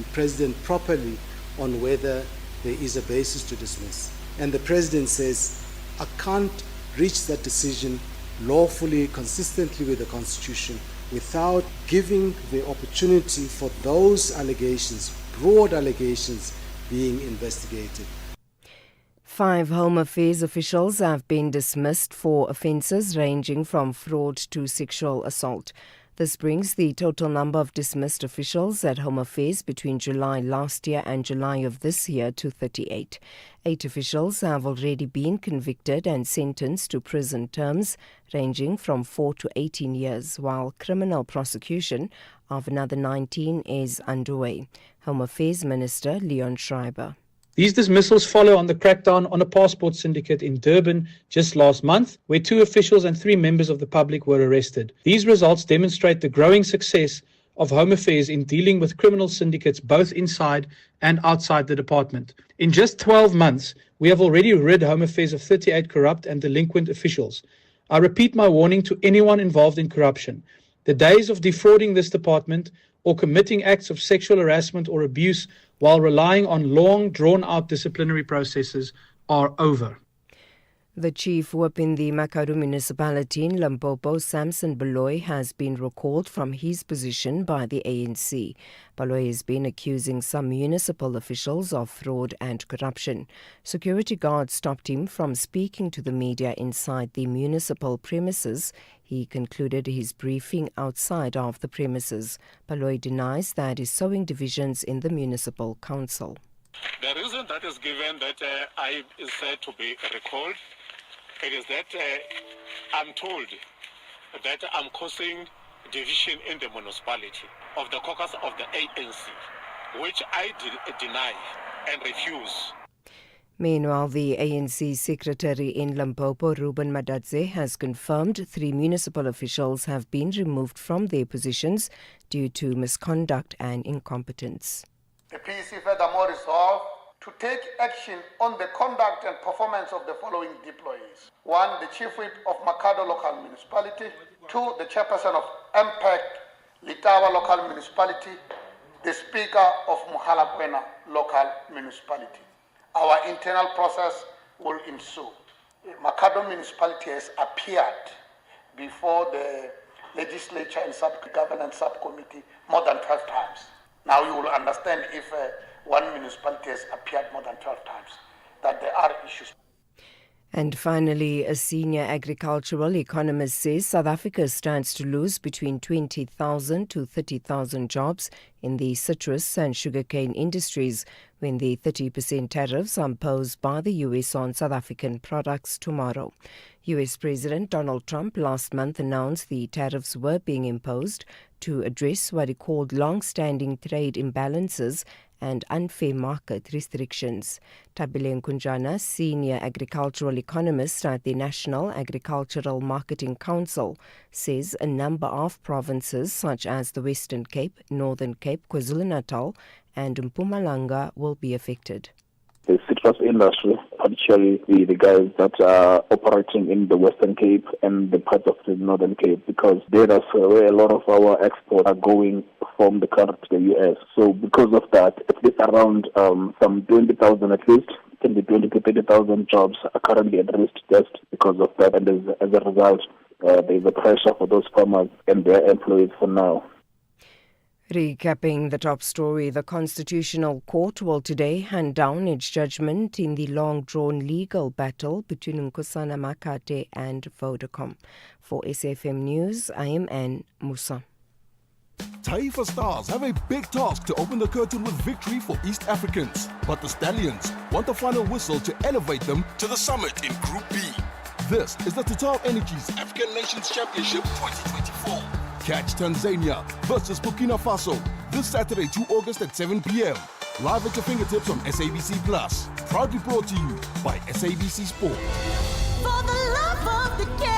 the President properly on whether there is a basis to dismiss. And the President says, I can't reach that decision lawfully, consistently with the Constitution, without giving the opportunity for those allegations, broad allegations, being investigated. 5 Home Affairs officials have been dismissed for offences ranging from fraud to sexual assault. This brings the total number of dismissed officials at Home Affairs between July last year and July of this year to 38. 8 officials have already been convicted and sentenced to prison terms ranging from 4 to 18 years, while criminal prosecution of another 19 is underway. Home Affairs Minister Leon Schreiber. These dismissals follow on the crackdown on a passport syndicate in Durban just last month, where 2 officials and 3 members of the public were arrested. These results demonstrate the growing success of Home Affairs in dealing with criminal syndicates both inside and outside the department. In just 12 months, we have already rid Home Affairs of 38 corrupt and delinquent officials. I repeat my warning to anyone involved in corruption. The days of defrauding this department or committing acts of sexual harassment or abuse while relying on long, drawn-out disciplinary processes are over. The chief whip in the Makhado municipality in Limpopo, Samson Baloyi, has been recalled from his position by the ANC. Baloyi has been accusing some municipal officials of fraud and corruption. Security guards stopped him from speaking to the media inside the municipal premises. He concluded his briefing outside of the premises. Baloyi denies that he's sowing divisions in the municipal council. The reason that is given that I is said to be recalled, it is that I'm told that I'm causing division in the municipality of the caucus of the ANC, which I deny and refuse. Meanwhile, the ANC secretary in Limpopo, Ruben Madadze, has confirmed 3 municipal officials have been removed from their positions due to misconduct and incompetence. The PEC furthermore resolved to take action on the conduct and performance of the following deployees. 1, the Chief Whip of Makhado Local Municipality. 2, the Chairperson of MPAC, Litawa Local Municipality. The Speaker of Mohlahlana Local Municipality. Our internal process will ensue. Makhado Municipality has appeared before the Legislature and Governance Subcommittee more than 12 times. Now you will understand if one municipality has appeared more than 12 times, that there are issues. And finally, a senior agricultural economist says South Africa stands to lose between 20,000 to 30,000 jobs in the citrus and sugarcane industries when the 30% tariffs are imposed by the US on South African products tomorrow. US President Donald Trump last month announced the tariffs were being imposed to address what he called long-standing trade imbalances and unfair market restrictions. Tabile Nkunjana, senior agricultural economist at the National Agricultural Marketing Council, says a number of provinces such as the Western Cape, Northern Cape, KwaZulu-Natal and Mpumalanga will be affected. The citrus industry, particularly the guys that are operating in the Western Cape and the parts of the Northern Cape, because that's where a lot of our exports are going from the country to the US. So because of that, at least around some 20,000 at least, 20 to 30,000 jobs are currently at risk just because of that. And as a result, there's a pressure for those farmers and their employees for now. Recapping the top story, the Constitutional Court will today hand down its judgment in the long-drawn legal battle between Nkosana Makate and Vodacom. For SAFM News, I am Anne Musa. Taifa Stars have a big task to open the curtain with victory for East Africans, but the Stallions want the final whistle to elevate them to the summit in Group B. This is the Total Energies African Nations Championship 2024. Catch Tanzania versus Burkina Faso this Saturday, 2 August at 7 p.m. Live at your fingertips on SABC Plus. Proudly brought to you by SABC Sport. For the love of the game.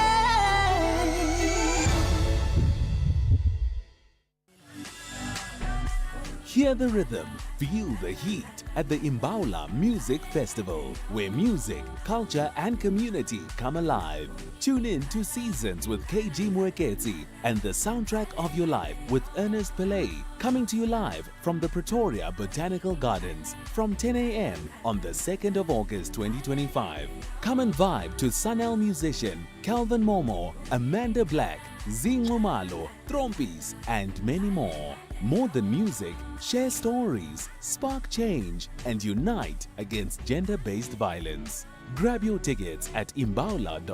Hear the rhythm, feel the heat at the Imbaula Music Festival, where music, culture and community come alive. Tune in to Seasons with KG Mwekezi and the soundtrack of your life with Ernest Pillay, coming to you live from the Pretoria Botanical Gardens from 10 a.m. on the 2nd of August 2025. Come and vibe to Sunel musician Calvin Momo, Amanda Black, Zingo Malo, Trompis and many more. More than music, share stories, spark change, and unite against gender-based violence. Grab your tickets at imbaula.co.za.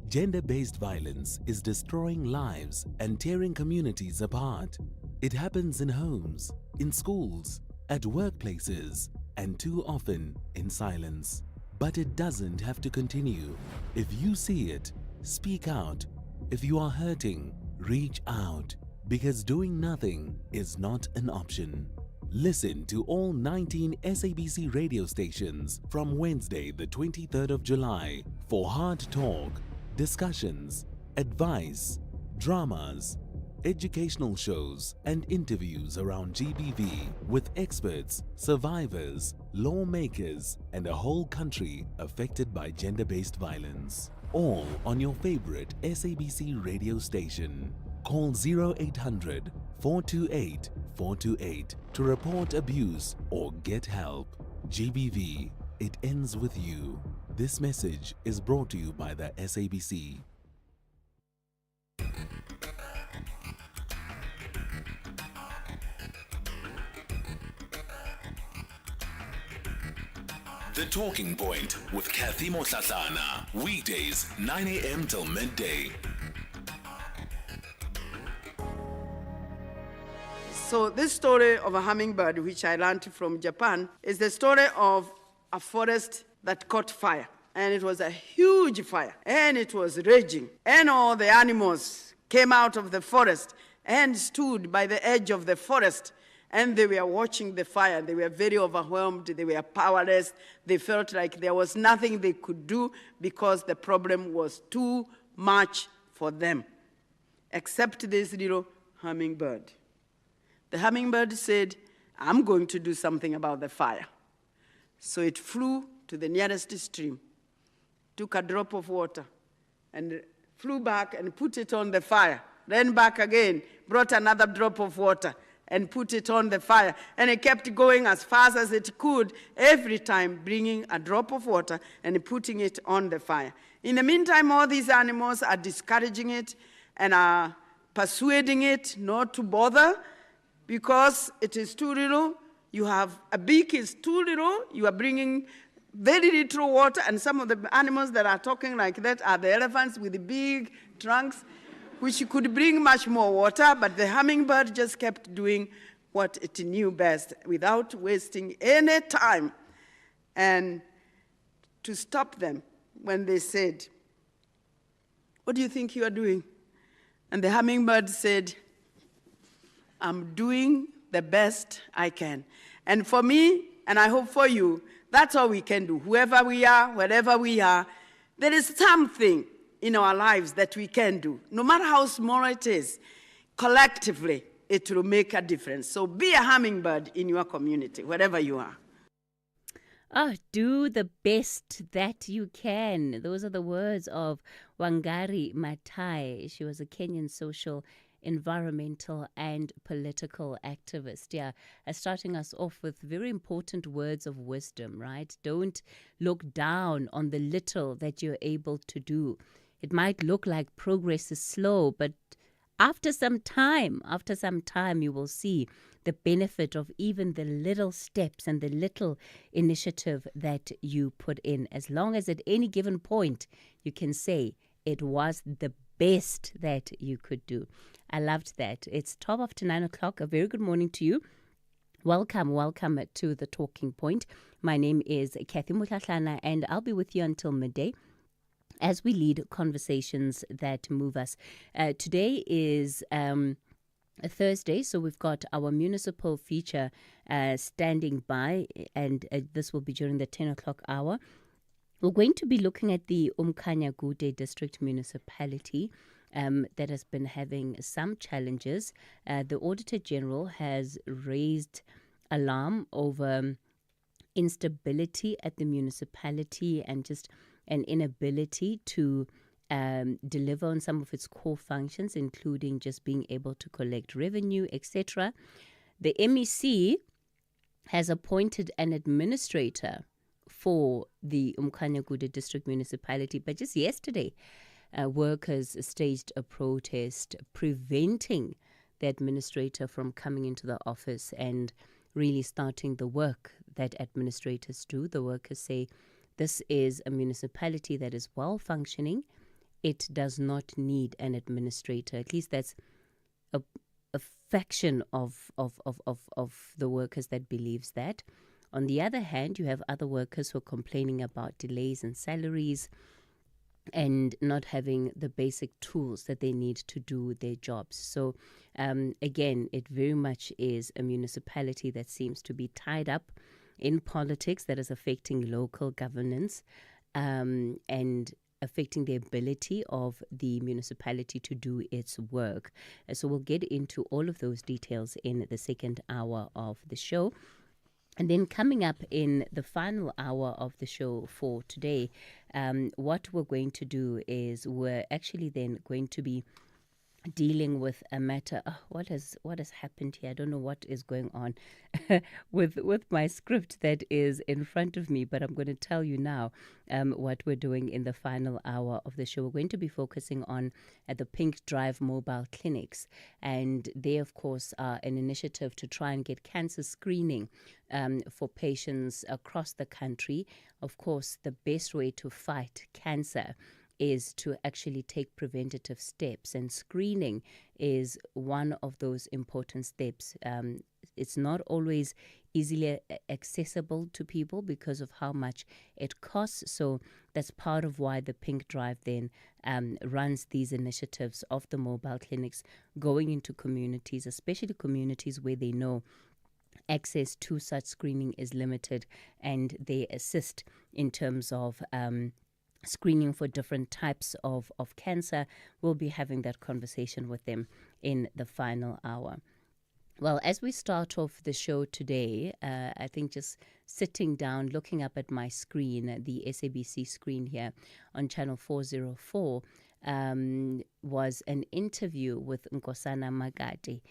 Gender-based violence is destroying lives and tearing communities apart. It happens in homes, in schools, at workplaces, and too often in silence. But it doesn't have to continue. If you see it, speak out. If you are hurting, reach out. Because doing nothing is not an option. Listen to all 19 SABC radio stations from Wednesday, the 23rd of July for hard talk, discussions, advice, dramas, educational shows and interviews around GBV with experts, survivors, lawmakers and a whole country affected by gender-based violence. All on your favorite SABC radio station. Call 0800 428 428 to report abuse or get help. GBV, it ends with you. This message is brought to you by the SABC. The Talking Point with Cathy Mohlahlana. Weekdays, 9 a.m. till midday. So this story of a hummingbird, which I learned from Japan, is the story of a forest that caught fire. And it was a huge fire. And it was raging. And all the animals came out of the forest and stood by the edge of the forest. And they were watching the fire. They were very overwhelmed. They were powerless. They felt like there was nothing they could do because the problem was too much for them, except this little hummingbird. The hummingbird said, I'm going to do something about the fire. So it flew to the nearest stream, took a drop of water, and flew back and put it on the fire. Then back again, brought another drop of water, and put it on the fire. And it kept going as fast as it could, every time bringing a drop of water and putting it on the fire. In the meantime, all these animals are discouraging it and are persuading it not to bother because it is too little. You have a beak is too little. You are bringing very little water. And some of the animals that are talking like that are the elephants with the big trunks, which could bring much more water, but the hummingbird just kept doing what it knew best without wasting any time. And to stop them when they said, what do you think you are doing? And the hummingbird said, I'm doing the best I can. And for me, and I hope for you, that's all we can do. Whoever we are, wherever we are, there is something in our lives that we can do. No matter how small it is, collectively, it will make a difference. So be a hummingbird in your community, wherever you are. Oh, do the best that you can. Those are the words of Wangari Maathai. She was a Kenyan social, environmental and political activist. Yeah, starting us off with very important words of wisdom, right? Don't look down on the little that you're able to do. It might look like progress is slow, but after some time, you will see the benefit of even the little steps and the little initiative that you put in. As long as at any given point, you can say it was the best that you could do. I loved that. It's 12 after 9 o'clock. A very good morning to you. Welcome to The Talking Point. My name is Cathy Mohlahlana, and I'll be with you until midday as we lead conversations that move us. Today is a Thursday, so we've got our Municipal feature standing by, and this will be during the 10 o'clock hour. We're going to be looking at the Umkhanyagude District Municipality that has been having some challenges. The Auditor General has raised alarm over instability at the municipality and just an inability to deliver on some of its core functions, including just being able to collect revenue, etc. The MEC has appointed an administrator for the Umkhanyagude District Municipality, but just yesterday, workers staged a protest preventing the administrator from coming into the office and really starting the work that administrators do. The workers say this is a municipality that is well functioning. It does not need an administrator. At least that's a faction of the workers that believes that. On the other hand, you have other workers who are complaining about delays in salaries and not having the basic tools that they need to do their jobs. So, again, it very much is a municipality that seems to be tied up in politics that is affecting local governance and affecting the ability of the municipality to do its work. So we'll get into all of those details in the second hour of the show. And then coming up in the final hour of the show for today, what we're going to do is we're actually then going to be dealing with a matter. What has happened here? I don't know what is going on with my script that is in front of me, but I'm going to tell you now what we're doing in the final hour of the show. We're going to be focusing on the Pink Drive mobile clinics, and they, of course, are an initiative to try and get cancer screening for patients across the country. Of course, the best way to fight cancer is to actually take preventative steps, and screening is one of those important steps. It's not always easily accessible to people because of how much it costs, so that's part of why the Pink Drive then runs these initiatives of the mobile clinics going into communities, especially communities where they know access to such screening is limited, and they assist in terms of screening for different types of cancer. We'll be having that conversation with them in the final hour. Well, as we start off the show today, I think just sitting down, looking up at my screen, the SABC screen here on channel 404, was an interview with Nkosana Magadi.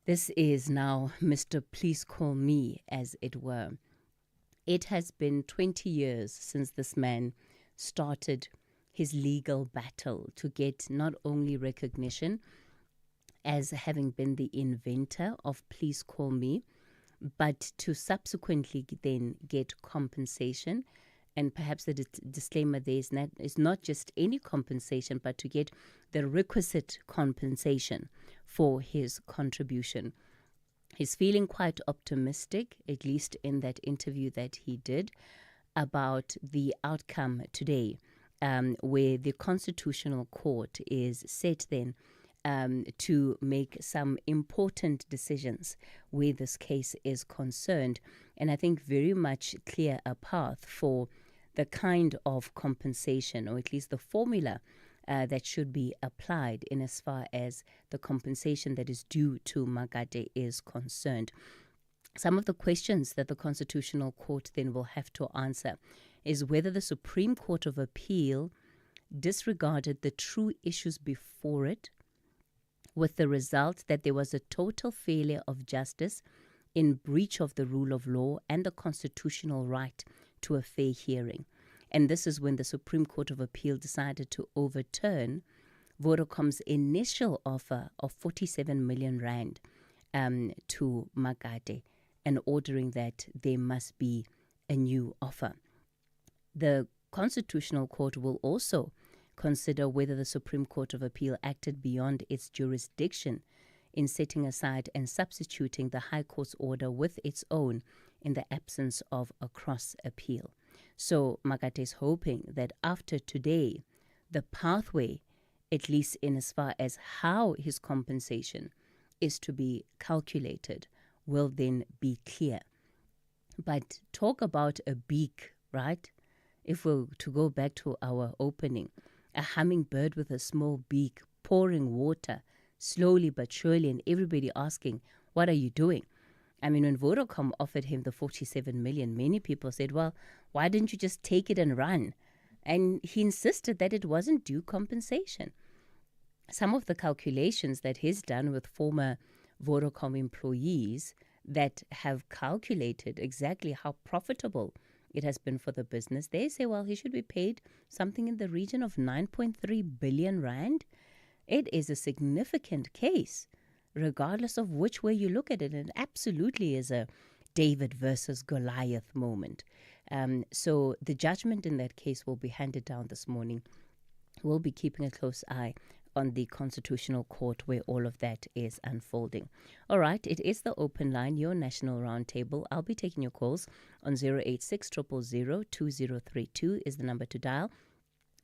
This is now Mr. Please Call Me, as it were. It has been 20 years since this man started his legal battle to get not only recognition as having been the inventor of Please Call Me, but to subsequently then get compensation. And perhaps the disclaimer there is not just any compensation, but to get the requisite compensation for his contribution. He's feeling quite optimistic, at least in that interview that he did, about the outcome today, where the Constitutional Court is set then to make some important decisions where this case is concerned, and I think very much clear a path for the kind of compensation, or at least the formula that should be applied in as far as the compensation that is due to Magade is concerned. Some of the questions that the Constitutional Court then will have to answer is whether the Supreme Court of Appeal disregarded the true issues before it, with the result that there was a total failure of justice in breach of the rule of law and the constitutional right to a fair hearing. And this is when the Supreme Court of Appeal decided to overturn Vodacom's initial offer of 47 million rand to Magade, and ordering that there must be a new offer. The Constitutional Court will also consider whether the Supreme Court of Appeal acted beyond its jurisdiction in setting aside and substituting the High Court's order with its own in the absence of a cross appeal. So Magate is hoping that after today, the pathway, at least in as far as how his compensation is to be calculated, will then be clear. But talk about a beak, right? if we're to go back to our opening, a hummingbird with a small beak pouring water slowly but surely, and everybody asking, what are you doing? I mean, when Vodacom offered him the 47 million, many people said, well, why didn't you just take it and run? And he insisted that it wasn't due compensation. Some of the calculations that he's done with former Vodacom employees that have calculated exactly how profitable it has been for the business, they say, well, he should be paid something in the region of 9.3 billion rand. It is a significant case, regardless of which way you look at it. And it absolutely is a David versus Goliath moment. So the judgment in that case will be handed down this morning. We'll be keeping a close eye on the Constitutional Court where all of that is unfolding. All right, it is the open line, your national roundtable. I'll be taking your calls on 086 000 2032 is the number to dial.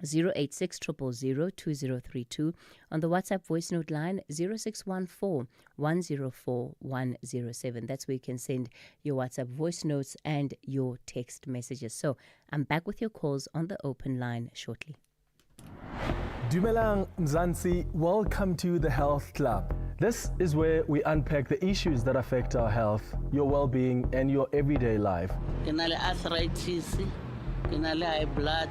086 000 2032. On the WhatsApp voice note line, 0614 104 107. That's where you can send your WhatsApp voice notes and your text messages. So I'm back with your calls on the open line shortly. Dumelang Mzansi, welcome to the Health Club. This is where we unpack the issues that affect our health, your well-being, and your everyday life. Arthritis, high blood.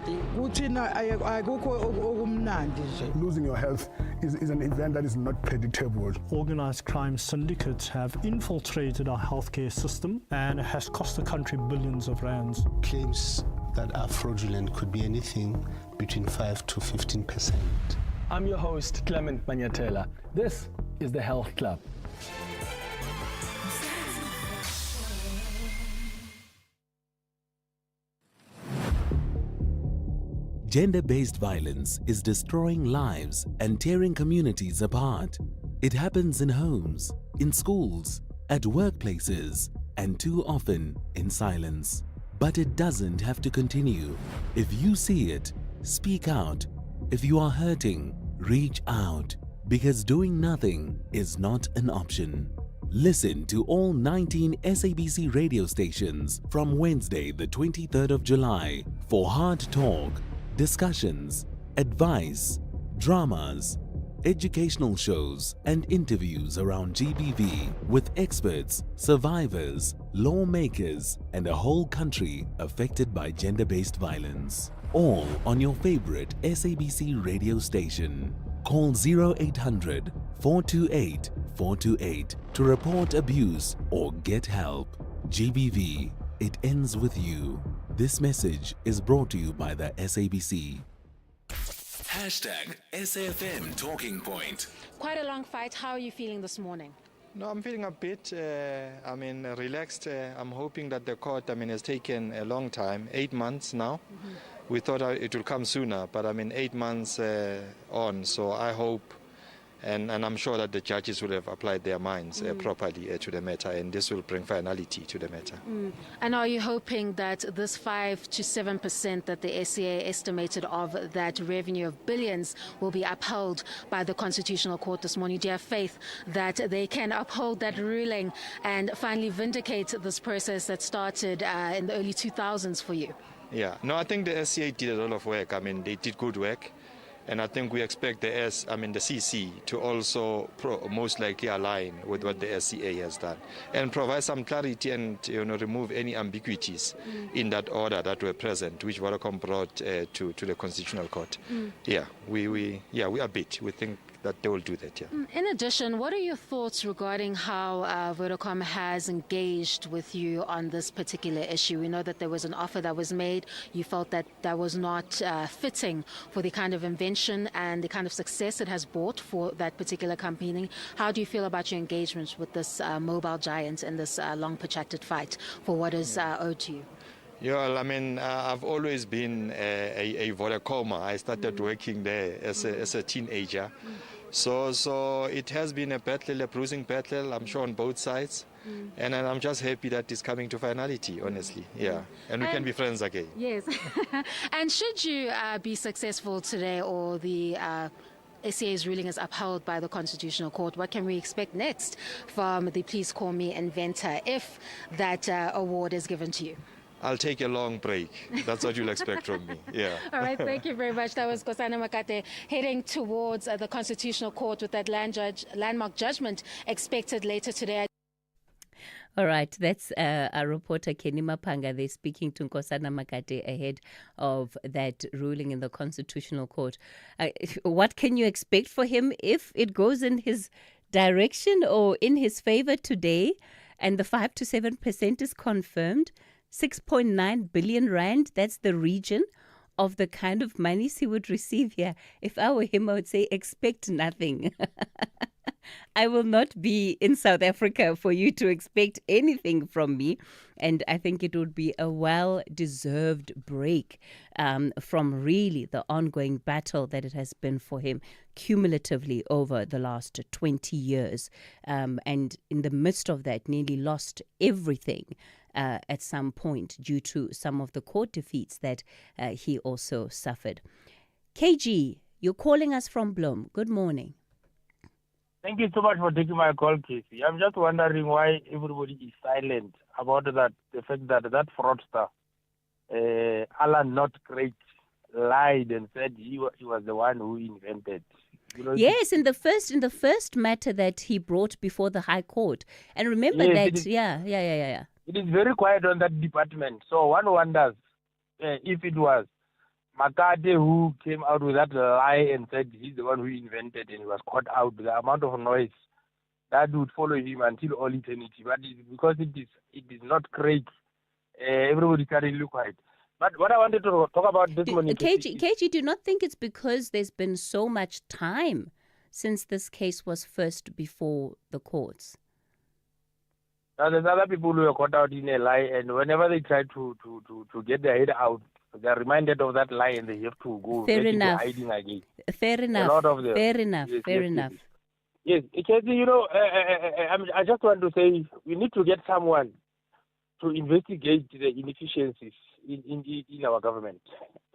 Losing your health is an event that is not predictable. Organized crime syndicates have infiltrated our healthcare system and has cost the country billions of rands. Claims that are fraudulent could be anything between 5 to 15%. I'm your host, Clement Manyatela. This is the Health Club. Gender-based violence is destroying lives and tearing communities apart. It happens in homes, in schools, at workplaces, and too often in silence. But it doesn't have to continue. If you see it, speak out. If you are hurting, reach out. Because doing nothing is not an option. Listen to all 19 SABC radio stations from Wednesday, the 23rd of July for hard talk, discussions, advice, dramas, educational shows and interviews around GBV with experts, survivors, lawmakers and a whole country affected by gender-based violence. All on your favorite SABC radio station. Call 0800 428 428 to report abuse or get help. GBV, it ends with you. This message is brought to you by the SABC. Hashtag SAFM Talking Point. Quite a long fight. How are you feeling this morning? No, I'm feeling a bit, relaxed. I'm hoping that the court, has taken a long time, 8 months now. Mm-hmm. We thought it would come sooner, but 8 months on. So I hope, and I'm sure that the judges will have applied their minds properly to the matter, and this will bring finality to the matter. And are you hoping that this 5 to 7% that the SCA estimated of that revenue of billions will be upheld by the Constitutional Court this morning? Do you have faith that they can uphold that ruling and finally vindicate this process that started in the early 2000s for you? Yeah, no, I think the SCA did a lot of work. They did good work. And I think we expect the CC to also most likely align with what the SCA has done and provide some clarity and remove any ambiguities in that order that were present, which Vodacom brought to the Constitutional Court. Yeah, we are bit. We think that they will do that. Yeah. In addition, what are your thoughts regarding how Vodacom has engaged with you on this particular issue? We know that there was an offer that was made. You felt that that was not fitting for the kind of invention and the kind of success it has brought for that particular company. How do you feel about your engagement with this mobile giant in this long protracted fight for what is owed to you? Yeah, well, I've always been a Vodacomer. I started working there as a teenager. So it has been a battle, a bruising battle, I'm sure, on both sides. And I'm just happy that it's coming to finality, honestly. Yeah, and we can be friends again. Yes. And should you be successful today, or the SCA's ruling is upheld by the Constitutional Court, what can we expect next from the Please Call Me inventor if that award is given to you? I'll take a long break. That's what you'll expect from me. Yeah. All right, thank you very much. That was Nkosana Makate heading towards the Constitutional Court with that landmark judgment expected later today. All right, that's our reporter Kenny Mapanga there speaking to Nkosana Makate ahead of that ruling in the Constitutional Court. What can you expect for him if it goes in his direction or in his favor today and the 5 to 7% is confirmed? 6.9 billion rand, that's the region of the kind of monies he would receive here. If I were him, I would say expect nothing. I will not be in South Africa for you to expect anything from me. And I think it would be a well-deserved break from really the ongoing battle that it has been for him cumulatively over the last 20 years. And in the midst of that, nearly lost everything at some point due to some of the court defeats that he also suffered. KG, you're calling us from Bloem. Good morning. Thank you so much for taking my call, Casey. I'm just wondering why everybody is silent about the fact that fraudster, Alan Not Great, lied and said he was the one who invented. Yes, in the first matter that he brought before the High Court. And remember that, yeah. It is very quiet on that department. So one wonders if it was Makate who came out with that lie and said he's the one who invented and he was caught out, the amount of noise that would follow him until all eternity. But because it is not great, everybody currently quiet. But what I wanted to talk about this morning... KG, do you not think it's because there's been so much time since this case was first before the courts? Now, there's other people who are caught out in a lie, and whenever they try to get their head out, they're reminded of that lie and they have to go into hiding again. Fair enough. A lot of them. Fair enough. Yes, Casey, I just want to say we need to get someone to investigate the inefficiencies in our government.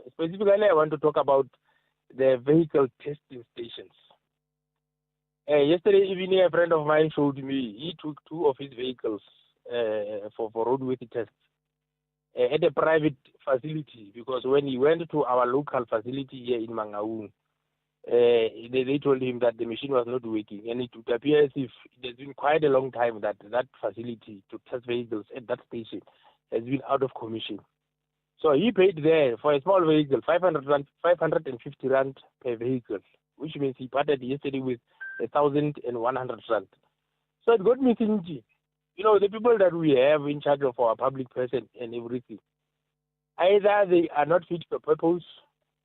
Specifically, I want to talk about the vehicle testing stations. Yesterday evening, a friend of mine showed me he took 2 of his vehicles for roadworthy tests at a private facility, because when he went to our local facility here in Mangaung, they told him that the machine was not working, and it would appear as if it has been quite a long time that facility to test vehicles at that station has been out of commission. So he paid there for a small vehicle, 550 rand per vehicle, which means he parted yesterday with 1,100 rand. So it got me thinking, the people that we have in charge of our public person and everything, either they are not fit for purpose,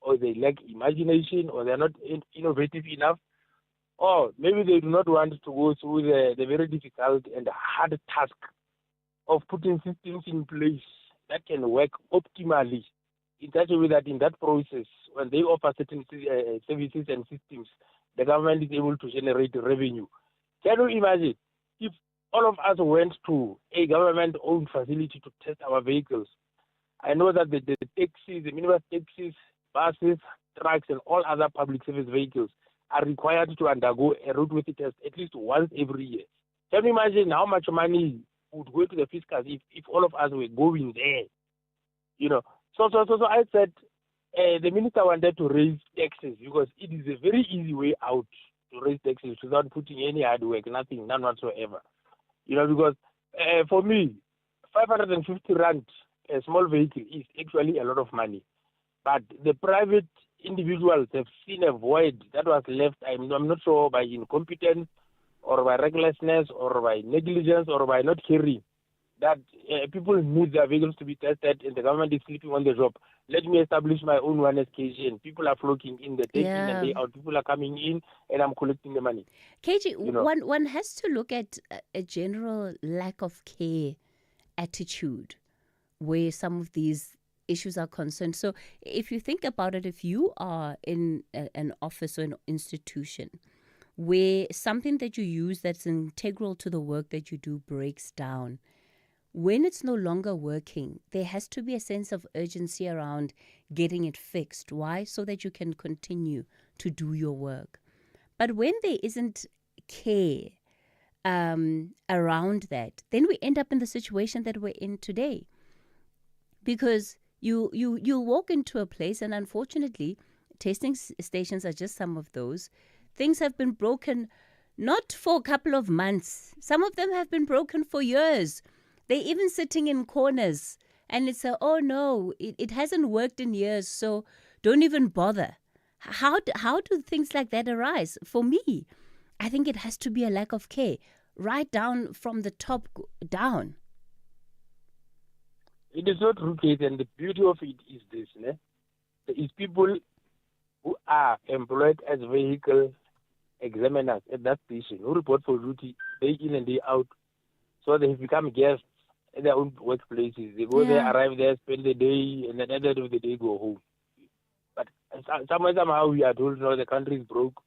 or they lack imagination, or they're not innovative enough, or maybe they do not want to go through the very difficult and hard task of putting systems in place that can work optimally in such a way that in that process, when they offer certain services and systems, the government is able to generate revenue. Can you imagine if all of us went to a government-owned facility to test our vehicles? I know that the taxis, the minibus taxis, buses, trucks, and all other public service vehicles are required to undergo a roadworthy test at least once every year. Can you imagine how much money would go to the fiscals if all of us were going there? So I said the minister wanted to raise taxes because it is a very easy way out to raise taxes without putting any hard work, none whatsoever. Because for me, 550 rand a small vehicle is actually a lot of money. But the private individuals have seen a void that was left, I'm not sure, by incompetence or by recklessness or by negligence or by not caring, that people need their vehicles to be tested and the government is sleeping on the job. Let me establish my own one occasion. People are flocking in the day in and day out. People are coming in and I'm collecting the money. KG, one has to look at a general lack of care attitude where some of these issues are concerned. So if you think about it, if you are in an office or an institution where something that you use that's integral to the work that you do breaks down, when it's no longer working, there has to be a sense of urgency around getting it fixed. Why? So that you can continue to do your work. But when there isn't care around that, then we end up in the situation that we're in today, because you walk into a place, and unfortunately, testing stations are just some of those. Things have been broken not for a couple of months. Some of them have been broken for years. They're even sitting in corners, and it's oh no, it hasn't worked in years, so don't even bother. How do things like that arise? For me, I think it has to be a lack of care, right down from the top down. It is not rooted, and the beauty of it is this, né? There is people who are employed as vehicle examiners at that station who report for duty day in and day out. So they have become guests at their own workplaces. They go there, arrive there, spend the day, and then at the end of the day go home. But somehow we are told, no, the country is broke.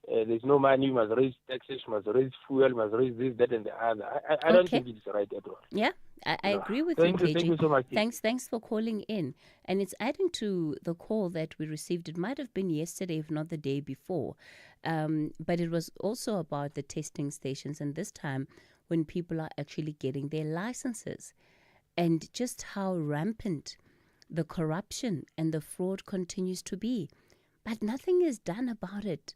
There's no money, you must raise taxes, you must raise fuel, you must raise this, that, and the other. I don't think it's right at all. Yeah, I agree with Thank you, you. KG. Thank you so much. Thanks for calling in. And it's adding to the call that we received. It might have been yesterday, if not the day before. But it was also about the testing stations, and this time when people are actually getting their licenses, and just how rampant the corruption and the fraud continues to be. But nothing is done about it.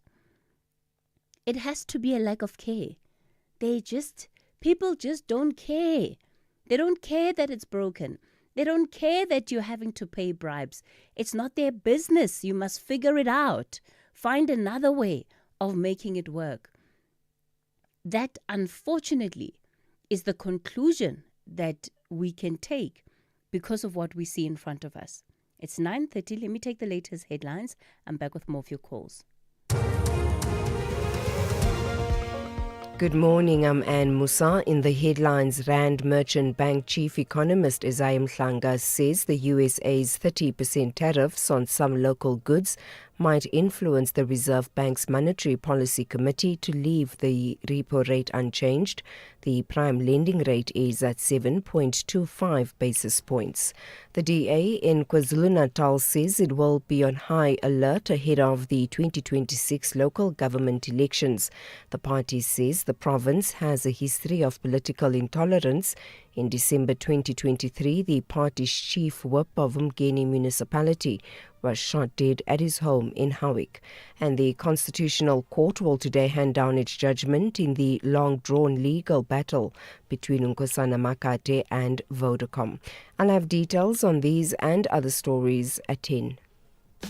It has to be a lack of care. People just don't care. They don't care that it's broken. They don't care that you're having to pay bribes. It's not their business. You must figure it out. Find another way of making it work. That, unfortunately, is the conclusion that we can take because of what we see in front of us. It's 9:30. Let me take the latest headlines. I'm back with more of your calls. Good morning, I'm Anne Musa. In the headlines, Rand Merchant Bank Chief Economist Cathy Mohlahlana says the USA's 30% tariffs on some local goods might influence the Reserve Bank's Monetary Policy Committee to leave the repo rate unchanged. The prime lending rate is at 7.25 basis points. The DA in KwaZulu-Natal says it will be on high alert ahead of the 2026 local government elections. The party says the province has a history of political intolerance. In December 2023, the party's chief whip of Umgeni Municipality was shot dead at his home in Howick. And the Constitutional Court will today hand down its judgment in the long-drawn legal battle between Nkosana Makate and Vodacom. I'll have details on these and other stories at 10.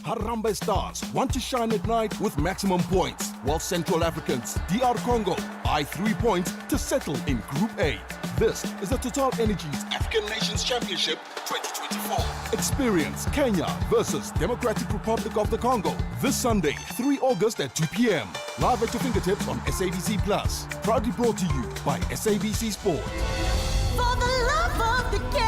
Harambee Stars want to shine at night with maximum points, while Central Africans, DR Congo, buy 3 points to settle in Group A. This is the Total Energies African Nations Championship 2024. Experience Kenya versus Democratic Republic of the Congo this Sunday, 3 August at 2 p.m. Live at your fingertips on SABC Plus. Proudly brought to you by SABC Sport. For the love of the game.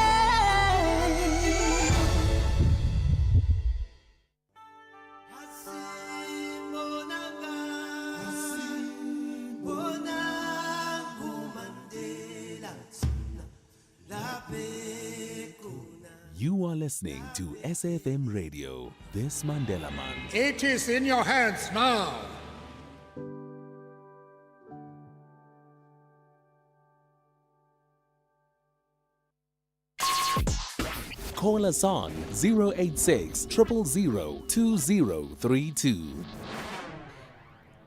You are listening to SAFM Radio, this Mandela Month. It is in your hands now. Call us on 086 000 2032.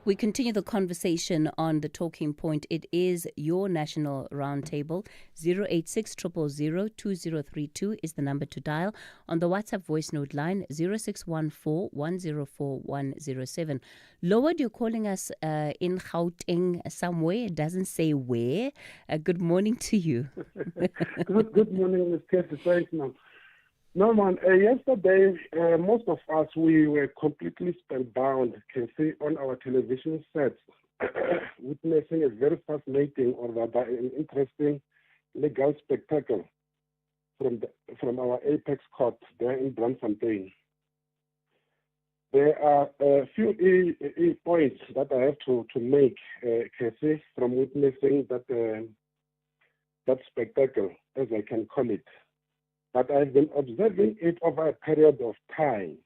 We continue the conversation on the talking point. It is your national roundtable. 086 000 2032 is the number to dial. On the WhatsApp voice note line, 0614 104 107. Lord, you're calling us in Gauteng somewhere. It doesn't say where. Good morning to you. Good morning, Ms. Cathy. Thanks, ma'am. No, man. Yesterday, most of us, we were completely spellbound, can see on our television sets, witnessing a very fascinating or rather an interesting legal spectacle from our apex court there in Braamfontein. There are a few points that I have to make, Cathy, from witnessing that spectacle, as I can call it. But I've been observing it over a period of time,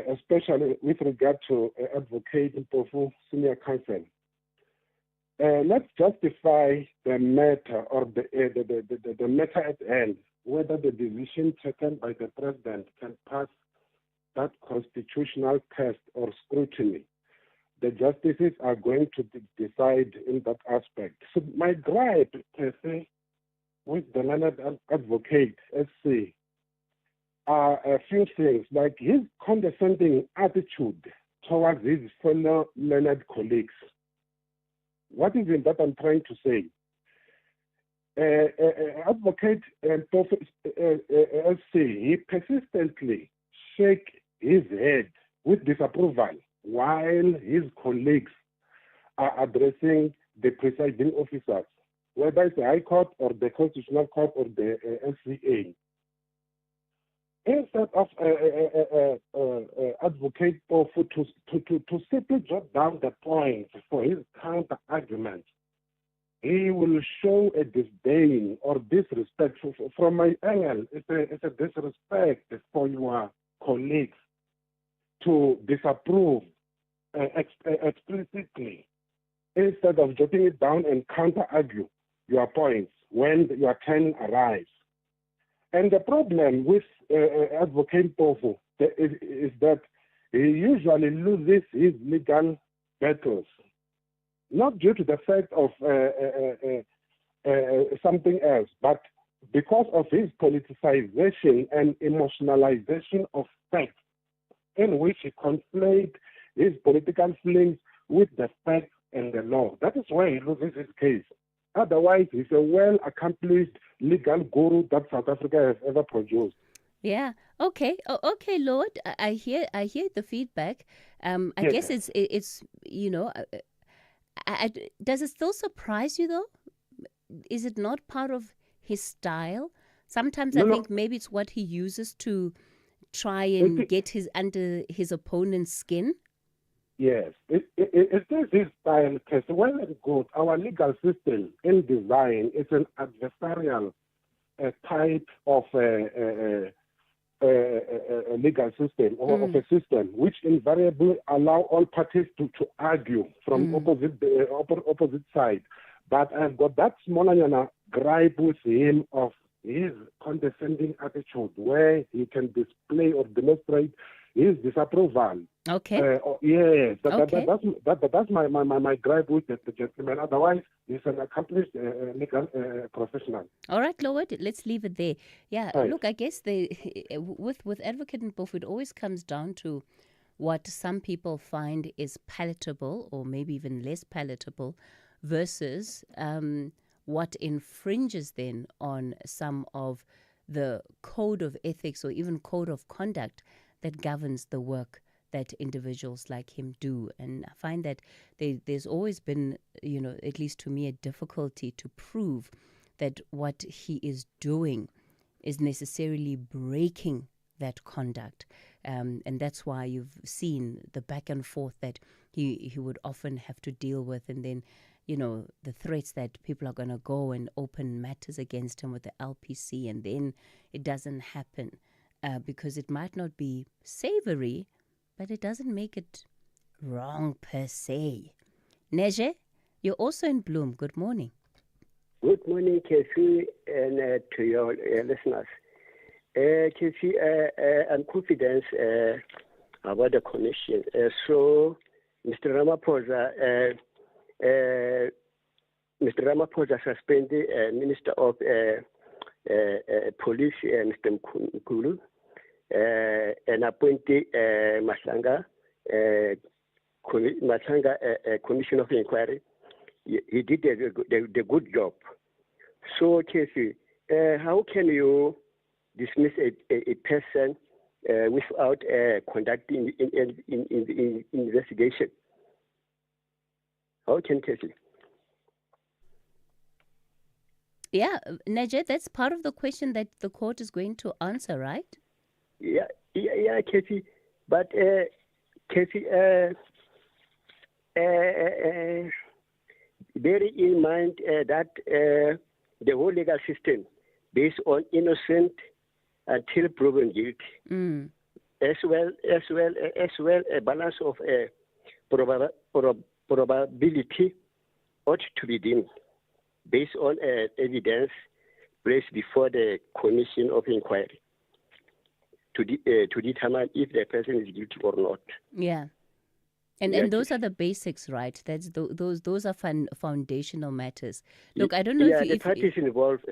especially with regard to Advocate Mpofu Senior Counsel. let's justify the matter or the matter at hand, whether the decision taken by the president can pass that constitutional test or scrutiny. The justices are going to decide in that aspect. So my gripe, Cathy, with the learned advocate, SC, are a few things, like his condescending attitude towards his fellow learned colleagues. What is it that I'm trying to say? Advocate SC, he persistently shake his head with disapproval while his colleagues are addressing the presiding officers, whether it's the High Court or the Constitutional Court or the SCA. Instead of Advocate Pofu to simply jot down the points for his counter-argument, he will show a disdain or disrespect. From my angle, it's a disrespect for your colleagues to disapprove explicitly instead of jotting it down and counter-argue your points when your turn arrives. And the problem with Advocate Pofu is that he usually loses his legal battles, not due to the fact of something else, but because of his politicization and emotionalization of facts, in which he conflates his political feelings with the facts and the law. That is why he loses his case. Otherwise, he's a well-accomplished legal guru that South Africa has ever produced. Yeah. Okay. Okay, Lord. I hear the feedback. I guess it's does it still surprise you though? Is it not part of his style? Sometimes I think maybe it's what he uses to try and get under his opponent's skin. Yes, it is his style, because well and good. Our legal system in design is an adversarial type of legal system or of a system which invariably allow all parties to argue from opposite side. But I've got that small gripe with him of his condescending attitude, where he can display or demonstrate his disapproval. Okay. Yes, that's my gripe with the gentleman. Otherwise, he's an accomplished legal professional. All right, Lord, let's leave it there. Yeah, Right. Look, I guess with Advocate Mpofu, it always comes down to what some people find is palatable or maybe even less palatable versus what infringes then on some of the code of ethics or even code of conduct that governs the work that individuals like him do. And I find that there's always been, at least to me, a difficulty to prove that what he is doing is necessarily breaking that conduct. And that's why you've seen the back and forth that he would often have to deal with. And then, the threats that people are going to go and open matters against him with the LPC. And then it doesn't happen because it might not be savory, but it doesn't make it wrong per se. Neje, you're also in Bloom. Good morning. Good morning, Cathy, and to your listeners. Cathy, I'm confident about the commission. So, Mr. Ramaphosa suspended Minister of Police, Mr. Mkhulu, and appointed Mahlanga Commission of Inquiry. He did the good job. So, Cathy, how can you dismiss a person without conducting in investigation? How can Cathy? Yeah, Najed, that's part of the question that the court is going to answer, right? Yeah, Cathy. But Cathy, bear in mind that the whole legal system based on innocent until proven guilty, as well a balance of probability ought to be done based on evidence placed before the Commission of Inquiry to determine if the person is guilty or not. Yeah. And those are the basics, right? That's those are foundational matters. Look, I don't know if the parties involved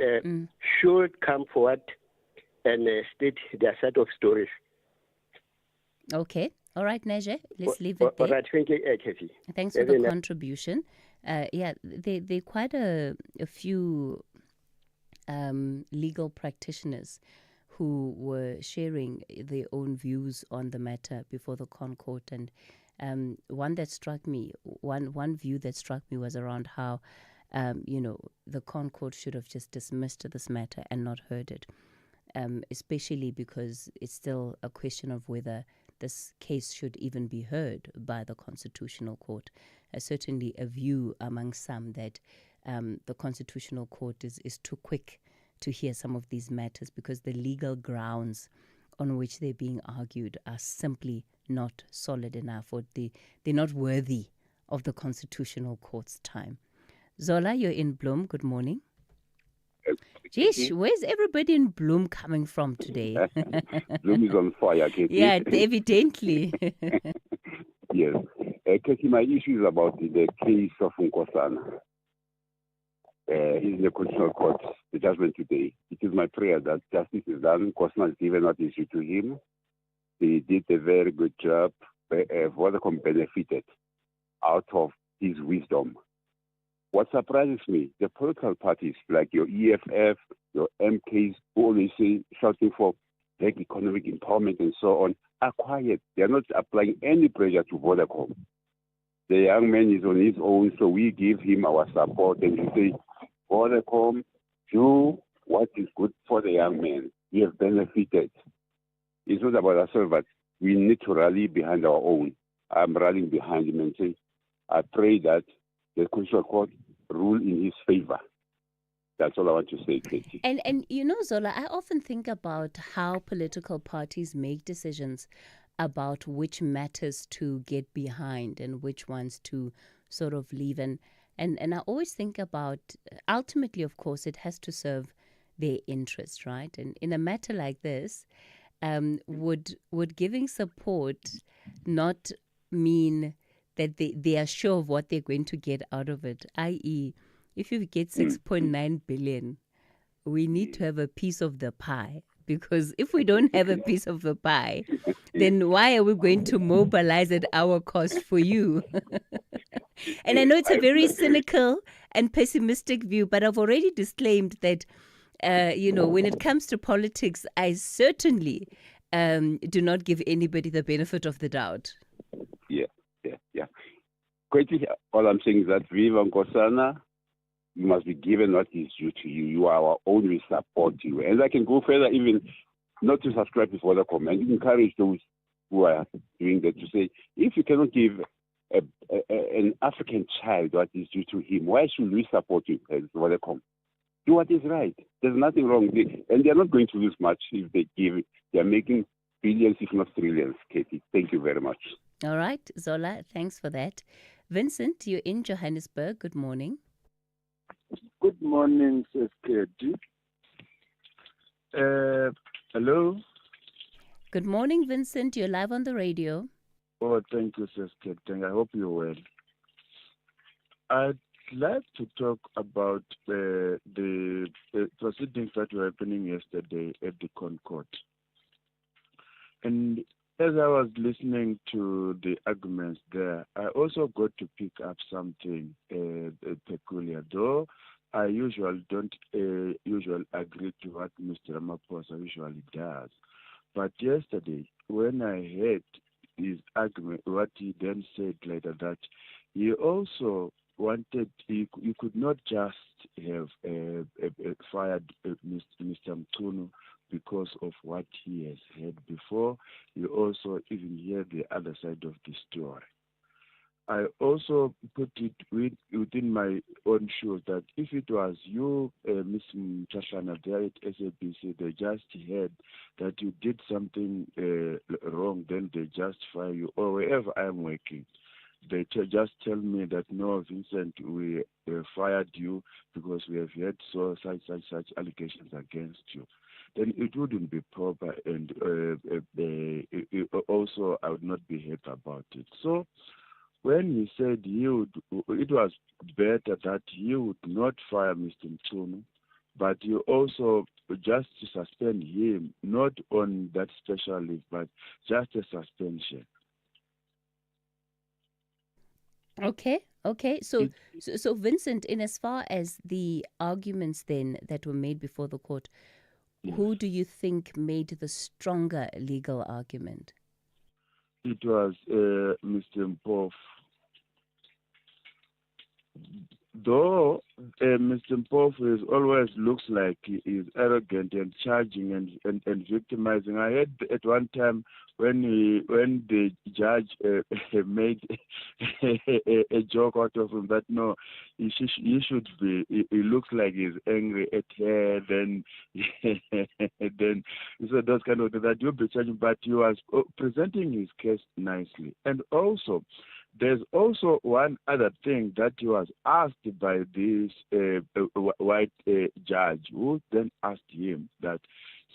should come forward and state their set of stories. Okay. All right, Neje, let's leave it there. All right, thank you, Cathy. Thanks for the contribution. There are quite a few legal practitioners who were sharing their own views on the matter before the Court, and one view that struck me was around how the Court should have just dismissed this matter and not heard it, especially because it's still a question of whether this case should even be heard by the Constitutional Court. Certainly a view among some that the Constitutional Court is too quick to hear some of these matters because the legal grounds on which they're being argued are simply not solid enough, or they're not worthy of the Constitutional Court's time. Zola, you're in Bloom. Good morning. Jeez, where's everybody in Bloom coming from today? Bloom is on fire, Cathy. Yeah, evidently. Yes. Cathy, my issue is about the case of Nkosana. He's in the Constitutional Court, the judgment today. It is my prayer that justice is done. Nkosana is given what is due to him. He did a very good job. Vodacom benefited out of his wisdom. What surprises me, the political parties like your EFF, your MKs, who always say, shouting for like economic empowerment and so on, are quiet. They are not applying any pressure to Vodacom. The young man is on his own, so we give him our support and we say, Vodacom, do what is good for the young man. We have benefited. It's not about ourselves, but we need to rally behind our own. I'm rallying behind him and say, I pray that the Constitutional Court rule in his favor. That's all I want to say, Katie. And Zola, I often think about how political parties make decisions about which matters to get behind and which ones to sort of leave. And I always think about, ultimately, of course, it has to serve their interest, right? And in a matter like this, would giving support not mean that they are sure of what they're going to get out of it, i.e., if you get 6.9 billion, we need to have a piece of the pie. Because if we don't have a piece of the pie, then why are we going to mobilize at our cost for you? And I know it's a very cynical and pessimistic view, but I've already disclaimed that, when it comes to politics, I certainly do not give anybody the benefit of the doubt. Yeah. Quickly, all I'm saying is that Viva Nkosana, you must be given what is due to you. You are our own, we support you. And I can go further, even not to subscribe to Vodacom, and encourage those who are doing that to say, if you cannot give an African child what is due to him, why should we support you as Vodacom? Do what is right. There's nothing wrong. And they're not going to lose much if they give. They're making billions, if not trillions, Katie. Thank you very much. All right, Zola, thanks for that. Vincent, you're in Johannesburg. Good morning. Good morning, Sis Katie. Hello? Good morning, Vincent. You're live on the radio. Oh, thank you, Sis Katie. I hope you're well. I'd like to talk about the proceedings that were happening yesterday at the Concord. And as I was listening to the arguments there, I also got to pick up something peculiar, though I usually don't agree to what Mr. Ramaphosa usually does. But yesterday, when I heard his argument, what he then said later, that he also wanted, you could not just have fired Mr. Mtunu because of what he has heard before. You also even hear the other side of the story. I also put it within my own shoes that if it was you, Ms. Mohlahlana, there at SABC, they just heard that you did something wrong, then they just fire you, or wherever I'm working. they just tell me that, no, Vincent, we fired you because we have had such allegations against you, then it wouldn't be proper, and also I would not be happy about it. So when he said it was better that he would not fire Mr. Mchunu, but you also just to suspend him, not on that special leave, but just a suspension. Okay. So Vincent, in as far as the arguments then that were made before the court, who do you think made the stronger legal argument? It was Mr. Mpofu. Though Mr. Mpofu always looks like he is arrogant and charging and victimizing. I heard at one time when the judge made a joke out of him that no, he should be. He looks like he's angry at her. Then so those kind of that you'll be charging, but he was presenting his case nicely, and also. There's also one other thing that he was asked by this white judge, who then asked him that,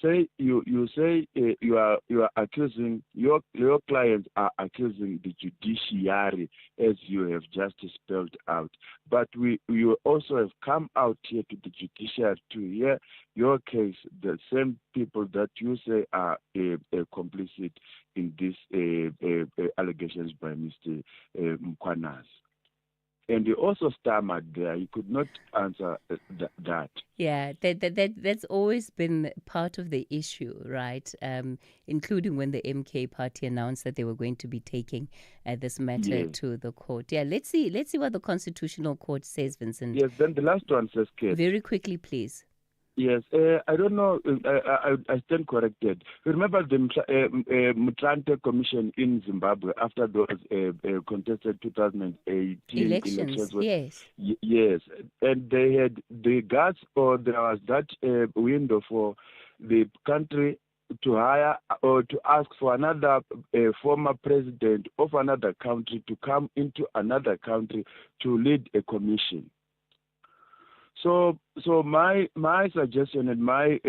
say you say you are accusing your clients are accusing the judiciary, as you have just spelled out, but we also have come out here to the judiciary to hear your case, the same people that you say are complicit in these allegations by Mr. Mkhwanazi. And he also stammered there. He could not answer that. Yeah, that's always been part of the issue, right? Including when the MK party announced that they were going to be taking this matter to the court. Yeah, let's see what the Constitutional Court says, Vincent. Yes, then the last one says, Kate. Very quickly, please. Yes, I don't know. I stand corrected. Remember the Mutlante Commission in Zimbabwe after those contested 2018 elections? Yes. Yes, and they had the guts, or there was that window for the country to hire or to ask for another former president of another country to come into another country to lead a commission. So my suggestion and my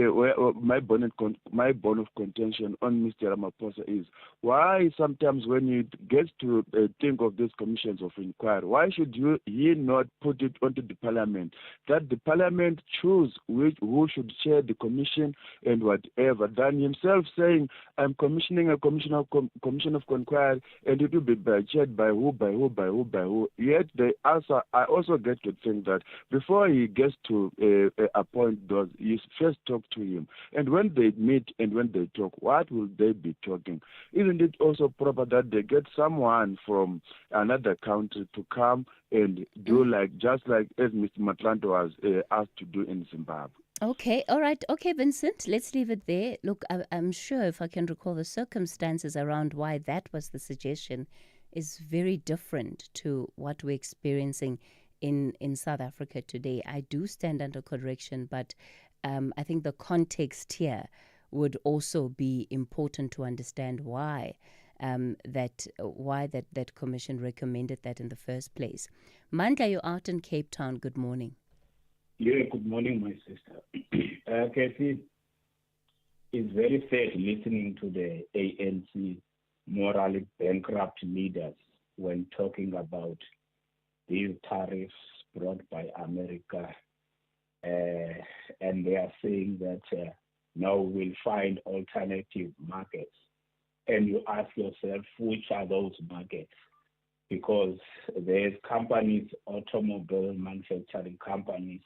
bone of contention on Mr. Ramaphosa is why sometimes when you get to think of these commissions of inquiry, why should he not put it onto the parliament, that the parliament choose who should chair the commission and whatever, than himself saying I'm commissioning a commission of inquiry and it will be chaired by who. Yet the answer, I also get to think that before he gets to appoint those, you first talk to him. And when they meet and when they talk, what will they be talking? Isn't it also proper that they get someone from another country to come and do just like as Mr. Matlanto was asked to do in Zimbabwe? Okay, all right. Okay, Vincent, let's leave it there. Look, I'm sure if I can recall the circumstances around why that was the suggestion is very different to what we're experiencing in South Africa today. I do stand under correction, but I think the context here would also be important to understand why that commission recommended that in the first place. Mandla, you're out in Cape Town. Good morning. Yeah, good morning, my sister. Cathy, it's very sad listening to the ANC morally bankrupt leaders when talking about these tariffs brought by America, and they are saying that now we'll find alternative markets. And you ask yourself, which are those markets? Because there's companies, automobile manufacturing companies,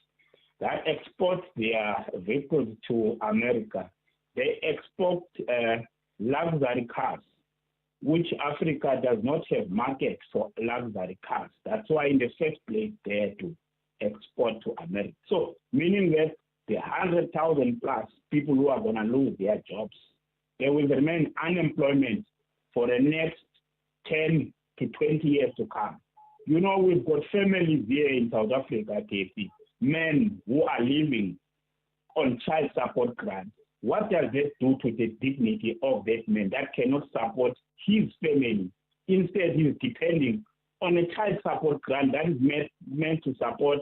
that export their vehicles to America. They export luxury cars, which Africa does not have market for luxury cars. That's why in the first place they had to export to America. So meaning that the 100,000 plus people who are going to lose their jobs, they will remain unemployment for the next 10 to 20 years to come. You know, we've got families here in South Africa, Kathy, men who are living on child support grants. What does that do to the dignity of that man that cannot support his family? Instead, he's depending on a child support grant that is meant to support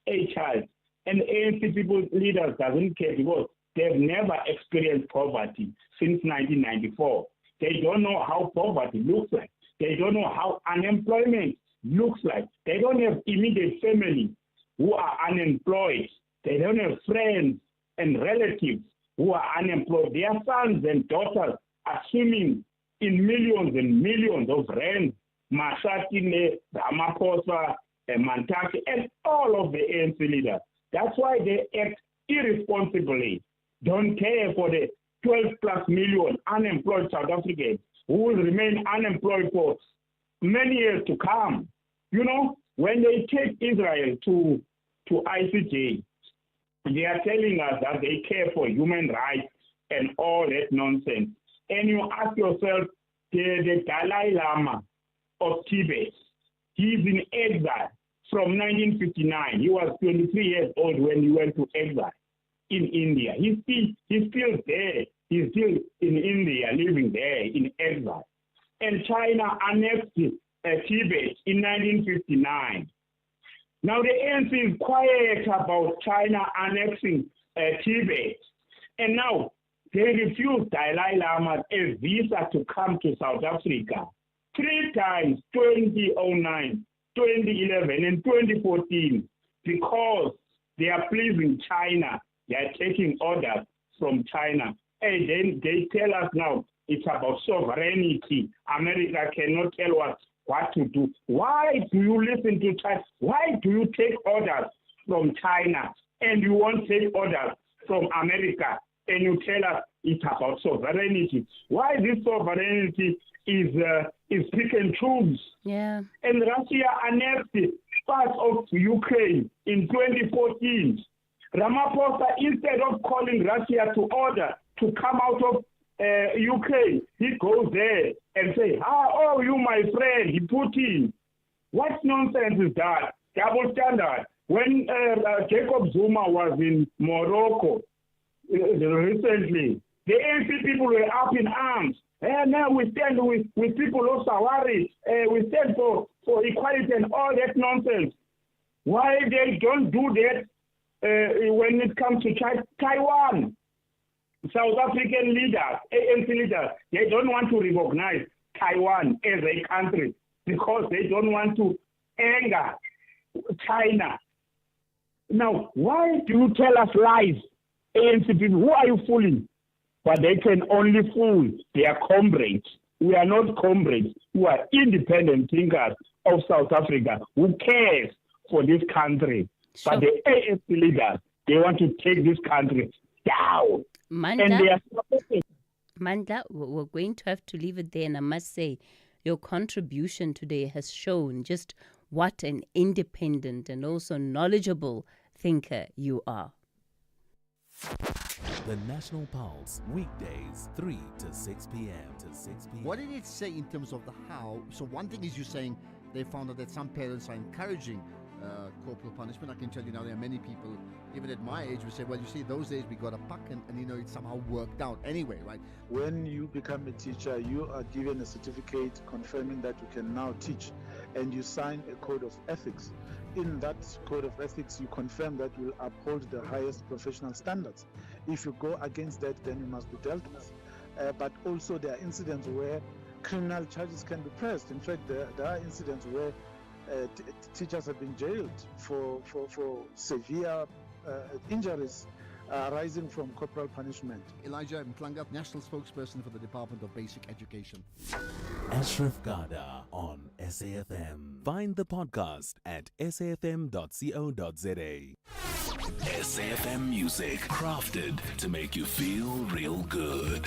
a child. And ANC people leaders doesn't care because they've never experienced poverty since 1994. They don't know how poverty looks like. They don't know how unemployment looks like. They don't have immediate family who are unemployed. They don't have friends and relatives who are unemployed. Their sons and daughters are swimming in millions and millions of rands. Mashatile, Ramaphosa, Mantaki, and all of the ANC leaders. That's why they act irresponsibly. Don't care for the 12 plus million unemployed South Africans who will remain unemployed for many years to come. You know, when they take Israel to ICJ, they are telling us that they care for human rights and all that nonsense. And you ask yourself, the Dalai Lama of Tibet, he's in exile from 1959. He was 23 years old when he went to exile in India. He's still there. He's still in India, living there in exile. And China annexed Tibet in 1959. Now the ANC is quiet about China annexing Tibet. And now they refused Dalai Lama a visa to come to South Africa 3 times, 2009, 2011, and 2014, because they are pleasing China. They are taking orders from China. And then they tell us now it's about sovereignty. America cannot tell us what to do. Why do you listen to China? Why do you take orders from China and you won't take orders from America and you tell us it's about sovereignty? Why this sovereignty is pick and choose? Yeah. And Russia annexed part of Ukraine in 2014. Ramaphosa, instead of calling Russia to order to come out of Ukraine, he goes there and say, oh, you my friend, Putin. What nonsense is that? Double standard. When Jacob Zuma was in Morocco recently, the ANC people were up in arms. Now we stand with people of Sawari. We stand for equality and all that nonsense. Why they don't do that when it comes to Taiwan? South African leaders, ANC leaders, they don't want to recognize Taiwan as a country because they don't want to anger China. Now, why do you tell us lies, ANC people? Who are you fooling? But they can only fool their comrades. We are not comrades. We are independent thinkers of South Africa. Who cares for this country? Sure. But the ANC leaders, they want to take this country down. Mandla, we're going to have to leave it there. And I must say, your contribution today has shown just what an independent and also knowledgeable thinker you are. The National Pulse, weekdays 3 to 6 p.m. What did it say in terms of the how? So one thing is you're saying they found out that some parents are encouraging corporal punishment. I can tell you now there are many people, even at my age, who say, well, you see, those days we got a puck and it somehow worked out anyway, right? When you become a teacher, you are given a certificate confirming that you can now teach, and you sign a code of ethics. In that code of ethics, you confirm that you will uphold the highest professional standards. If you go against that, then you must be dealt with. But also there are incidents where criminal charges can be pressed. In fact, there are incidents where teachers have been jailed for severe injuries arising from corporal punishment. Elijah Mklanga, National Spokesperson for the Department of Basic Education. Ashraf Garda on SAFM. Find the podcast at safm.co.za. SAFM music, crafted to make you feel real good.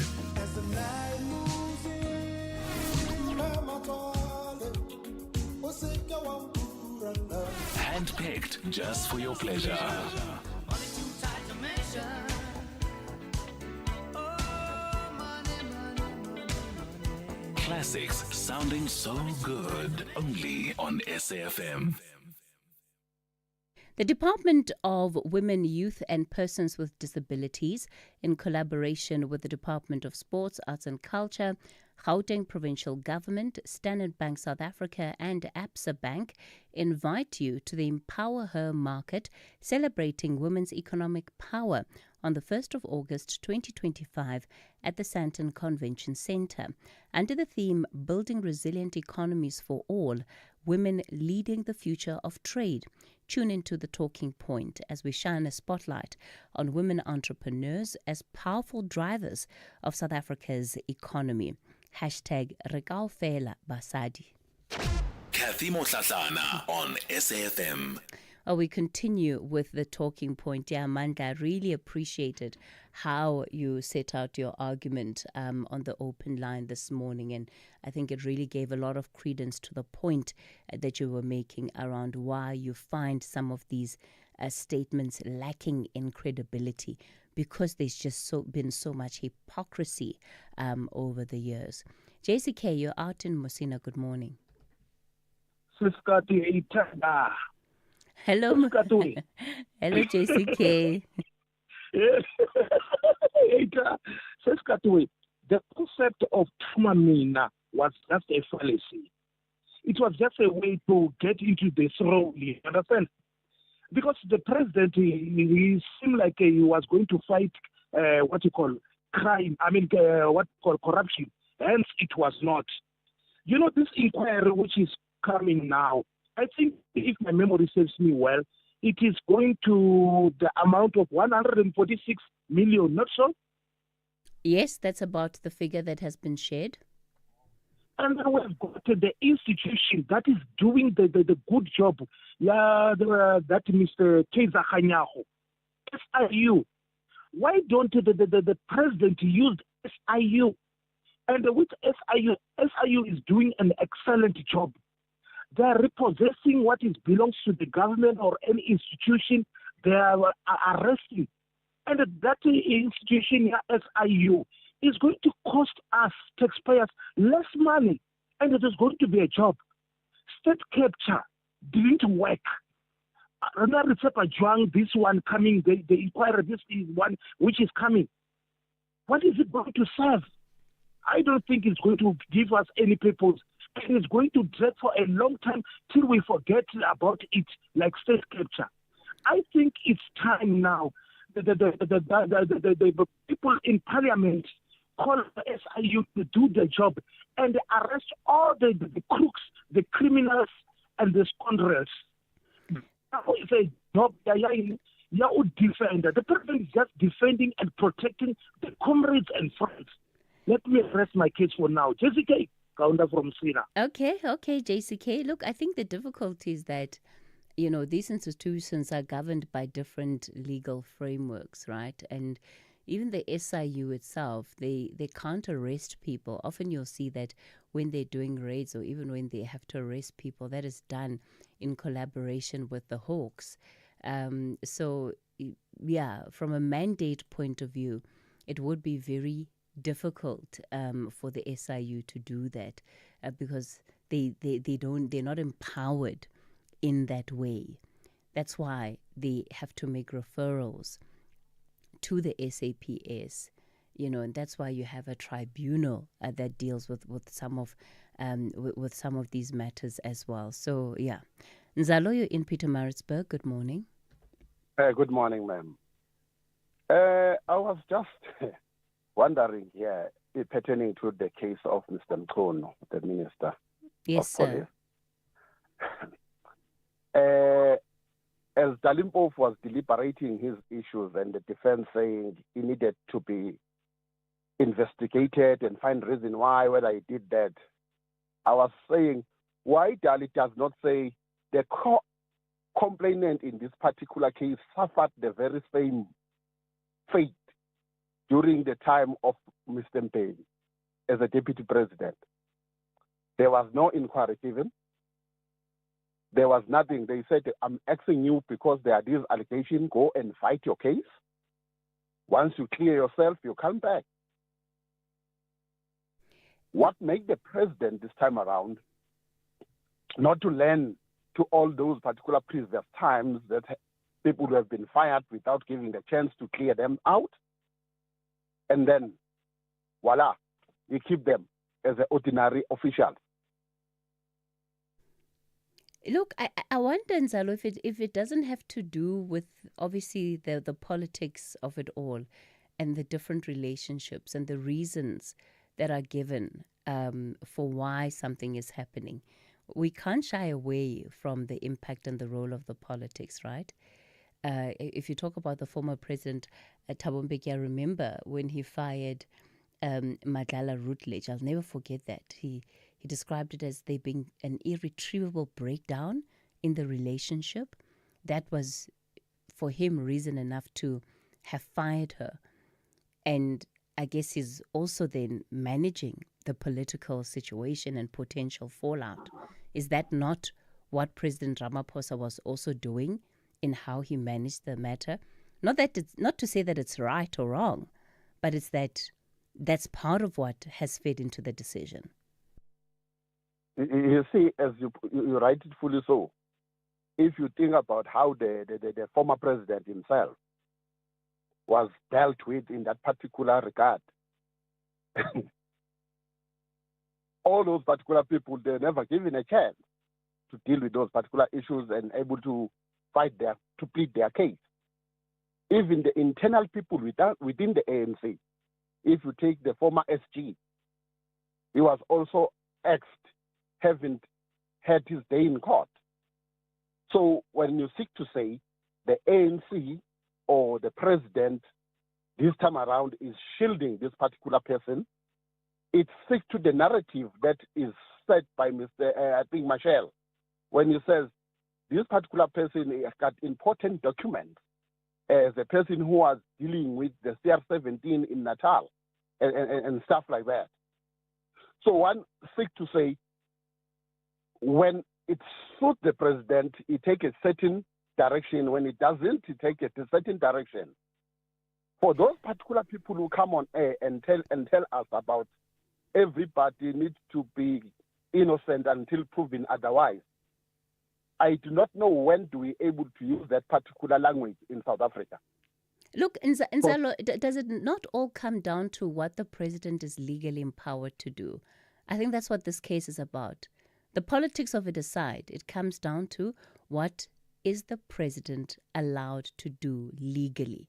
Handpicked just for your pleasure. Classics sounding so good, only on SAFM. The Department of Women, Youth and Persons with Disabilities, in collaboration with the Department of Sports, Arts and Culture, Gauteng Provincial Government, Standard Bank South Africa and Absa Bank invite you to the Empower Her Market celebrating women's economic power on the 1st of August 2025 at the Sandton Convention Centre. Under the theme Building Resilient Economies for All, Women Leading the Future of Trade. Tune into The Talking Point as we shine a spotlight on women entrepreneurs as powerful drivers of South Africa's economy. #Rekaofela Basadi. Cathy Mohlahlana on SAFM. We continue with the talking point. Yeah, Amanda, I really appreciated how you set out your argument on the open line this morning. And I think it really gave a lot of credence to the point that you were making around why you find some of these statements lacking in credibility, because there's just been so much hypocrisy over the years. JCK, you're out in Mosina. Good morning. Hello, hello, JCK. The concept of Tumamina was just a fallacy. It was just a way to get into this role, you understand? Because the president, he seemed like he was going to fight what you call crime, what you call corruption. Hence, it was not. You know, this inquiry which is coming now, I think, if my memory serves me well, it is going to the amount of 146 million, not so? Yes, that's about the figure that has been shared. And then we've got the institution that is doing the good job. That Mr. Keza Khanyago, SIU. Why don't the president use SIU? And with SIU is doing an excellent job. They are repossessing what belongs to the government or any institution. They are arresting. And that institution, SIU, is going to cost us, taxpayers, less money. And it is going to be a job. State capture didn't work. This one coming, the inquiry, this is one which is coming. What is it going to serve? I don't think it's going to give us any purpose. And it's going to drag for a long time till we forget about it, like state capture. I think it's time now. The people in parliament call the SIU to do the job and arrest all the crooks, the criminals, and the scoundrels. Now it's a job. The president is just defending and protecting the comrades and friends. Let me rest my case for now. Jessica, Kaunda from Sina. Okay, JCK. Look, I think the difficulty is that, you know, these institutions are governed by different legal frameworks, right? And even the SIU itself, they can't arrest people. Often you'll see that when they're doing raids or even when they have to arrest people, that is done in collaboration with the Hawks. So, yeah, from a mandate point of view, it would be very difficult for the SIU to do that because they're not empowered in that way. That's why they have to make referrals to the SAPS, you know, and that's why you have a tribunal that deals with some of these matters as well. So yeah, Nzalo, you're in Pietermaritzburg. Good morning. Good morning, ma'am. I was just wondering here, pertaining to the case of Mr. Mkono, the Minister yes, of Police. As Dalimpo was deliberating his issues and the defense saying he needed to be investigated and find reason why, whether he did that, I was saying, why Dali does not say the complainant in this particular case suffered the very same fate during the time of Mr. Mpeni as a deputy president. There was no inquiry given. There was nothing. They said, I'm asking you because there are these allegations, go and fight your case. Once you clear yourself, you come back. What made the president this time around not to lend to all those particular previous times that people who have been fired without giving the chance to clear them out? And then, voila, you keep them as an ordinary official. Look, I wonder, Nzalo, if it doesn't have to do with obviously the politics of it all and the different relationships and the reasons that are given for why something is happening. We can't shy away from the impact and the role of the politics, right? If you talk about the former president, Thabo Mbeki, I remember when he fired Madlala Rutledge. I'll never forget that. He described it as there being an irretrievable breakdown in the relationship. That was, for him, reason enough to have fired her. And I guess he's also then managing the political situation and potential fallout. Is that not what President Ramaphosa was also doing in how he managed the matter? Not to say that it's right or wrong, but it's that's part of what has fed into the decision. You see, as you write it fully so, if you think about how the former president himself was dealt with in that particular regard, all those particular people, they're never given a chance to deal with those particular issues and able to to plead their case. Even the internal people within the ANC, if you take the former SG, he was also axed, haven't had his day in court. So when you seek to say the ANC or the president this time around is shielding this particular person, it sticks to the narrative that is set by Mr. Machel, when he says this particular person has got important documents as a person who was dealing with the CR17 in Natal and stuff like that. So one seeks to say when it suits the president, he takes a certain direction. When it doesn't, he takes a certain direction. For those particular people who come on air and tell us about everybody needs to be innocent until proven otherwise, I do not know when do we able to use that particular language in South Africa. Look, Nzalo, does it not all come down to what the president is legally empowered to do? I think that's what this case is about. The politics of it aside, it comes down to what is the president allowed to do legally?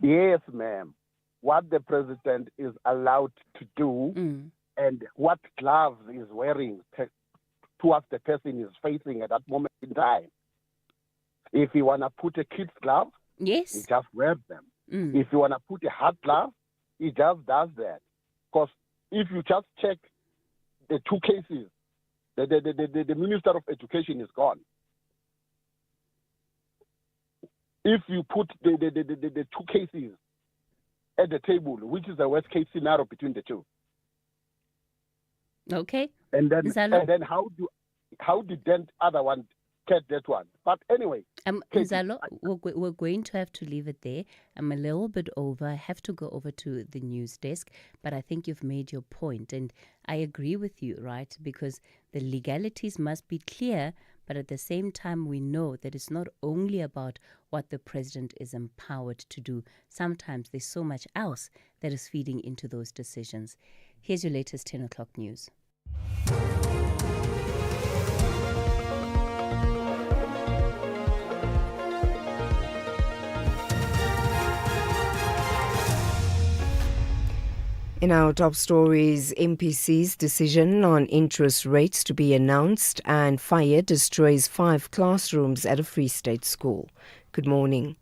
Yes, ma'am. What the president is allowed to do and what gloves is wearing towards the person is facing at that moment in time. If you want to put a kid's glove, yes, he just wears them. If you want to put a hard glove, he just does that. Because if you just check the two cases, the Minister of Education is gone. If you put the two cases at the table, which is the worst case scenario between the two? Okay. And then how did that other one get that one? But anyway. Nzalo, we're going to have to leave it there. I'm a little bit over. I have to go over to the news desk, but I think you've made your point, and I agree with you, right? Because the legalities must be clear, but at the same time, we know that it's not only about what the president is empowered to do. Sometimes there's so much else that is feeding into those decisions. Here's your latest 10 o'clock news. In our top stories, MPC's decision on interest rates to be announced, and fire destroys 5 classrooms at a Free State school. Good morning.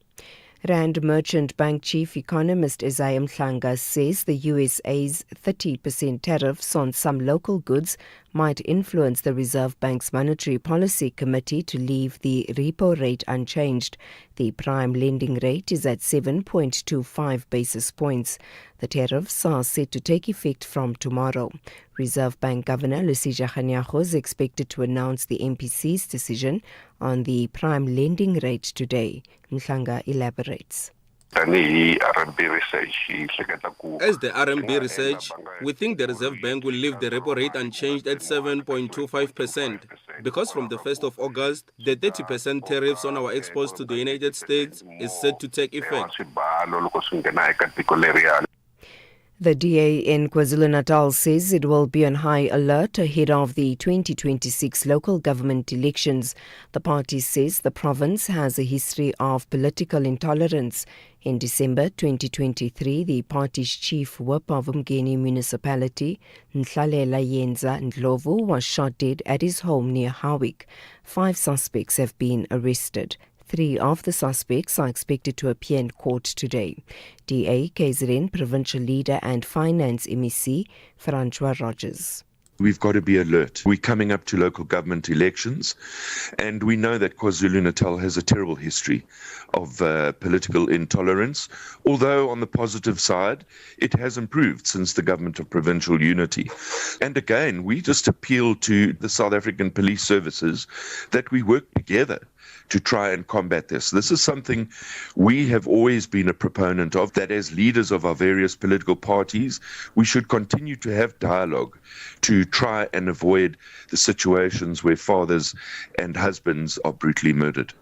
Rand Merchant Bank Chief Economist Cathy Mohlahlana says the USA's 30% tariffs on some local goods might influence the Reserve Bank's Monetary Policy Committee to leave the repo rate unchanged. The prime lending rate is at 7.25 basis points. The tariffs are set to take effect from tomorrow. Reserve Bank Governor Lesija Kganyago is expected to announce the MPC's decision on the prime lending rate today. Mhlanga elaborates. As the RMB research, we think the Reserve Bank will leave the repo rate unchanged at 7.25% because from the 1st of August, the 30% tariffs on our exports to the United States is set to take effect. The DA in KwaZulu-Natal says it will be on high alert ahead of the 2026 local government elections. The party says the province has a history of political intolerance. In December 2023, the party's chief whip of Umgeni municipality, Nhlalela Yenza Ndlovu, was shot dead at his home near Howick. 5 suspects have been arrested. 3 of the suspects are expected to appear in court today. DA KZN Provincial Leader and Finance MEC Francois Rogers. We've got to be alert. We're coming up to local government elections, and we know that KwaZulu-Natal has a terrible history of political intolerance, although on the positive side, it has improved since the government of provincial unity. And again, we just appeal to the South African police services that we work together to try and combat this. This is something we have always been a proponent of, that as leaders of our various political parties, we should continue to have dialogue to try and avoid the situations where fathers and husbands are brutally murdered.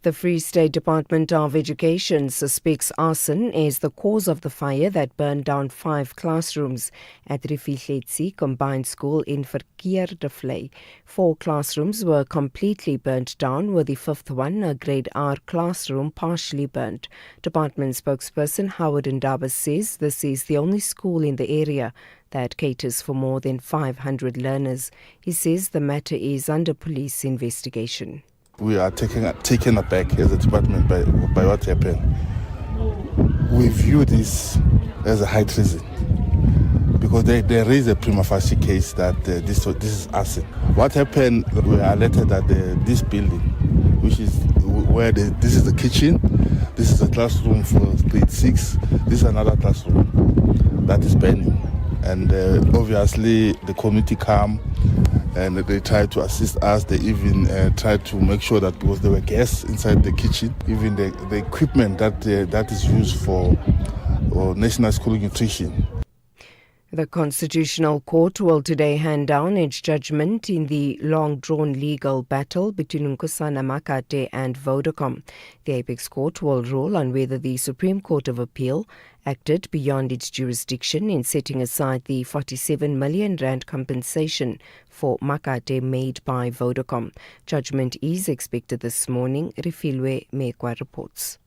The Free State Department of Education suspects arson as the cause of the fire that burned down 5 classrooms at Rifihletsi Combined School in Verkeerdevlei. 4 classrooms were completely burnt down, with the 5th one, a grade R classroom, partially burnt. Department spokesperson Howard Ndaba says this is the only school in the area that caters for more than 500 learners. He says the matter is under police investigation. We are taken aback as a department by what happened. We view this as a high treason because there is a prima facie case that this is arson. What happened? We are alerted that this building, which is where this is the kitchen, this is a classroom for grade 6, this is another classroom that is burning, and obviously the committee came and they tried to assist us. They even tried to make sure that, because there were guests inside the kitchen, even the equipment that is used for national school nutrition. The Constitutional Court will today hand down its judgment in the long-drawn legal battle between Nkosana Makate and Vodacom. The Apex Court will rule on whether the Supreme Court of Appeal acted beyond its jurisdiction in setting aside the 47 million rand compensation for Makate made by Vodacom. Judgment is expected this morning, Rifilwe Mekwa reports.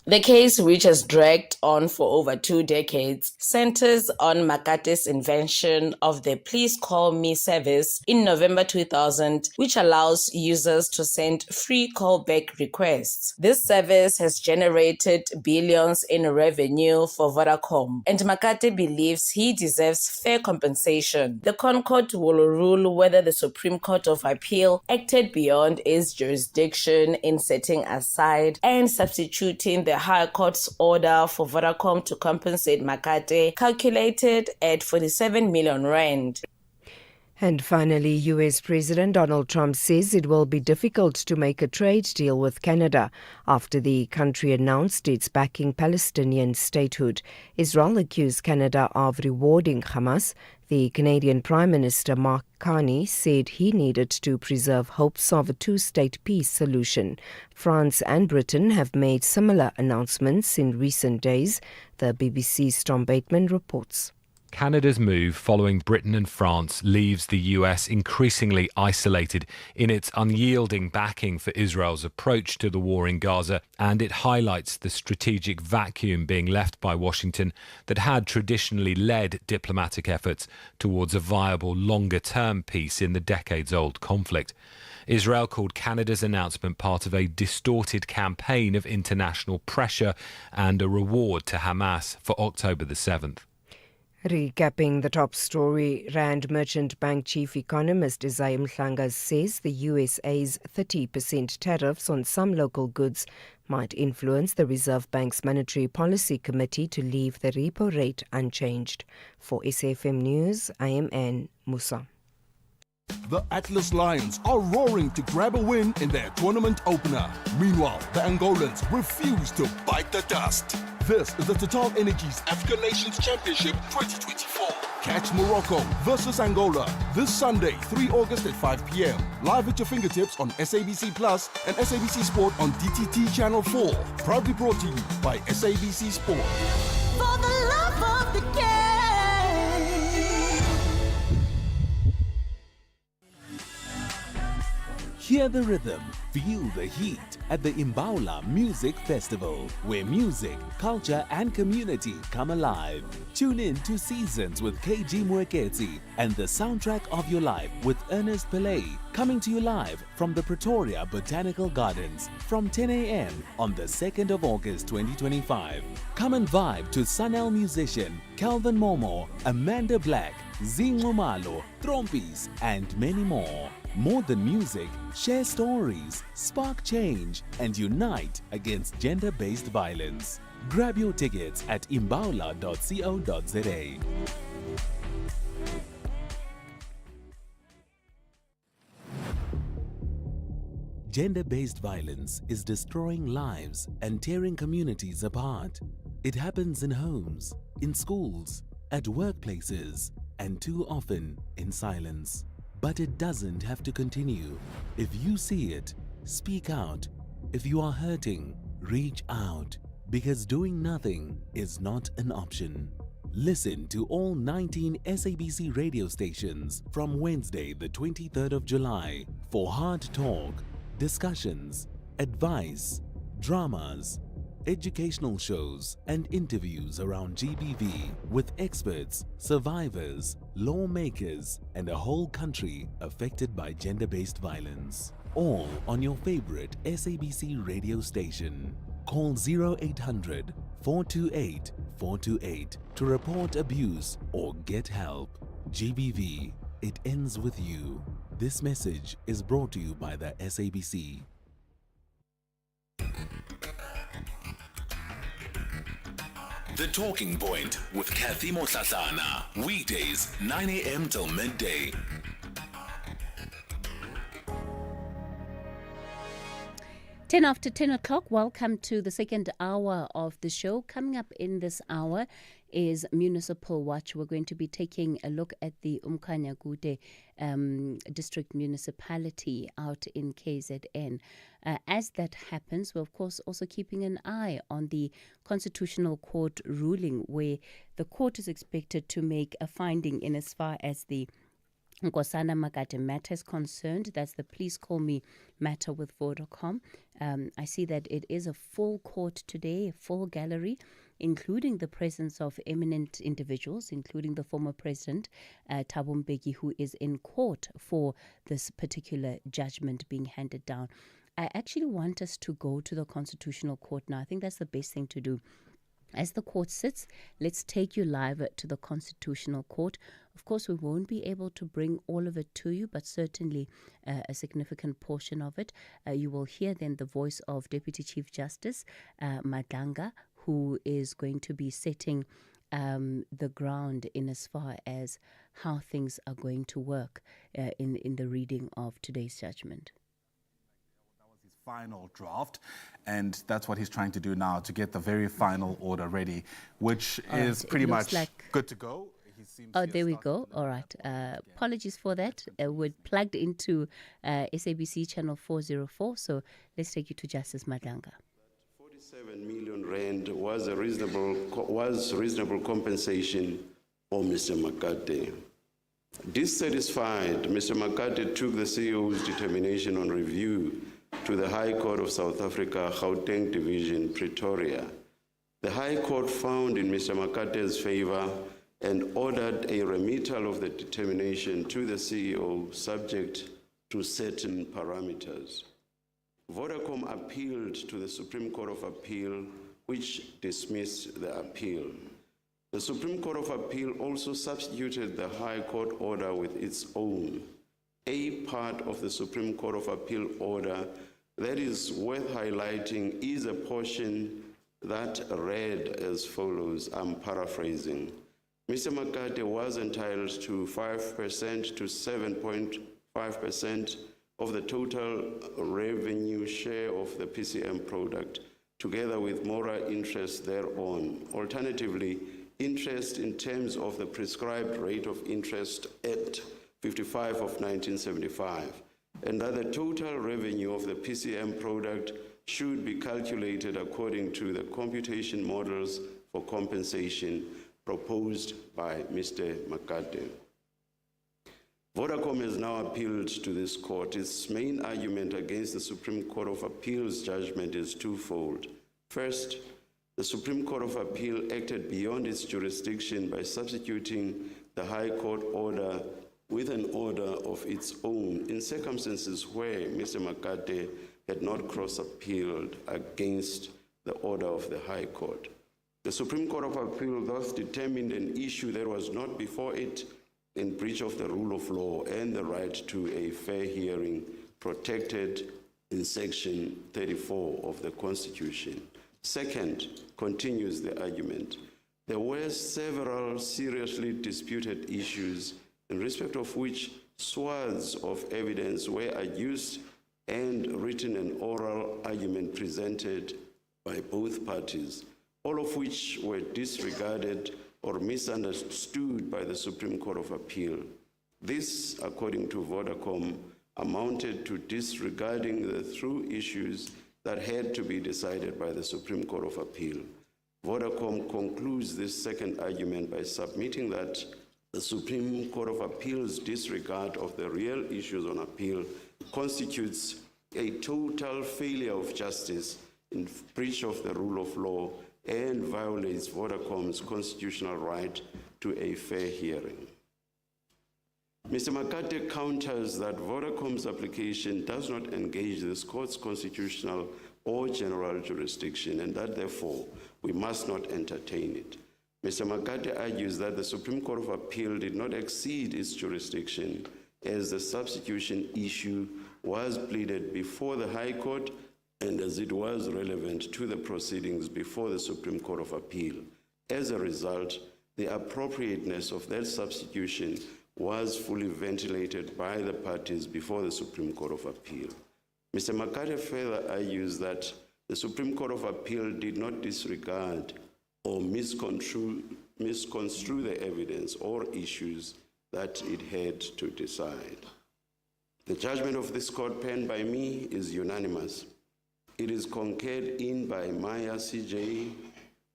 The case, which has dragged on for over 2 decades, centers on Makate's invention of the Please Call Me service in November 2000, which allows users to send free callback requests. This service has generated billions in revenue for Vodacom, and Makate believes he deserves fair compensation. The ConCourt will rule whether the Supreme Court of Appeal acted beyond its jurisdiction in setting aside and substituting the High Court's order for Vodacom to compensate Makate, calculated at 47 million rand. And finally, US President Donald Trump says it will be difficult to make a trade deal with Canada after the country announced it's backing Palestinian statehood. Israel accused Canada of rewarding Hamas. The Canadian Prime Minister Mark Carney said he needed to preserve hopes of a 2-state peace solution. France and Britain have made similar announcements in recent days, the BBC's Tom Bateman reports. Canada's move following Britain and France leaves the US increasingly isolated in its unyielding backing for Israel's approach to the war in Gaza, and it highlights the strategic vacuum being left by Washington that had traditionally led diplomatic efforts towards a viable longer-term peace in the decades-old conflict. Israel called Canada's announcement part of a distorted campaign of international pressure and a reward to Hamas for October the 7th. Recapping the top story, Rand Merchant Bank Chief Economist Cathy Mohlahlana says the USA's 30% tariffs on some local goods might influence the Reserve Bank's Monetary Policy Committee to leave the repo rate unchanged. For SAFM News, I am Anne Musa. The Atlas Lions are roaring to grab a win in their tournament opener. Meanwhile, the Angolans refuse to bite the dust. This is the Total Energies African Nations Championship 2024. Catch Morocco versus Angola this Sunday, 3 August at 5 p.m. Live at your fingertips on SABC Plus and SABC Sport on DTT Channel 4. Proudly brought to you by SABC Sport. For the love of the game. Hear the rhythm, feel the heat at the Imbaula Music Festival, where music, culture and community come alive. Tune in to Seasons with KG Mwekezi and the soundtrack of your life with Ernest Pillay, coming to you live from the Pretoria Botanical Gardens from 10 a.m. on the 2nd of August 2025. Come and vibe to Sunel musician Calvin Momo, Amanda Black, Zingo Malo, Trompis and many more. More than music, share stories, spark change, and unite against gender-based violence. Grab your tickets at imbaula.co.za. Gender-based violence is destroying lives and tearing communities apart. It happens in homes, in schools, at workplaces, and too often in silence. But it doesn't have to continue. If you see it, speak out. If you are hurting, reach out. Because doing nothing is not an option. Listen to all 19 SABC radio stations from Wednesday, the 23rd of July for hard talk, discussions, advice, dramas, educational shows and interviews around GBV with experts, survivors, lawmakers and a whole country affected by gender-based violence. All on your favorite SABC radio station. Call 0800 428 428 to report abuse or get help. GBV, it ends with you. This message is brought to you by the SABC. The Talking Point with Cathy Mohlahlana. Weekdays, 9 a.m. till midday. Ten after 10 o'clock, welcome to the second hour of the show. Coming up in this hour is Municipal Watch. We're going to be taking a look at the Umkhanyakude district municipality out in KZN. As that happens, we're of course also keeping an eye on the Constitutional Court ruling, where the court is expected to make a finding in as far as the Nkosana Makate matter is concerned. That's the Please Call Me matter with Vodacom. I see that it is a full court today, a full gallery, including the presence of eminent individuals, including the former president, Thabo Mbeki, who is in court for this particular judgment being handed down. I actually want us to go to the Constitutional Court now. I think that's the best thing to do. As the court sits, let's take you live to the Constitutional Court. Of course, we won't be able to bring all of it to you, but certainly a significant portion of it. You will hear then the voice of Deputy Chief Justice Madanga, who is going to be setting the ground in as far as how things are going to work in the reading of today's judgment. Final draft, and that's what he's trying to do now, to get the very final order ready, which is pretty much good to go. There we go. All right. Apologies for that. We're plugged into SABC channel 404, so let's take you to Justice Madanga. 47 million rand was reasonable compensation for Mr. Makate. Dissatisfied, Mr. Makate took the CEO's determination on review to the High Court of South Africa, Gauteng Division, Pretoria. The High Court found in Mr. Makate's favor and ordered a remittal of the determination to the CEO subject to certain parameters. Vodacom appealed to the Supreme Court of Appeal, which dismissed the appeal. The Supreme Court of Appeal also substituted the High Court order with its own. A part of the Supreme Court of Appeal order that is worth highlighting is a portion that read as follows. I'm paraphrasing. Mr. Makate was entitled to 5% to 7.5% of the total revenue share of the PCM product, together with moral interest thereon. Alternatively, interest in terms of the prescribed rate of interest at 55 of 1975, and that the total revenue of the PCM product should be calculated according to the computation models for compensation proposed by Mr. Makate. Vodacom has now appealed to this court. Its main argument against the Supreme Court of Appeal's judgment is twofold. First, the Supreme Court of Appeal acted beyond its jurisdiction by substituting the High Court order with an order of its own in circumstances where Mr. Makate had not cross-appealed against the order of the High Court. The Supreme Court of Appeal thus determined an issue that was not before it in breach of the rule of law and the right to a fair hearing protected in Section 34 of the Constitution. Second, continues the argument, there were several seriously disputed issues in respect of which swaths of evidence were adduced and written and oral argument presented by both parties, all of which were disregarded or misunderstood by the Supreme Court of Appeal. This, according to Vodacom, amounted to disregarding the through issues that had to be decided by the Supreme Court of Appeal. Vodacom concludes this second argument by submitting that the Supreme Court of Appeal's disregard of the real issues on appeal constitutes a total failure of justice in breach of the rule of law and violates Vodacom's constitutional right to a fair hearing. Mr. Makate counters that Vodacom's application does not engage this court's constitutional or general jurisdiction and that therefore we must not entertain it. Mr. Makate argues that the Supreme Court of Appeal did not exceed its jurisdiction as the substitution issue was pleaded before the High Court and as it was relevant to the proceedings before the Supreme Court of Appeal. As a result, the appropriateness of that substitution was fully ventilated by the parties before the Supreme Court of Appeal. Mr. Makate further argues that the Supreme Court of Appeal did not disregard or misconstrue the evidence or issues that it had to decide. The judgment of this court penned by me is unanimous. It is concurred in by Maya C.J.,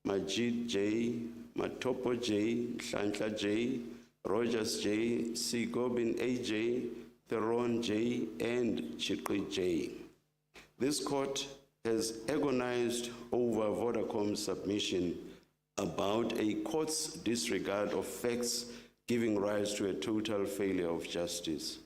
Majid J., Matopo J., Shantla J., Rogers J., Sigobin A.J., Theron J., and Chikri J. This court has agonized over Vodacom's submission about a court's disregard of facts giving rise to a total failure of justice.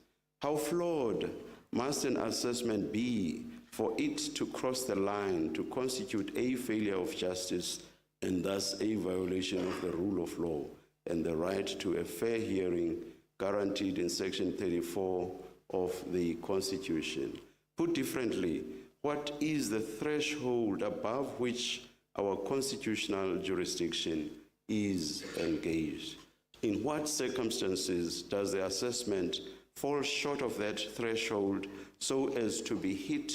How flawed must an assessment be for it to cross the line to constitute a failure of justice and thus a violation of the rule of law and the right to a fair hearing guaranteed in Section 34 of the Constitution. Put differently, what is the threshold above which our constitutional jurisdiction is engaged? In what circumstances does the assessment fall short of that threshold so as to be hit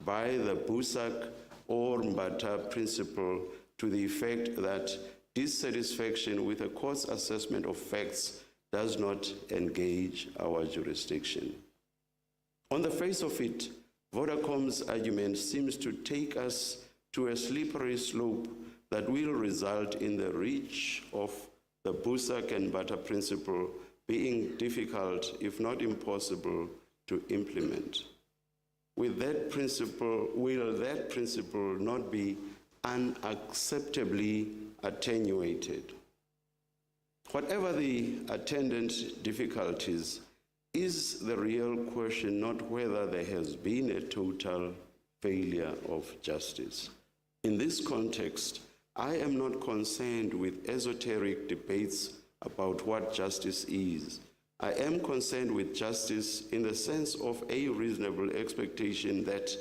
by the Busak or Mbata principle to the effect that dissatisfaction with a court's assessment of facts does not engage our jurisdiction? On the face of it, Vodacom's argument seems to take us to a slippery slope that will result in the reach of the Busak and Mbata principle being difficult, if not impossible, to implement. Will that principle not be unacceptably attenuated? Whatever the attendant difficulties, is the real question not whether there has been a total failure of justice? In this context, I am not concerned with esoteric debates about what justice is. I am concerned with justice in the sense of a reasonable expectation that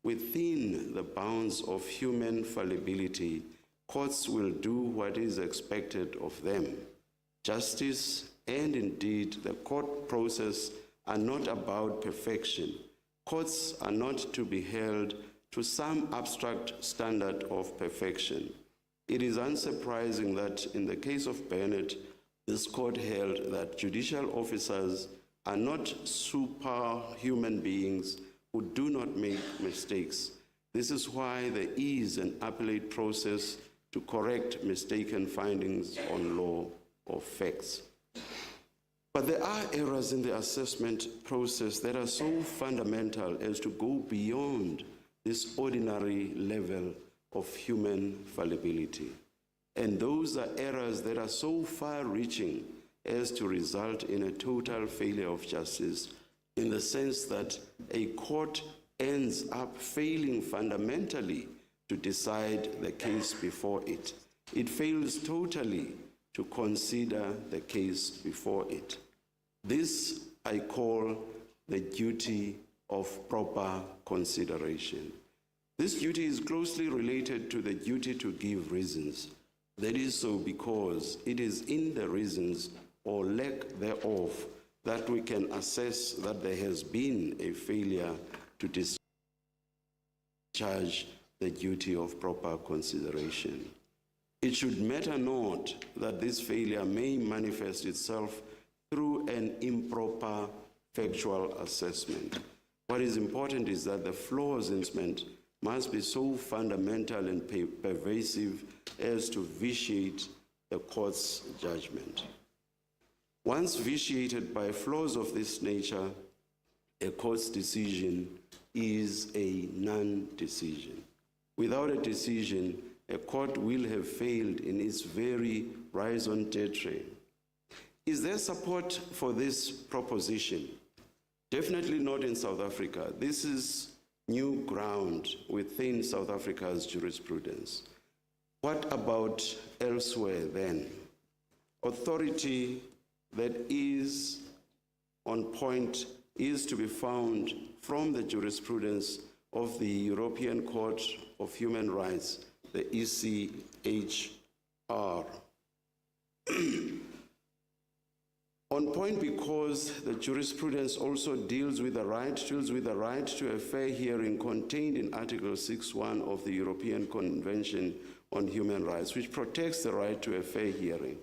within the bounds of human fallibility, courts will do what is expected of them. Justice and indeed the court process are not about perfection. Courts are not to be held to some abstract standard of perfection. It is unsurprising that in the case of Bennett, this court held that judicial officers are not superhuman beings who do not make mistakes. This is why there is an appellate process to correct mistaken findings on law or facts. But there are errors in the assessment process that are so fundamental as to go beyond this ordinary level of human fallibility. And those are errors that are so far-reaching as to result in a total failure of justice, in the sense that a court ends up failing fundamentally to decide the case before it. It fails totally to consider the case before it. This I call the duty of proper consideration. This duty is closely related to the duty to give reasons. That is so because it is in the reasons or lack thereof that we can assess that there has been a failure to discharge the duty of proper consideration. It should matter not that this failure may manifest itself through an improper factual assessment. What is important is that the flaws in assessment must be so fundamental and pervasive as to vitiate the court's judgment. Once vitiated by flaws of this nature, a court's decision is a non-decision. Without a decision, a court will have failed in its very raison d'etre. Is there support for this proposition? Definitely not in South Africa. This is new ground within South Africa's jurisprudence. What about elsewhere then? Authority that is on point is to be found from the jurisprudence of the European Court of Human Rights, the ECHR. On point because the jurisprudence also deals with the right to a fair hearing contained in Article 6.1 of the European Convention on Human Rights, which protects the right to a fair hearing.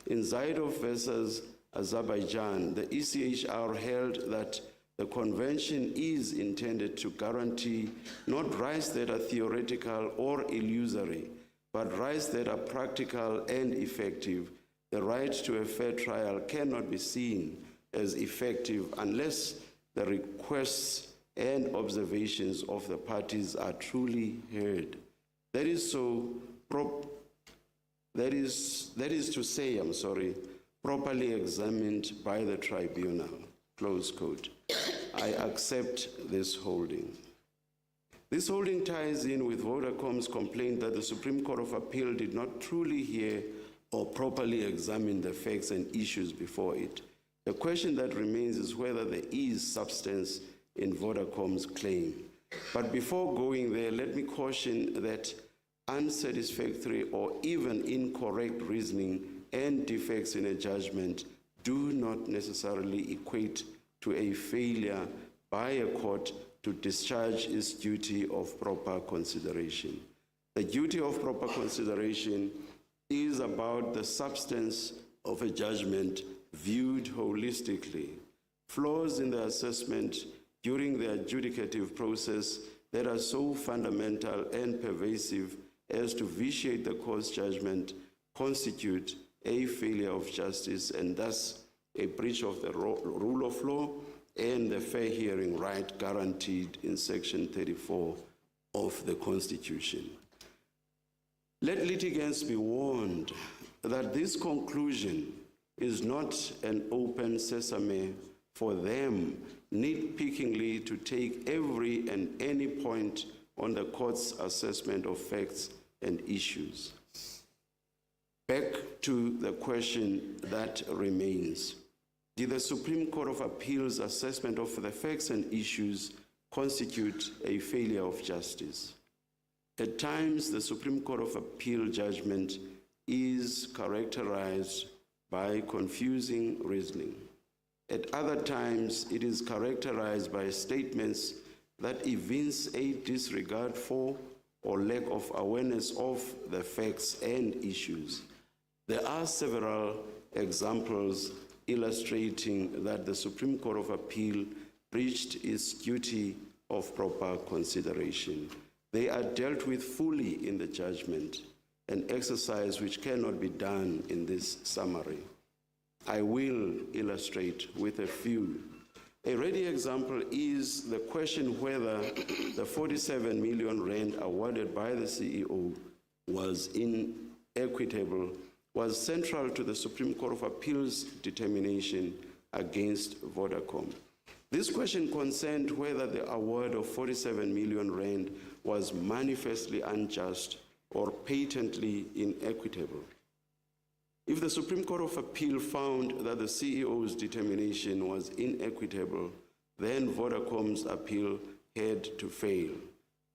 In Zaidov versus Azerbaijan, the ECHR held that the convention is intended to guarantee not rights that are theoretical or illusory, but rights that are practical and effective. The right to a fair trial cannot be seen as effective unless the requests and observations of the parties are truly heard. That is to say, properly examined by the tribunal, close quote. I accept this holding. This holding ties in with Vodacom's complaint that the Supreme Court of Appeal did not truly hear or properly examine the facts and issues before it. The question that remains is whether there is substance in Vodacom's claim. But before going there, let me caution that unsatisfactory or even incorrect reasoning and defects in a judgment do not necessarily equate to a failure by a court to discharge its duty of proper consideration. The duty of proper consideration is about the substance of a judgment viewed holistically. Flaws in the assessment during the adjudicative process that are so fundamental and pervasive as to vitiate the court's judgment constitute a failure of justice and thus a breach of the rule of law and the fair hearing right guaranteed in Section 34 of the Constitution. Let litigants be warned that this conclusion is not an open sesame for them nitpickingly to take every and any point on the court's assessment of facts and issues. Back to the question that remains. Did the Supreme Court of Appeal's assessment of the facts and issues constitute a failure of justice? At times, the Supreme Court of Appeal judgment is characterized by confusing reasoning. At other times, it is characterized by statements that evince a disregard for or lack of awareness of the facts and issues. There are several examples illustrating that the Supreme Court of Appeal breached its duty of proper consideration. They are dealt with fully in the judgment, an exercise which cannot be done in this summary. I will illustrate with a few. A ready example is the question whether the 47 million rand awarded by the CEO was inequitable, was central to the Supreme Court of Appeal's determination against Vodacom. This question concerned whether the award of 47 million rand was manifestly unjust or patently inequitable. If the Supreme Court of Appeal found that the CEO's determination was inequitable, then Vodacom's appeal had to fail.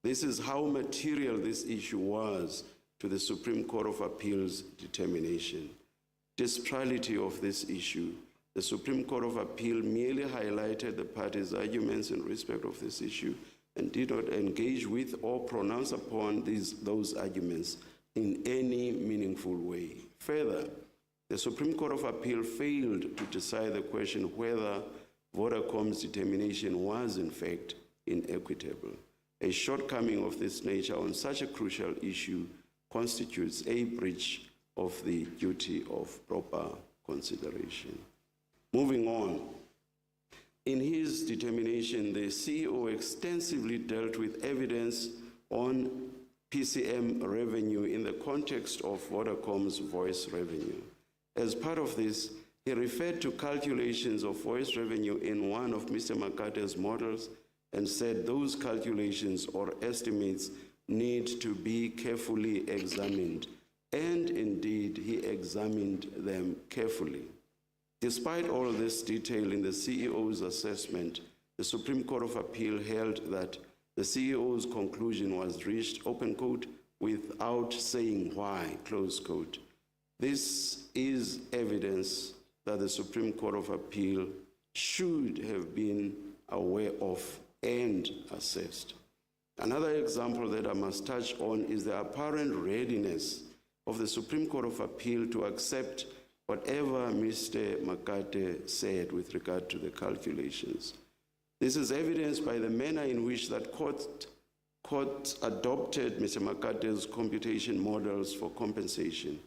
This is how material this issue was to the Supreme Court of Appeal's determination. Disparity of this issue, the Supreme Court of Appeal merely highlighted the parties' arguments in respect of this issue and did not engage with or pronounce upon those arguments in any meaningful way. Further, the Supreme Court of Appeal failed to decide the question whether Vodacom's determination was in fact inequitable. A shortcoming of this nature on such a crucial issue constitutes a breach of the duty of proper consideration. Moving on, in his determination, the CEO extensively dealt with evidence on PCM revenue in the context of Vodacom's voice revenue. As part of this, he referred to calculations of voice revenue in one of Mr. Makate's models and said those calculations or estimates need to be carefully examined. And indeed, he examined them carefully. Despite all this detail in the CEO's assessment, the Supreme Court of Appeal held that the CEO's conclusion was reached, open quote, without saying why, close quote. This is evidence that the Supreme Court of Appeal should have been aware of and assessed. Another example that I must touch on is the apparent readiness of the Supreme Court of Appeal to accept whatever Mr. Makate said with regard to the calculations. This is evidenced by the manner in which that court adopted Mr. Makate's computation models for compensation.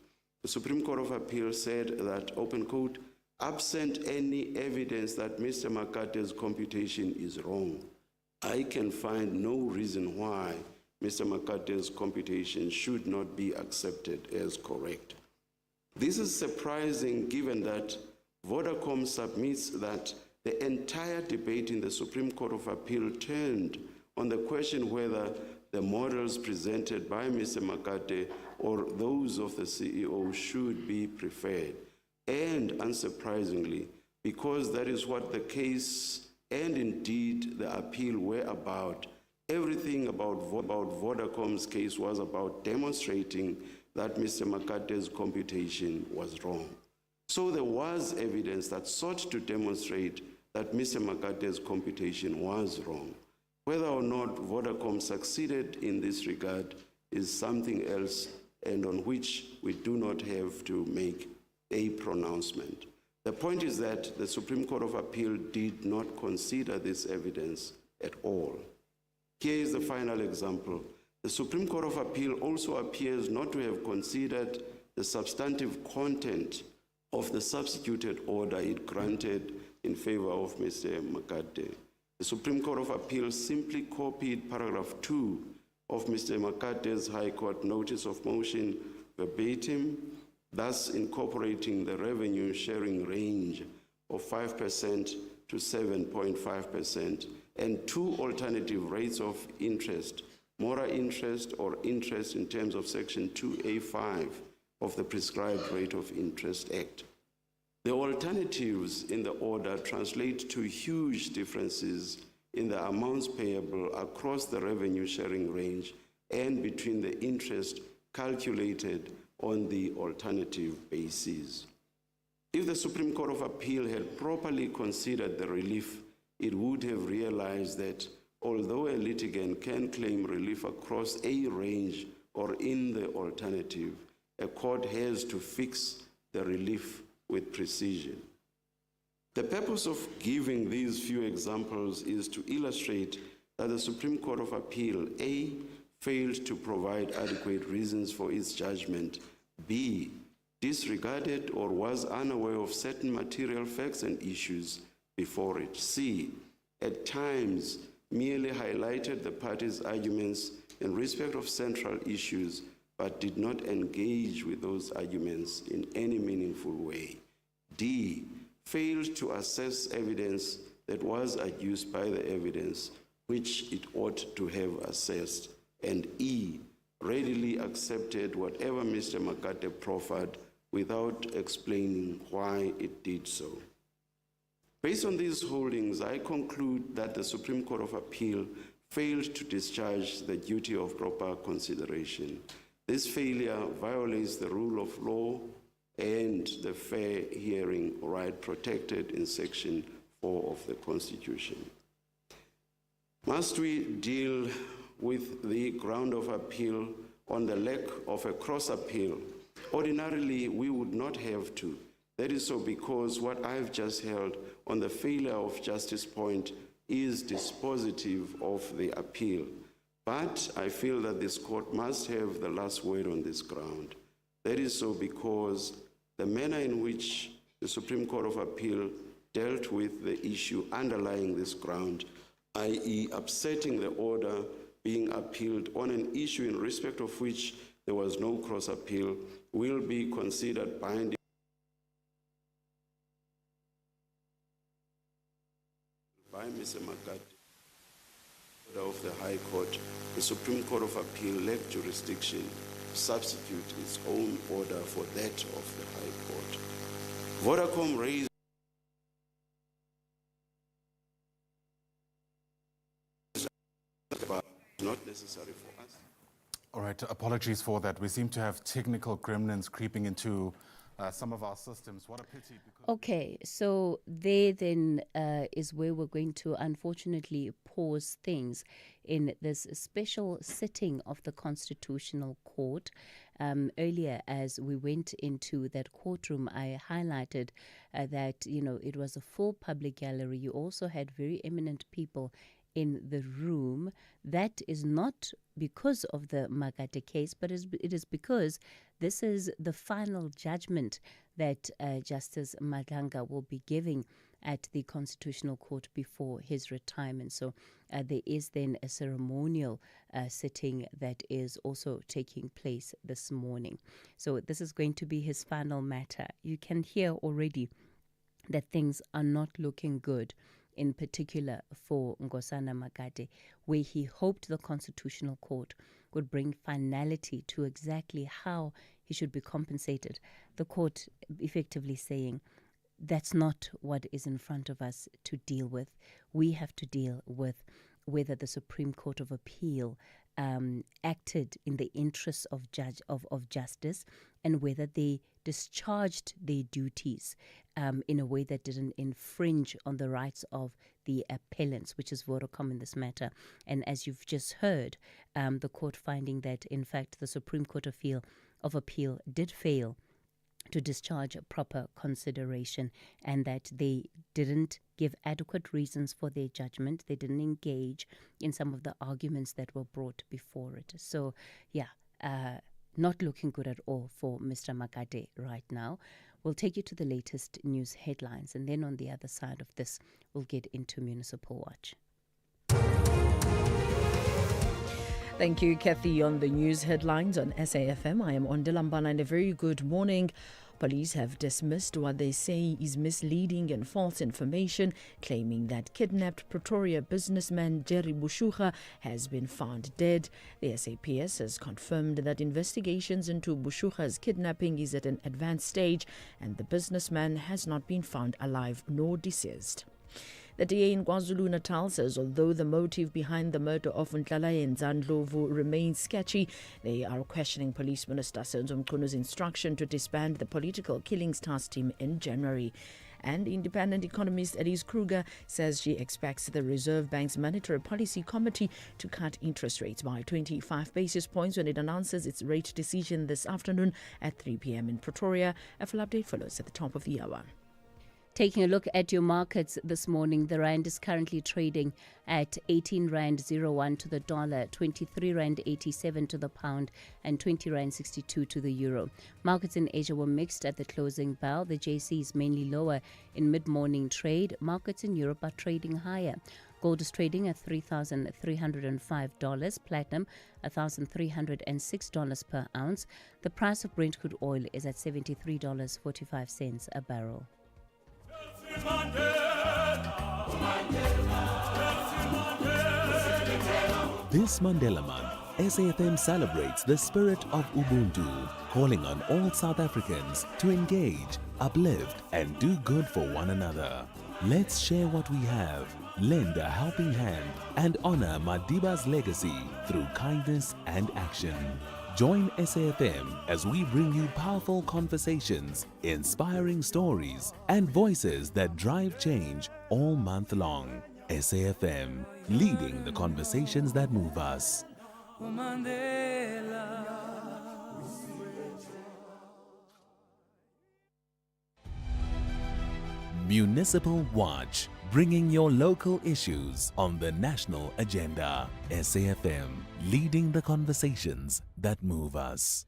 The Supreme Court of Appeal said that, open quote, absent any evidence that Mr. Makate's computation is wrong, I can find no reason why Mr. Makate's computation should not be accepted as correct. This is surprising given that Vodacom submits that the entire debate in the Supreme Court of Appeal turned on the question whether the models presented by Mr. Makate or those of the CEO should be preferred. And unsurprisingly, because that is what the case and indeed the appeal were about, everything about Vodacom's case was about demonstrating that Mr. Makate's computation was wrong. So there was evidence that sought to demonstrate that Mr. Makate's computation was wrong. Whether or not Vodacom succeeded in this regard is something else and on which we do not have to make a pronouncement. The point is that the Supreme Court of Appeal did not consider this evidence at all. Here is the final example. The Supreme Court of Appeal also appears not to have considered the substantive content of the substituted order it granted in favor of Mr. Makate. The Supreme Court of Appeal simply copied paragraph 2 of Mr. Makate's High Court notice of motion verbatim, thus incorporating the revenue sharing range of 5% to 7.5% and two alternative rates of interest, mora interest or interest in terms of Section 2A5 of the Prescribed Rate of Interest Act. The alternatives in the order translate to huge differences in the amounts payable across the revenue sharing range and between the interest calculated on the alternative basis. If the Supreme Court of Appeal had properly considered the relief, it would have realized that although a litigant can claim relief across a range or in the alternative, a court has to fix the relief with precision. The purpose of giving these few examples is to illustrate that the Supreme Court of Appeal, A, failed to provide adequate reasons for its judgment, B, disregarded or was unaware of certain material facts and issues before it. C, at times merely highlighted the parties' arguments in respect of central issues, but did not engage with those arguments in any meaningful way. D, failed to assess evidence that was adduced by the evidence which it ought to have assessed. And E, readily accepted whatever Mr. Makate proffered without explaining why it did so. Based on these holdings, I conclude that the Supreme Court of Appeal failed to discharge the duty of proper consideration. This failure violates the rule of law and the fair hearing right protected in Section 4 of the Constitution. Must we deal with the ground of appeal on the lack of a cross appeal? Ordinarily, we would not have to. That is so because what I've just held on the failure of justice point is dispositive of the appeal. But I feel that this court must have the last word on this ground. That is so because the manner in which the Supreme Court of Appeal dealt with the issue underlying this ground, i.e. upsetting the order being appealed on an issue in respect of which there was no cross appeal, will be considered binding by Mr. Makate, order of the High Court. The Supreme Court of Appeal lacked jurisdiction to substitute its own order for that of the High Court. Vodacom raised not necessary for us. All right, apologies for that. We seem to have technical gremlins creeping into some of our systems. What a pity. Okay, so there then is where we're going to unfortunately pause things in this special sitting of the Constitutional Court. Earlier, as we went into that courtroom, I highlighted that, it was a full public gallery. You also had very eminent people in the room. That is not because of the Makate case, but it is because this is the final judgment that Justice Madlanga will be giving at the Constitutional Court before his retirement. So there is then a ceremonial sitting that is also taking place this morning. So this is going to be his final matter. You can hear already that things are not looking good, in particular for Nkosana Makate, where he hoped the Constitutional Court would bring finality to exactly how he should be compensated. The court effectively saying, that's not what is in front of us to deal with. We have to deal with whether the Supreme Court of Appeal acted in the interests of justice, and whether they discharged their duties in a way that didn't infringe on the rights of the appellants, which is Vodacom in this matter. And as you've just heard, the court finding that, in fact, the Supreme Court of Appeal did fail to discharge proper consideration, and that they didn't give adequate reasons for their judgment. They didn't engage in some of the arguments that were brought before it. So, not looking good at all for Mr. Makate right now. We'll take you to the latest news headlines, and then on the other side of this, we'll get into Municipal Watch. Thank you, Cathy, on the news headlines on SAFM. I am Ondilambana, and a very good morning. Police have dismissed what they say is misleading and false information, claiming that kidnapped Pretoria businessman Jerry Bushuga has been found dead. The SAPS has confirmed that investigations into Bushuga's kidnapping is at an advanced stage, and the businessman has not been found alive nor deceased. The DA in KwaZulu-Natal says although the motive behind the murder of Nhlalaye Ndlovu remains sketchy, they are questioning Police Minister Senzo Mkhunu's instruction to disband the political killings task team in January. And independent economist Elise Kruger says she expects the Reserve Bank's Monetary Policy Committee to cut interest rates by 25 basis points when it announces its rate decision this afternoon at 3 p.m. in Pretoria. A full update follows at the top of the hour. Taking a look at your markets this morning, the rand is currently trading at 18 rand 01 to the dollar, 23 rand 87 to the pound, and 20 rand 62 to the euro. Markets in Asia were mixed at the closing bell. The JC is mainly lower in mid-morning trade. Markets in Europe are trading higher. Gold is trading at $3,305, platinum $1,306 per ounce. The price of Brent crude oil is at $73.45 a barrel. This Mandela Month, SAFM celebrates the spirit of Ubuntu, calling on all South Africans to engage, uplift, and do good for one another. Let's share what we have, lend a helping hand, and honor Madiba's legacy through kindness and action. Join SAFM as we bring you powerful conversations, inspiring stories, and voices that drive change all month long. SAFM, leading the conversations that move us. Municipal Watch, bringing your local issues on the national agenda. SAFM, leading the conversations that move us.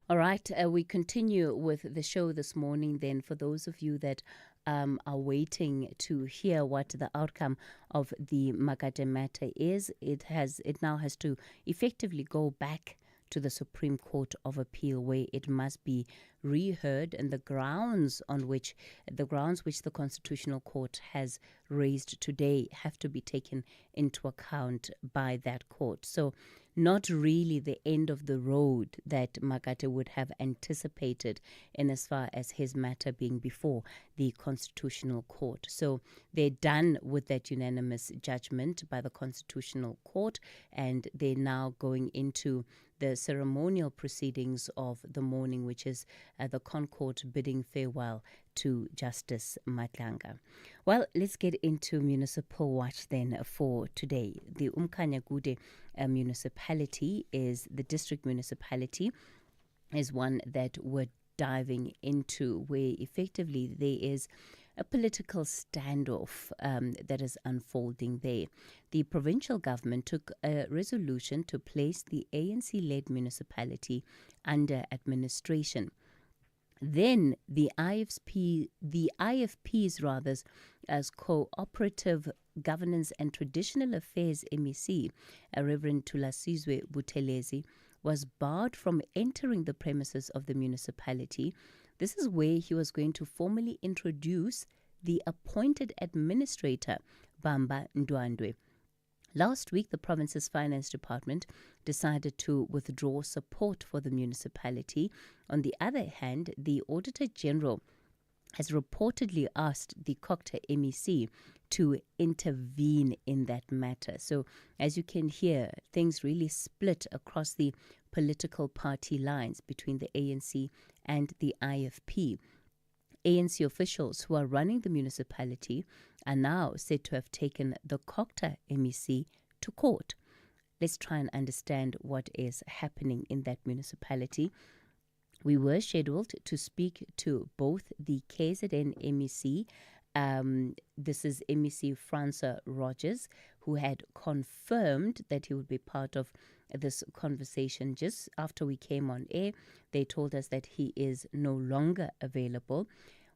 All right, we continue with the show this morning then. For those of you that are waiting to hear what the outcome of the Makate matter is, it now has to effectively go back to the Supreme Court of Appeal, where it must be reheard, and the grounds which the Constitutional Court has raised today have to be taken into account by that court. So not really the end of the road that Makate would have anticipated in as far as his matter being before the Constitutional Court. So they're done with that unanimous judgment by the Constitutional Court, and they're now going into the ceremonial proceedings of the morning, which is the Concord bidding farewell to Justice Matlanga. Well, let's get into Municipal Watch then for today. The Umkhanyakude municipality is the district municipality, is one that we're diving into, where effectively there is a political standoff that is unfolding there. The provincial government took a resolution to place the ANC-led municipality under administration. Then the IFP's as Cooperative Governance and Traditional Affairs MEC, Reverend Thulasizwe Buthelezi, was barred from entering the premises of the municipality. This is where he was going to formally introduce the appointed administrator, Bamba Ndwandwe. Last week, the province's finance department decided to withdraw support for the municipality. On the other hand, the Auditor General has reportedly asked the Cocta MEC to intervene in that matter. So, as you can hear, things really split across the political party lines between the ANC and the IFP. ANC officials who are running the municipality are now said to have taken the Cocta MEC to court. Let's try and understand what is happening in that municipality. We were scheduled to speak to both the KZN MEC, this is MEC Francois Rogers, who had confirmed that he would be part of this conversation just after we came on air. They told us that he is no longer available.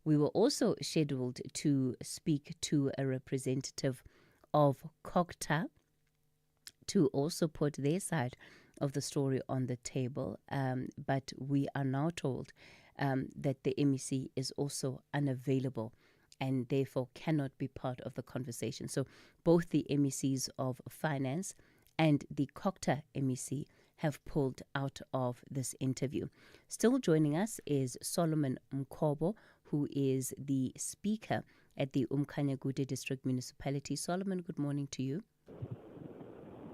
We were also scheduled to speak to a representative of Cocta to also put their side of the story on the table, but we are now told that the MEC is also unavailable and therefore cannot be part of the conversation. So both the MECs of Finance and the Cocta MEC have pulled out of this interview. Still joining us is Solomon Mkobo, who is the Speaker at the Umkhanyakude District Municipality. Solomon, good morning to you.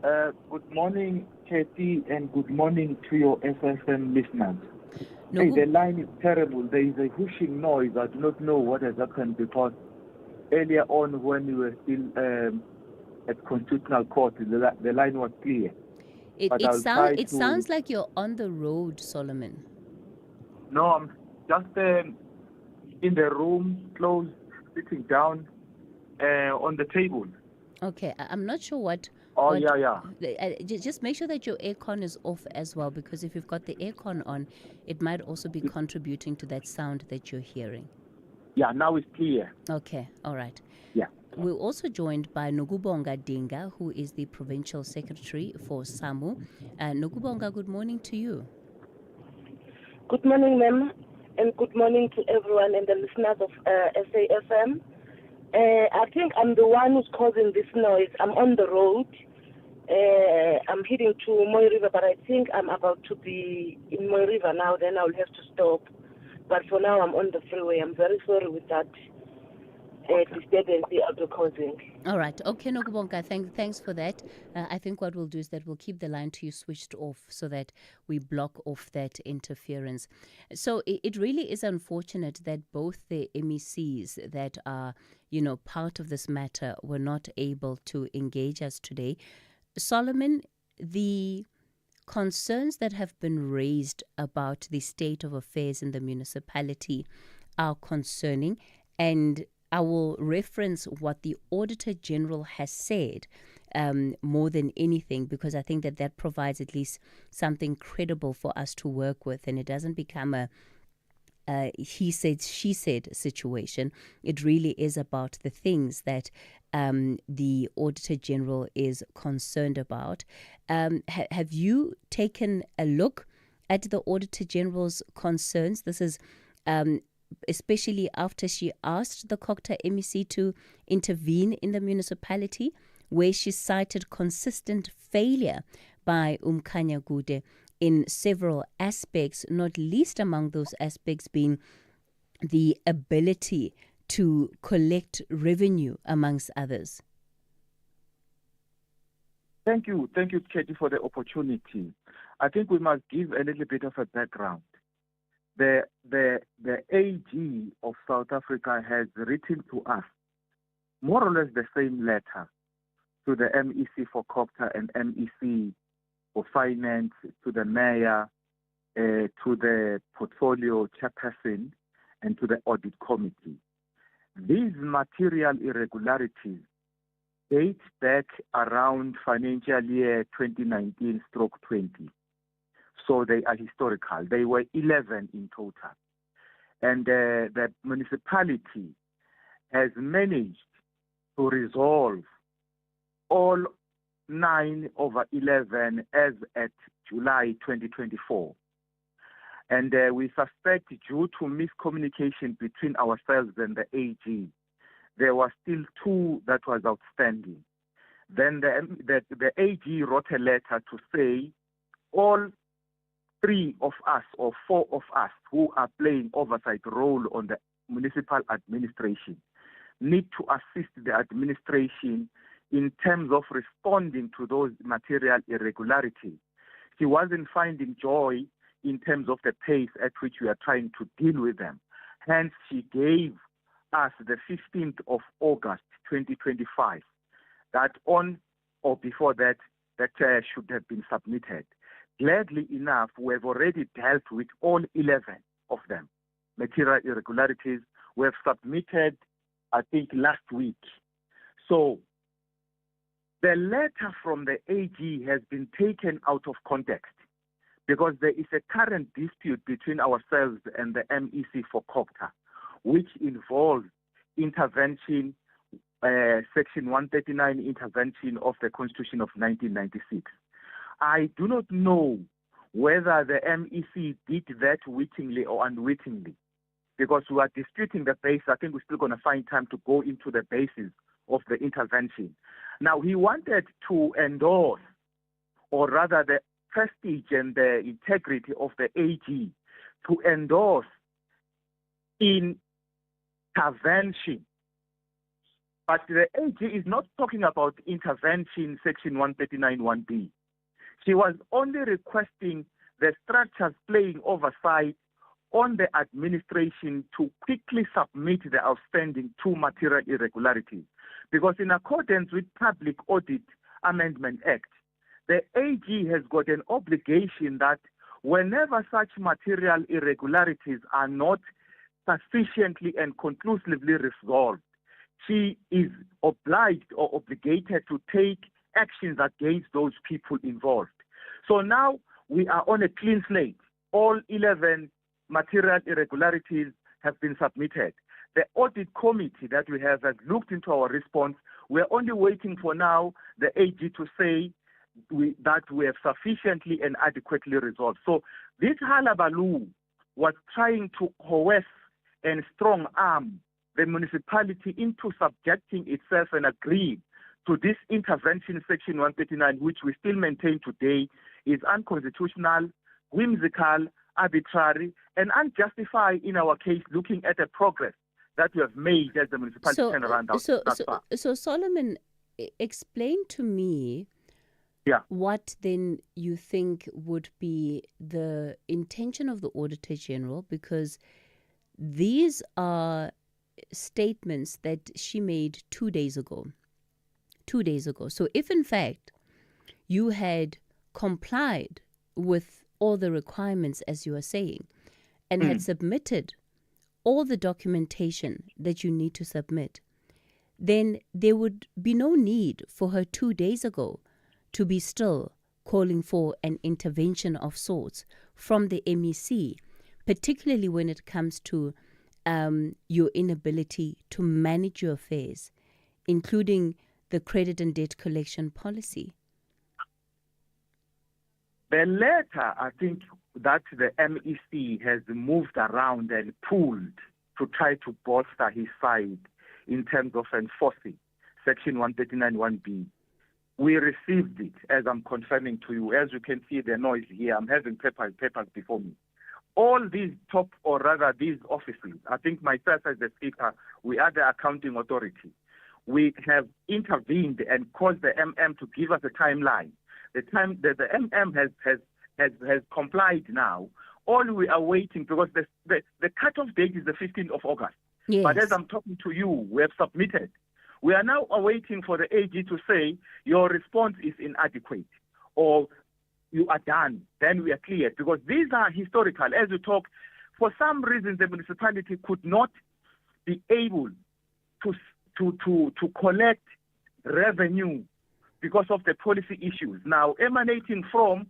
Good morning, Cathy, and good morning to your SFM listeners. The line is terrible. There is a whooshing noise. I do not know what has happened, because earlier on when we were still at Constitutional Court, the line was clear. It sounds like you're on the road, Solomon. No, I'm just in the room, closed sitting down on the table. Okay, I'm not sure what. Oh, what, yeah. Just make sure that your aircon is off as well, because if you've got the aircon on, it might also be contributing to that sound that you're hearing. Yeah, now it's clear. Okay, all right. Yeah. We're also joined by Nogubonga Dinga, who is the Provincial Secretary for SAMU. Nogubonga, good morning to you. Good morning, ma'am, and good morning to everyone and the listeners of SAFM. I think I'm the one who's causing this noise. I'm on the road. I'm heading to Moy River, but I think I'm about to be in Moy River now. Then I'll have to stop. But for now, I'm on the freeway. I'm very sorry with that disturbance the auto causing. All right. Okay, Nogubonga, thanks for that. I think what we'll do is that we'll keep the line to you switched off so that we block off that interference. So it really is unfortunate that both the MECs that are, part of this matter were not able to engage us today. Solomon, the concerns that have been raised about the state of affairs in the municipality are concerning, and I will reference what the Auditor General has said more than anything, because I think that provides at least something credible for us to work with, and it doesn't become a he said, she said situation. It really is about the things that the Auditor General is concerned about. Have you taken a look at the Auditor General's concerns? This is especially after she asked the Kokta MEC to intervene in the municipality, where she cited consistent failure by Umkhanya Gude in several aspects, not least among those aspects being the ability to collect revenue, amongst others. Thank you, Cathy, for the opportunity. I think we must give a little bit of a background. The AG of South Africa has written to us more or less the same letter to the MEC for Kokta and MEC for Finance, to the Mayor, to the Portfolio Chairperson, and to the Audit Committee. These material irregularities date back around financial year 2019/20. So they are historical. They were 11 in total. And the municipality has managed to resolve all 9 over 11 as at July 2024. And we suspect, due to miscommunication between ourselves and the AG, there was still 2 that was outstanding. Then the AG wrote a letter to say all 3 of us or 4 of us who are playing oversight role on the municipal administration need to assist the administration in terms of responding to those material irregularities. She wasn't finding joy in terms of the pace at which we are trying to deal with them. Hence, she gave us the 15th of August 2025 that on or before that should have been submitted. Gladly enough, we have already dealt with all 11 of them. Material irregularities we have submitted, I think, last week. So the letter from the AG has been taken out of context because there is a current dispute between ourselves and the MEC for Kokta, which involves intervention, Section 139 intervention of the Constitution of 1996. I do not know whether the MEC did that wittingly or unwittingly, because we are disputing the base. I think we're still going to find time to go into the basis of the intervention. Now, he wanted to endorse, or rather the prestige and the integrity of the AG, to endorse intervention. But the AG is not talking about intervention, Section 139(1)(b). She was only requesting the structures playing oversight on the administration to quickly submit the outstanding 2 material irregularities. Because in accordance with Public Audit Amendment Act, the AG has got an obligation that whenever such material irregularities are not sufficiently and conclusively resolved, she is obliged or obligated to take actions against those people involved. So now we are on a clean slate. All 11 material irregularities have been submitted. The audit committee that we have has looked into our response. We're only waiting for now the AG to say that we have sufficiently and adequately resolved. So this halabaloo was trying to coerce and strong arm the municipality into subjecting itself and agree to this intervention section 139, which we still maintain today is unconstitutional, whimsical, arbitrary, and unjustified in our case, looking at the progress that we have made as the municipality turnaround. So Solomon, explain to me what then you think would be the intention of the Auditor General, because these are statements that she made 2 days ago. 2 days ago. So if in fact you had complied with all the requirements, as you are saying, and had submitted all the documentation that you need to submit, then there would be no need for her 2 days ago to be still calling for an intervention of sorts from the MEC, particularly when it comes to your inability to manage your affairs, including the credit and debt collection policy. The letter, I think, that the MEC has moved around and pulled to try to bolster his side in terms of enforcing Section 139(1)B. We received it, as I'm confirming to you. As you can see the noise here, I'm having papers before me. All these these offices, I think myself as the Speaker, we are the accounting authority. We have intervened and caused the MM to give us a timeline. The time that the MM has complied now. All we are waiting, because the cutoff date is the 15th of August. Yes. But as I'm talking to you, we have submitted. We are now awaiting for the AG to say your response is inadequate or you are done. Then we are cleared, because these are historical. As you talk, for some reason the municipality could not be able to collect revenue because of the policy issues now emanating from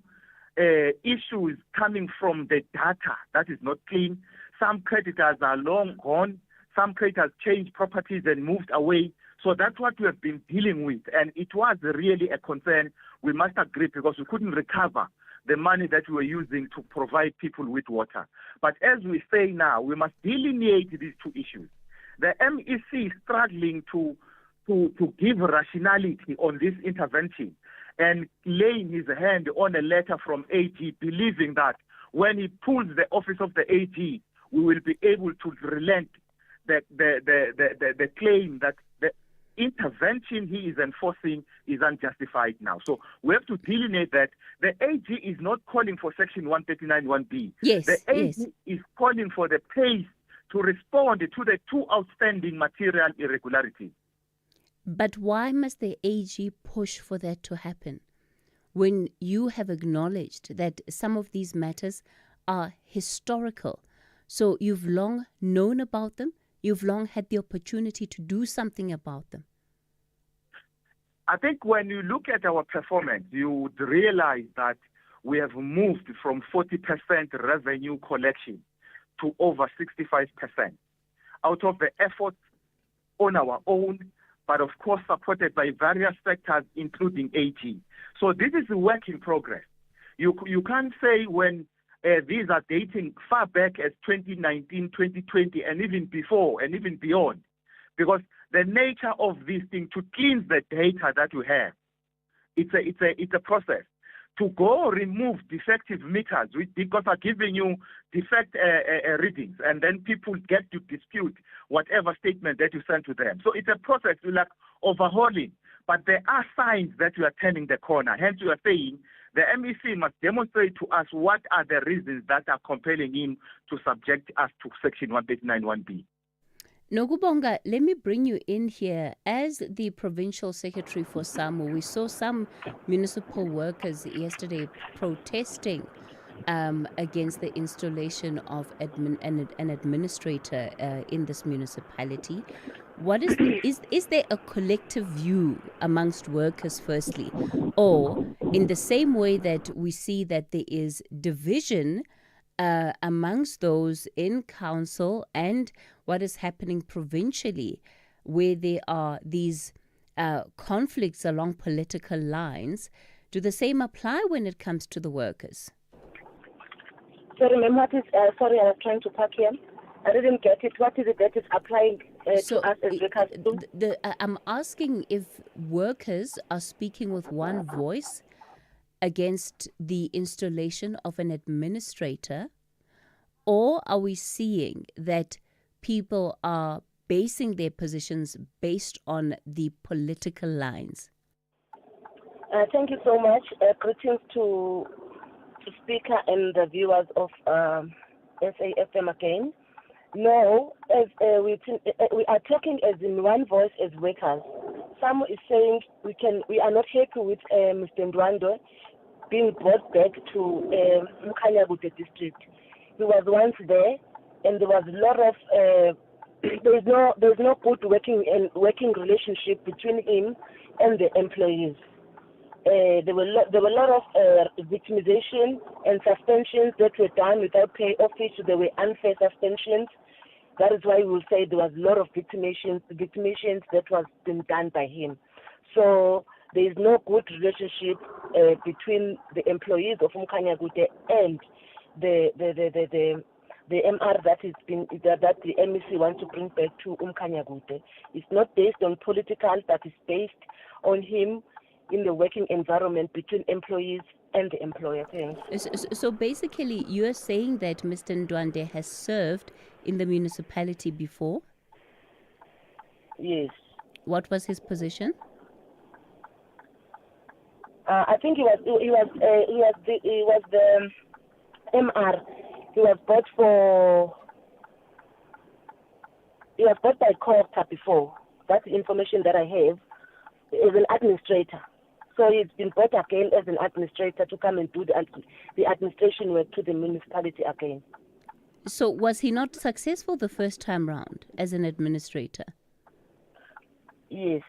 issues coming from the data that is not clean. Some creditors are long gone. Some creditors changed properties and moved away. So that's what we have been dealing with. And it was really a concern, we must agree, because we couldn't recover the money that we were using to provide people with water. But as we say now, we must delineate these two issues. The MEC is struggling to give rationality on this intervention and laying his hand on a letter from AG, believing that when he pulls the office of the AG, we will be able to relent the claim that the intervention he is enforcing is unjustified now. So we have to delineate that the AG is not calling for Section 139(1)B. Yes, the AG is calling for the pace to respond to the two outstanding material irregularities. But why must the AG push for that to happen when you have acknowledged that some of these matters are historical? So you've long known about them, you've long had the opportunity to do something about them. I think when you look at our performance, you would realize that we have moved from 40% revenue collection to over 65% out of the efforts on our own, but of course supported by various sectors, including AG. So this is a work in progress. You can't say when these are dating far back as 2019, 2020, and even before, and even beyond, because the nature of this thing, to cleanse the data that you have, it's a process. To go remove defective meters, because are giving you defect readings, and then people get to dispute whatever statement that you send to them. So it's a process, you like overhauling. But there are signs that you are turning the corner. Hence, you are saying the MEC must demonstrate to us what are the reasons that are compelling him to subject us to Section 139(1)B. Nokubonga, let me bring you in here. As the Provincial Secretary for SAMU, we saw some municipal workers yesterday protesting against the installation of an administrator in this municipality. What is there a collective view amongst workers, firstly, or in the same way that we see that there is division amongst those in council and what is happening provincially, where there are these conflicts along political lines? Do the same apply when it comes to the workers? Sorry, ma'am, sorry, I was trying to park here. I didn't get it. What is it that is applying to us as workers too? I'm asking if workers are speaking with one voice against the installation of an administrator, or are we seeing that people are basing their positions based on the political lines? Thank you so much. Greetings to speaker and the viewers of SAFM again. No, as we are talking as in one voice as workers. Some is saying we are not happy with Mr. Ndwandwe being brought back to Mkhanyakude district. He was once there, and there was a lot of there's no good working relationship between him and the employees. There were a lot of victimization and suspensions that were done without pay, of which there were unfair suspensions. That is why we will say there was a lot of victimizations that was been done by him. So there is no good relationship between the employees of Mkhanyakude and the MR that the MEC wants to bring back to Mkhanyakude. It's not based on political, but it's based on him in the working environment between employees and the employer. So basically, you are saying that Mr. Ndwandwe has served in the municipality before? Yes. What was his position? I think he was the MR. He was bought by Costa before. That's the information that I have. As an administrator. So he's been brought again as an administrator to come and do the administration work to the municipality again. So was he not successful the first time round as an administrator? Yes.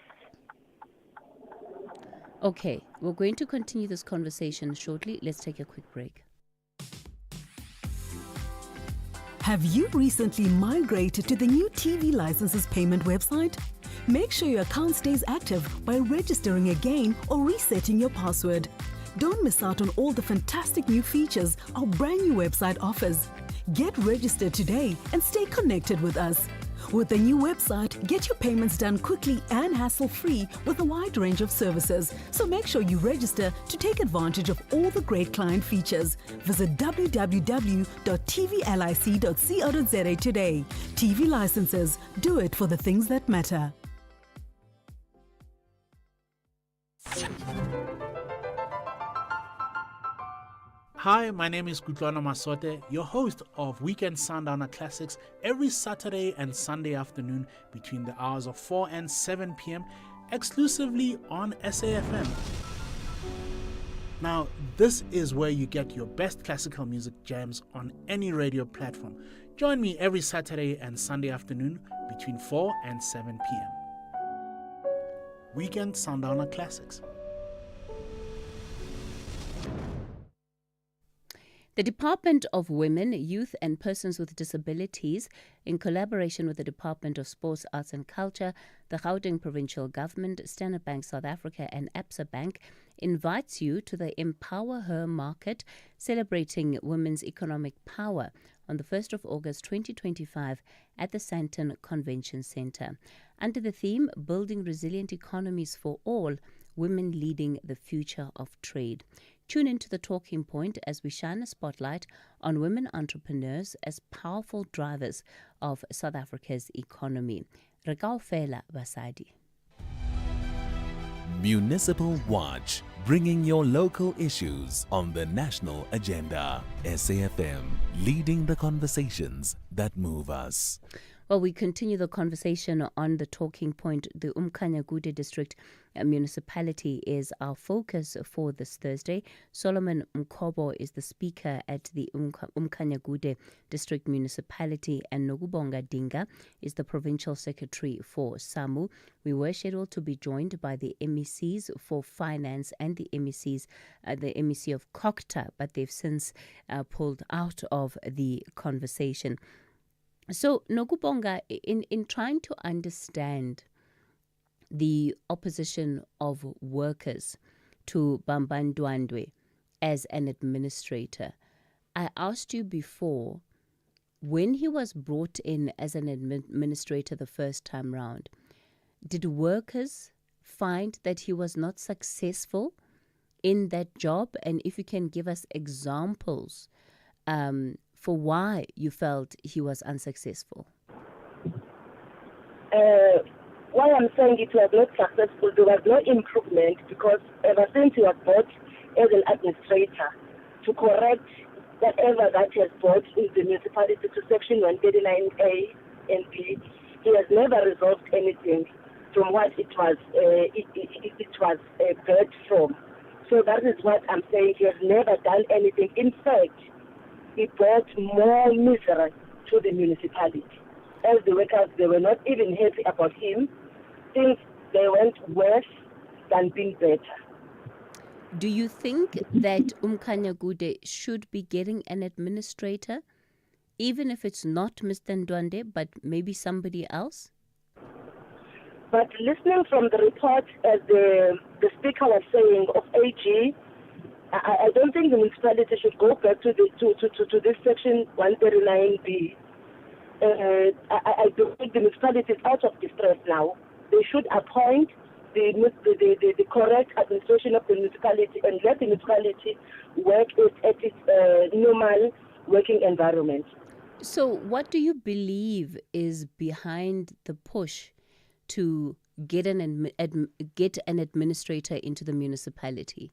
Okay, we're going to continue this conversation shortly. Let's take a quick break. Have you recently migrated to the new TV licenses payment website? Make sure your account stays active by registering again or resetting your password. Don't miss out on all the fantastic new features our brand new website offers. Get registered today and stay connected with us. With the new website, get your payments done quickly and hassle-free with a wide range of services. So make sure you register to take advantage of all the great client features. Visit www.tvlic.co.za today. TV licenses. Do it for the things that matter. Hi, my name is Kutlwana Masote, your host of Weekend Sundowner Classics every Saturday and Sunday afternoon between the hours of 4 and 7 p.m. exclusively on SAFM. Now, this is where you get your best classical music jams on any radio platform. Join me every Saturday and Sunday afternoon between 4 and 7 p.m. Weekend Sundowner Classics. The Department of Women, Youth and Persons with Disabilities, in collaboration with the Department of Sports, Arts and Culture, the Gauteng Provincial Government, Standard Bank South Africa and Absa Bank, invites you to the Empower Her Market, celebrating women's economic power, on the 1st of August 2025 at the Sandton Convention Centre. Under the theme, Building Resilient Economies for All, Women Leading the Future of Trade. Tune into the talking point as we shine a spotlight on women entrepreneurs as powerful drivers of South Africa's economy. Rekao Fela Basadi. Municipal Watch, bringing your local issues on the national agenda. SAFM, leading the conversations that move us. Well, we continue the conversation on the talking point. The Umkhanyagude District Municipality is our focus for this Thursday. Solomon Mkobo is the speaker at the Umkhanyagude District Municipality, and Nogubonga Dinga is the provincial secretary for SAMU. We were scheduled to be joined by the MECs for finance and the MECs, the MEC of Kokta, but they've since pulled out of the conversation. So, Nogubonga, in trying to understand the opposition of workers to Bambandwandwe as an administrator, I asked you before, when he was brought in as an administrator the first time round, did workers find that he was not successful in that job? And if you can give us examples for why you felt he was unsuccessful. Why I'm saying it was not successful, there was no improvement, because ever since he was brought as an administrator to correct whatever that he has brought in the municipality to Section 139A and B, he has never resolved anything from what it was birthed from. So that is what I'm saying. He has never done anything. In fact, he brought more misery to the municipality. As the workers, they were not even happy about him. Things, they went worse than being better. Do you think that Umkhanyagude should be getting an administrator, even if it's not Mr. Ndwande, but maybe somebody else? But listening from the report, as the speaker was saying, of AG, I don't think the municipality should go back to this Section 139B. I don't think the municipality is out of distress now. They should appoint the correct administration of the municipality and let the municipality work at its normal working environment. So what do you believe is behind the push to get an administrator into the municipality?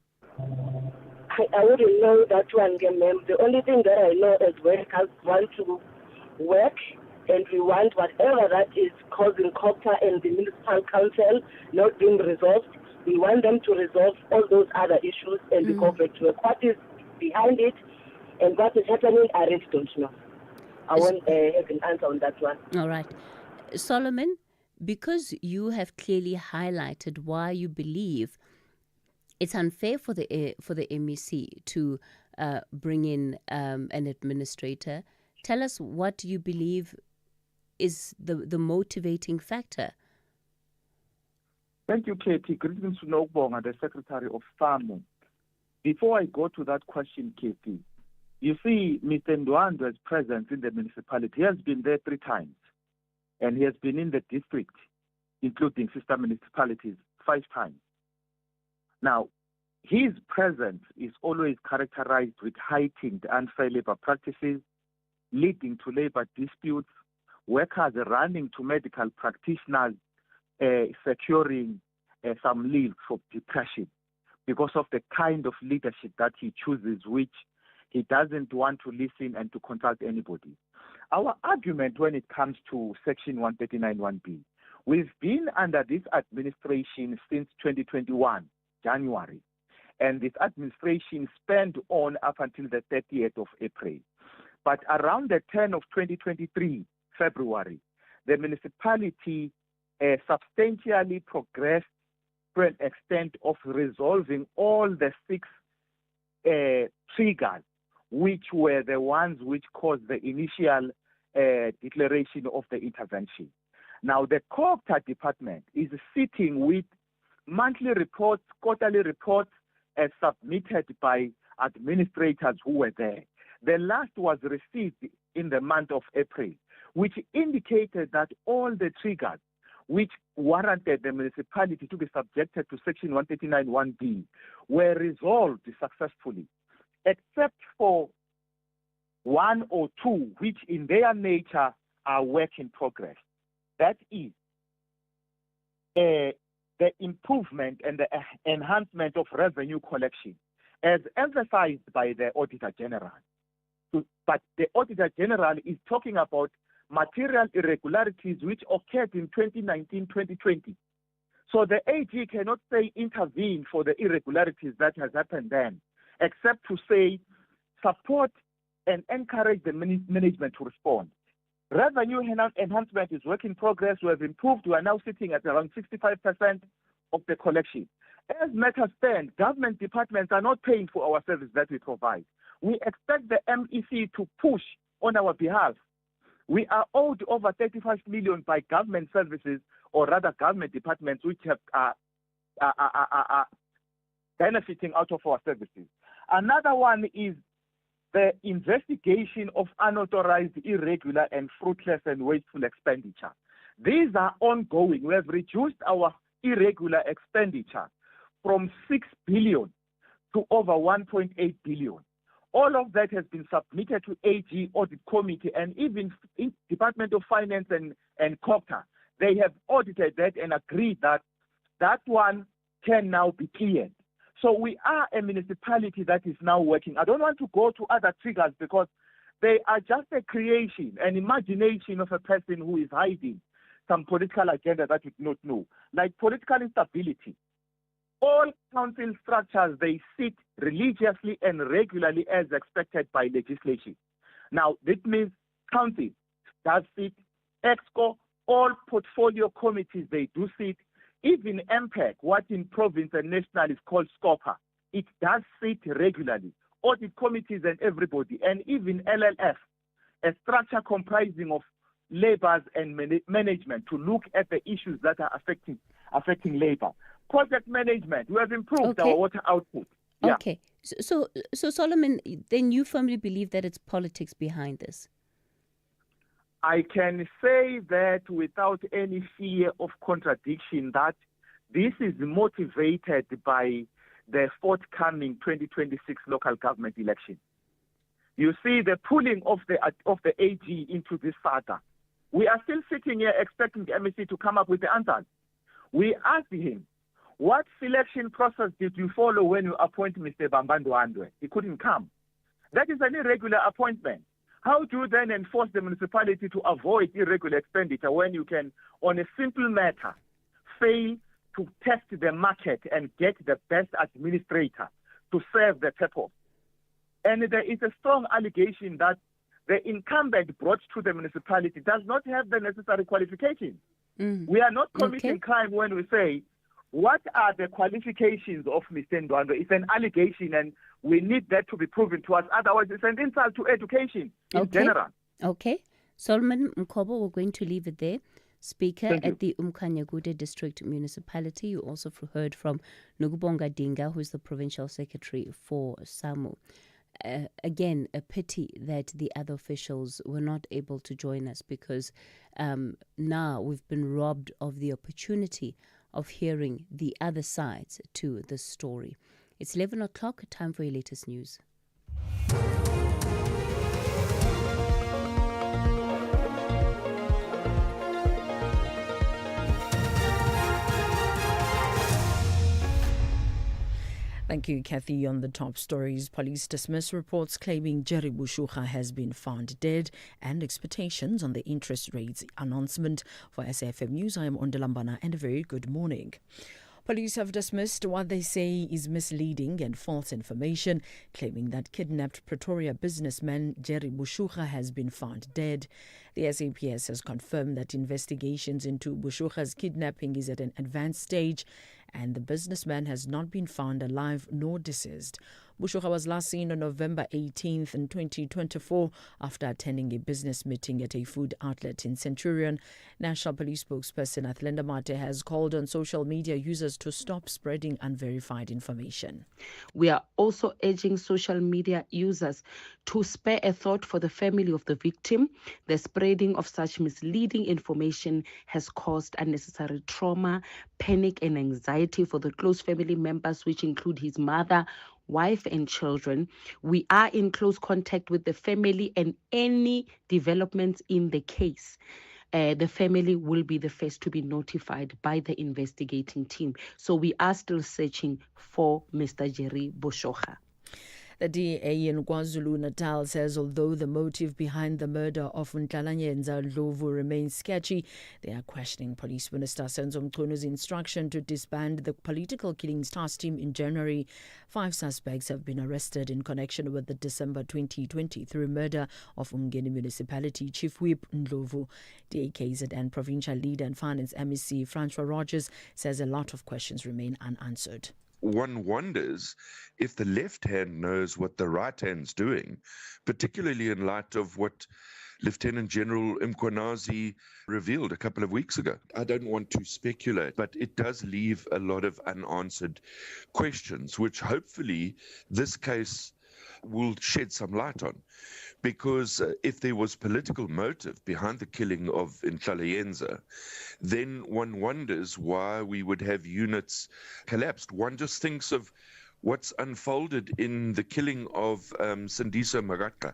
I wouldn't know that one, ma'am. The only thing that I know is workers want to work, and we want whatever that is causing COPTA and the municipal council not being resolved. We want them to resolve all those other issues and we go back to work. What is behind it and what is happening, I really don't know. I won't have an answer on that one. All right. Solomon, because you have clearly highlighted why you believe it's unfair for the MEC to bring in an administrator, tell us what you believe is the motivating factor. Thank you, Katie. Greetings to Nogubonga, the Secretary of SAMU. Before I go to that question, Katie, you see, Mr. Ndwande's presence in the municipality, he has been there 3 times, and he has been in the district, including sister municipalities, 5 times. Now, his presence is always characterized with heightened unfair labor practices, leading to labor disputes, workers running to medical practitioners, securing some leave for depression because of the kind of leadership that he chooses, which he doesn't want to listen and to consult anybody. Our argument when it comes to Section 139(1)B, we've been under this administration since 2021, January, and this administration spanned on up until the 30th of April. But around the turn of 2023, February, the municipality substantially progressed to an extent of resolving all the 6 triggers, which were the ones which caused the initial declaration of the intervention. Now, the COPTA department is sitting with monthly reports, quarterly reports, as submitted by administrators who were there. The last was received in the month of April, which indicated that all the triggers which warranted the municipality to be subjected to Section 139(1)B were resolved successfully, except for 1 or 2, which in their nature are work in progress. That is the improvement and the enhancement of revenue collection, as emphasized by the Auditor General. But the Auditor General is talking about material irregularities which occurred in 2019-2020. So the AG cannot say intervene for the irregularities that has happened then, except to say support and encourage the management to respond. Revenue enhancement is work in progress. We have improved. We are now sitting at around 65% of the collection. As matters stand, government departments are not paying for our service that we provide. We expect the MEC to push on our behalf. We are owed over 35 million by government services, or rather government departments, which are benefiting out of our services. Another one is the investigation of unauthorized, irregular, and fruitless and wasteful expenditure. These are ongoing. We have reduced our irregular expenditure from 6 billion to over 1.8 billion. All of that has been submitted to AG Audit Committee, and even Department of Finance and COCTA. They have audited that and agreed that that one can now be cleared. So we are a municipality that is now working. I don't want to go to other triggers because they are just a creation, an imagination of a person who is hiding some political agenda that we do not know, like political instability. All council structures, they sit religiously and regularly as expected by legislation. Now, this means council does sit, EXCO, all portfolio committees, they do sit, even MPEC, what in province and national is called SCOPA, it does sit regularly. Audit committees and everybody, and even LLF, a structure comprising of labours and management to look at the issues that are affecting labour. Project management, we have improved our water output. Yeah. Okay. So Solomon, then you firmly believe that it's politics behind this? I can say that without any fear of contradiction that this is motivated by the forthcoming 2026 local government election. You see the pulling of the AG into this saga. We are still sitting here expecting the MEC to come up with the answers. We asked him, what selection process did you follow when you appoint Mr. Bambando Andwe? He couldn't come. That is an irregular appointment. How do you then enforce the municipality to avoid irregular expenditure when you can, on a simple matter, fail to test the market and get the best administrator to serve the purpose? And there is a strong allegation that the incumbent brought to the municipality does not have the necessary qualifications. We are not committing crime when we say, what are the qualifications of Mr. Ndwandwe? It's an allegation and we need that to be proven to us. Otherwise, it's an insult to education in general. Okay. Solomon Mkobo, we're going to leave it there. Speaker at the Umkhanyagude District Municipality. You also heard from Nugubonga Dinga, who is the Provincial Secretary for SAMU. Again, a pity that the other officials were not able to join us because now we've been robbed of the opportunity of hearing the other sides to the story. It's 11 o'clock, time for your latest news. Thank you, Cathy. On the top stories, police dismiss reports claiming Jerry Bushukha has been found dead and expectations on the interest rates announcement. For SAFM News, I am Ondalambana and a very good morning. Police have dismissed what they say is misleading and false information, claiming that kidnapped Pretoria businessman Jerry Bushukha has been found dead. The SAPS has confirmed that investigations into Bushukha's kidnapping is at an advanced stage and the businessman has not been found alive nor deceased. Bushukha was last seen on November 18th in 2024 after attending a business meeting at a food outlet in Centurion. National Police spokesperson Athlenda Mate has called on social media users to stop spreading unverified information. We are also urging social media users to spare a thought for the family of the victim. The spreading of such misleading information has caused unnecessary trauma, panic and anxiety for the close family members, which include his mother, wife and children. We are in close contact with the family and any developments in the case. The family will be the first to be notified by the investigating team. So we are still searching for Mr. Jerry Bushukha. The DA in KwaZulu-Natal says although the motive behind the murder of Mohlahlana Ndlovu remains sketchy, they are questioning Police Minister Senzo Mchunu instruction to disband the political killings task team in January. 5 suspects have been arrested in connection with the December 2023 murder of Umgeni Municipality Chief Whip Ndlovu. DA-KZN Provincial Leader and Finance MEC Francois Rogers says a lot of questions remain unanswered. One wonders if the left hand knows what the right hand's doing, particularly in light of what Lieutenant General Mkhwanazi revealed a couple of weeks ago. I don't want to speculate, but it does leave a lot of unanswered questions, which hopefully this case will shed some light on. Because if there was political motive behind the killing of Mohlahlana, then one wonders why we would have units collapsed. One just thinks of what's unfolded in the killing of Sindiso Magatka.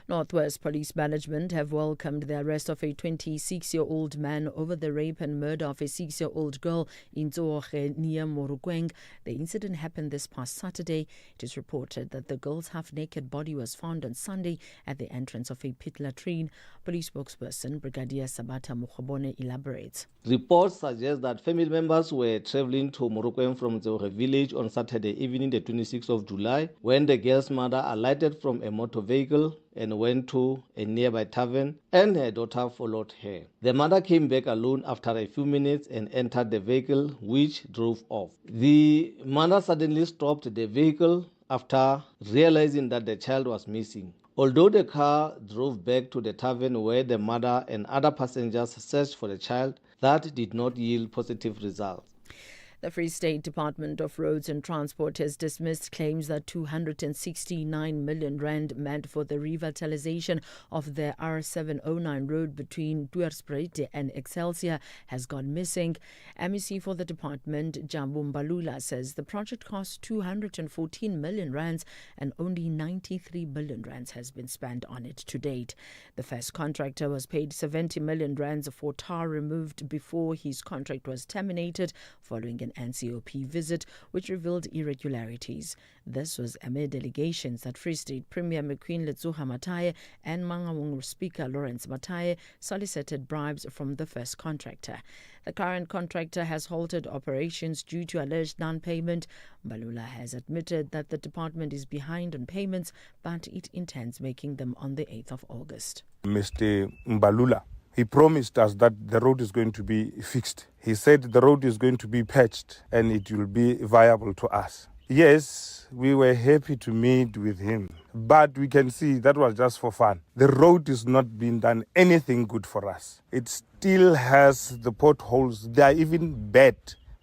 Northwest Police Management have welcomed the arrest of a 26-year-old man over the rape and murder of a 6-year-old girl in Tsoge near Morukweng. The incident happened this past Saturday. It is reported that the girl's half-naked body was found on Sunday at the entrance of a pit latrine. Police spokesperson Brigadier Sabata Mokgobone elaborates. Reports suggest that family members were traveling to Morukweng from Tsoge village on Saturday evening, the 26th of July, when the girl's mother alighted from a motor vehicle and went to a nearby tavern, and her daughter followed her. The mother came back alone after a few minutes and entered the vehicle, which drove off. The mother suddenly stopped the vehicle after realizing that the child was missing. Although the car drove back to the tavern where the mother and other passengers searched for the child, that did not yield positive results. The Free State Department of Roads and Transport has dismissed claims that 269 million rand meant for the revitalization of the R709 road between Duursprite and Excelsior has gone missing. MEC for the department, Jambu Mbalula, says the project cost 214 million rands and only 93 billion rands has been spent on it to date. The first contractor was paid 70 million rands for tar removed before his contract was terminated following an NCOP visit which revealed irregularities. This was amid allegations that Free State Premier McQueen Letsuha Mataye and Mangaung Speaker Lawrence Mataye solicited bribes from the first contractor. The current contractor has halted operations due to alleged non-payment. Mbalula has admitted that the department is behind on payments, but it intends making them on the 8th of August. Mr. Mbalula, he promised us that the road is going to be fixed. He said the road is going to be patched and it will be viable to us. Yes, we were happy to meet with him, but we can see that was just for fun. The road is not being done anything good for us. It still has the potholes. They are even bad.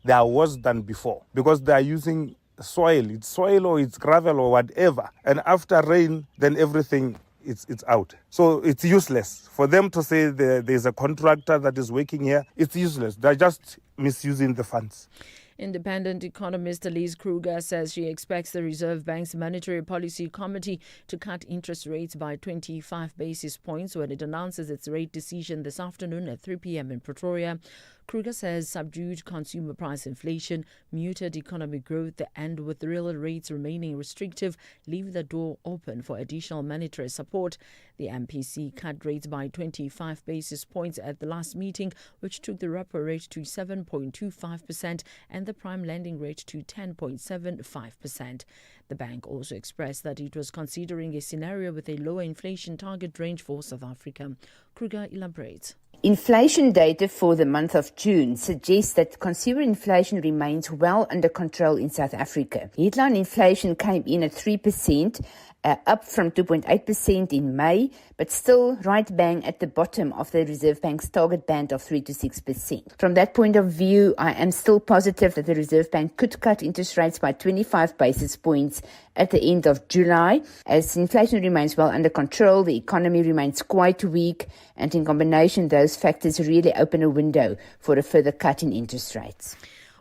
They are worse than before because they are using soil. It's soil or it's gravel or whatever. And after rain, then everything it's out. So it's useless. For them to say there's a contractor that is working here, it's useless. They're just misusing the funds. Independent economist Elise Kruger says she expects the Reserve Bank's Monetary Policy Committee to cut interest rates by 25 basis points when it announces its rate decision this afternoon at 3 p.m. in Pretoria. Kruger says subdued consumer price inflation, muted economic growth, and with real rates remaining restrictive, leave the door open for additional monetary support. The MPC cut rates by 25 basis points at the last meeting, which took the repo rate to 7.25% and the prime lending rate to 10.75%. The bank also expressed that it was considering a scenario with a lower inflation target range for South Africa. Kruger elaborates. Inflation data for the month of June suggests that consumer inflation remains well under control in South Africa. Headline inflation came in at 3%, up from 2.8% in May, but still right bang at the bottom of the Reserve Bank's target band of 3 to 6%. From that point of view, I am still positive that the Reserve Bank could cut interest rates by 25 basis points at the end of July. As inflation remains well under control, the economy remains quite weak, and in combination, those factors really open a window for a further cut in interest rates.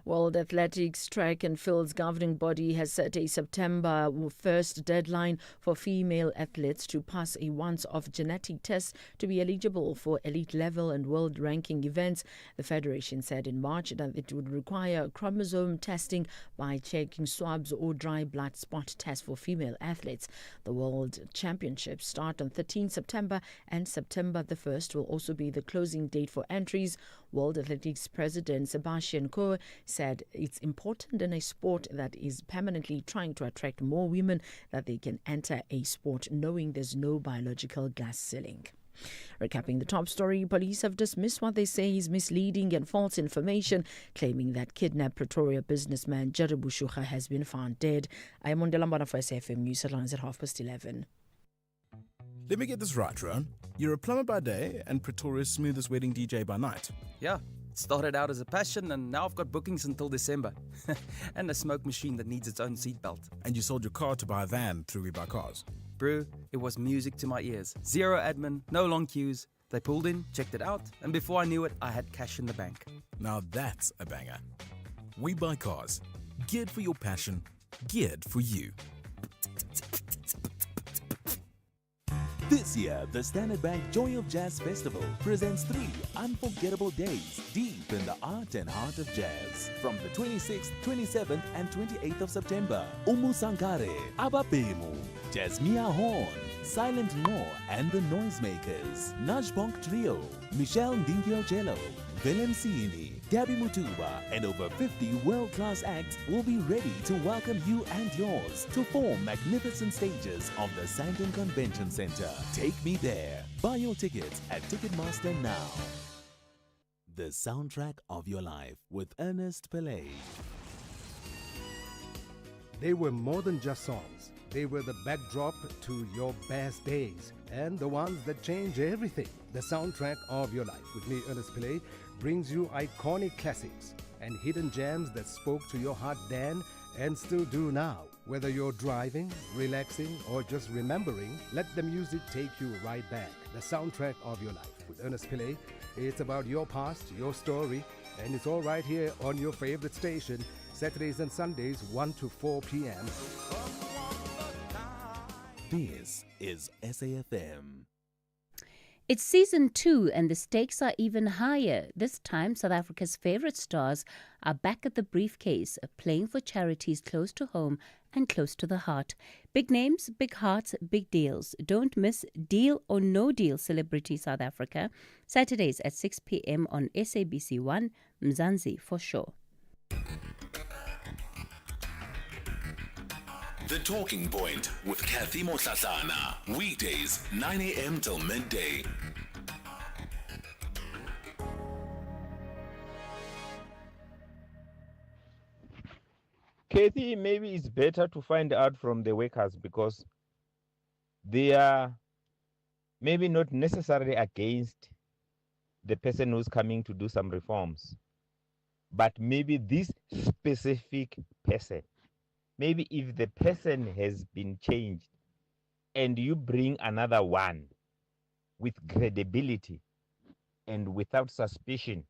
World Athletics Track and Field's governing body has set a September 1st deadline for female athletes to pass a once-off genetic test to be eligible for elite level and world ranking events. The federation said in March that it would require chromosome testing by checking swabs or dry blood spot tests for female athletes. The World Championships start on 13 September and September the 1st will also be the closing date for entries. World Athletics President Sebastian Coe said it's important in a sport that is permanently trying to attract more women that they can enter a sport knowing there's no biological glass ceiling. Recapping the top story, police have dismissed what they say is misleading and false information, claiming that kidnapped Pretoria businessman Jerry Bushuga has been found dead. I am Mondela Mbana for SFM News headlines at 11:30. Let me get this right, Ron. You're a plumber by day and Pretoria's smoothest wedding DJ by night. Yeah, it started out as a passion and now I've got bookings until December. And a smoke machine that needs its own seatbelt. And you sold your car to buy a van through We Buy Cars. Brew, it was music to my ears. Zero admin, no long queues. They pulled in, checked it out, and before I knew it, I had cash in the bank. Now that's a banger. We Buy Cars. Geared for your passion, geared for you. This year, the Standard Bank Joy of Jazz Festival presents 3 unforgettable days deep in the art and heart of jazz. From the 26th, 27th and 28th of September, Umu Sankare, Abapemu, Jasmia Horn, Silent No and the Noisemakers, Najbonk Trio, Michelle Ndingio-Jello, Willem Siini, Gabby Mutuba and over 50 world-class acts will be ready to welcome you and yours to 4 magnificent stages of the Sandton Convention Center. Take me there. Buy your tickets at Ticketmaster now. The soundtrack of your life with Ernest Pillay. They were more than just songs. They were the backdrop to your best days and the ones that change everything. The soundtrack of your life with me, Ernest Pillay, brings you iconic classics and hidden gems that spoke to your heart then and still do now. Whether you're driving, relaxing, or just remembering, let the music take you right back. The soundtrack of your life with Ernest Pillay. It's about your past, your story, and it's all right here on your favorite station, Saturdays and Sundays, 1 to 4 p.m. This is SAFM. It's season 2 and the stakes are even higher. This time, South Africa's favorite stars are back at the briefcase, playing for charities close to home and close to the heart. Big names, big hearts, big deals. Don't miss Deal or No Deal Celebrity South Africa, Saturdays at 6 p.m. on SABC1, Mzansi for sure. The Talking Point with Cathy Mohlahlana. Weekdays, 9 a.m. till midday. Cathy, maybe it's better to find out from the workers because they are maybe not necessarily against the person who's coming to do some reforms, but maybe this specific person. Maybe if the person has been changed and you bring another one with credibility and without suspicion,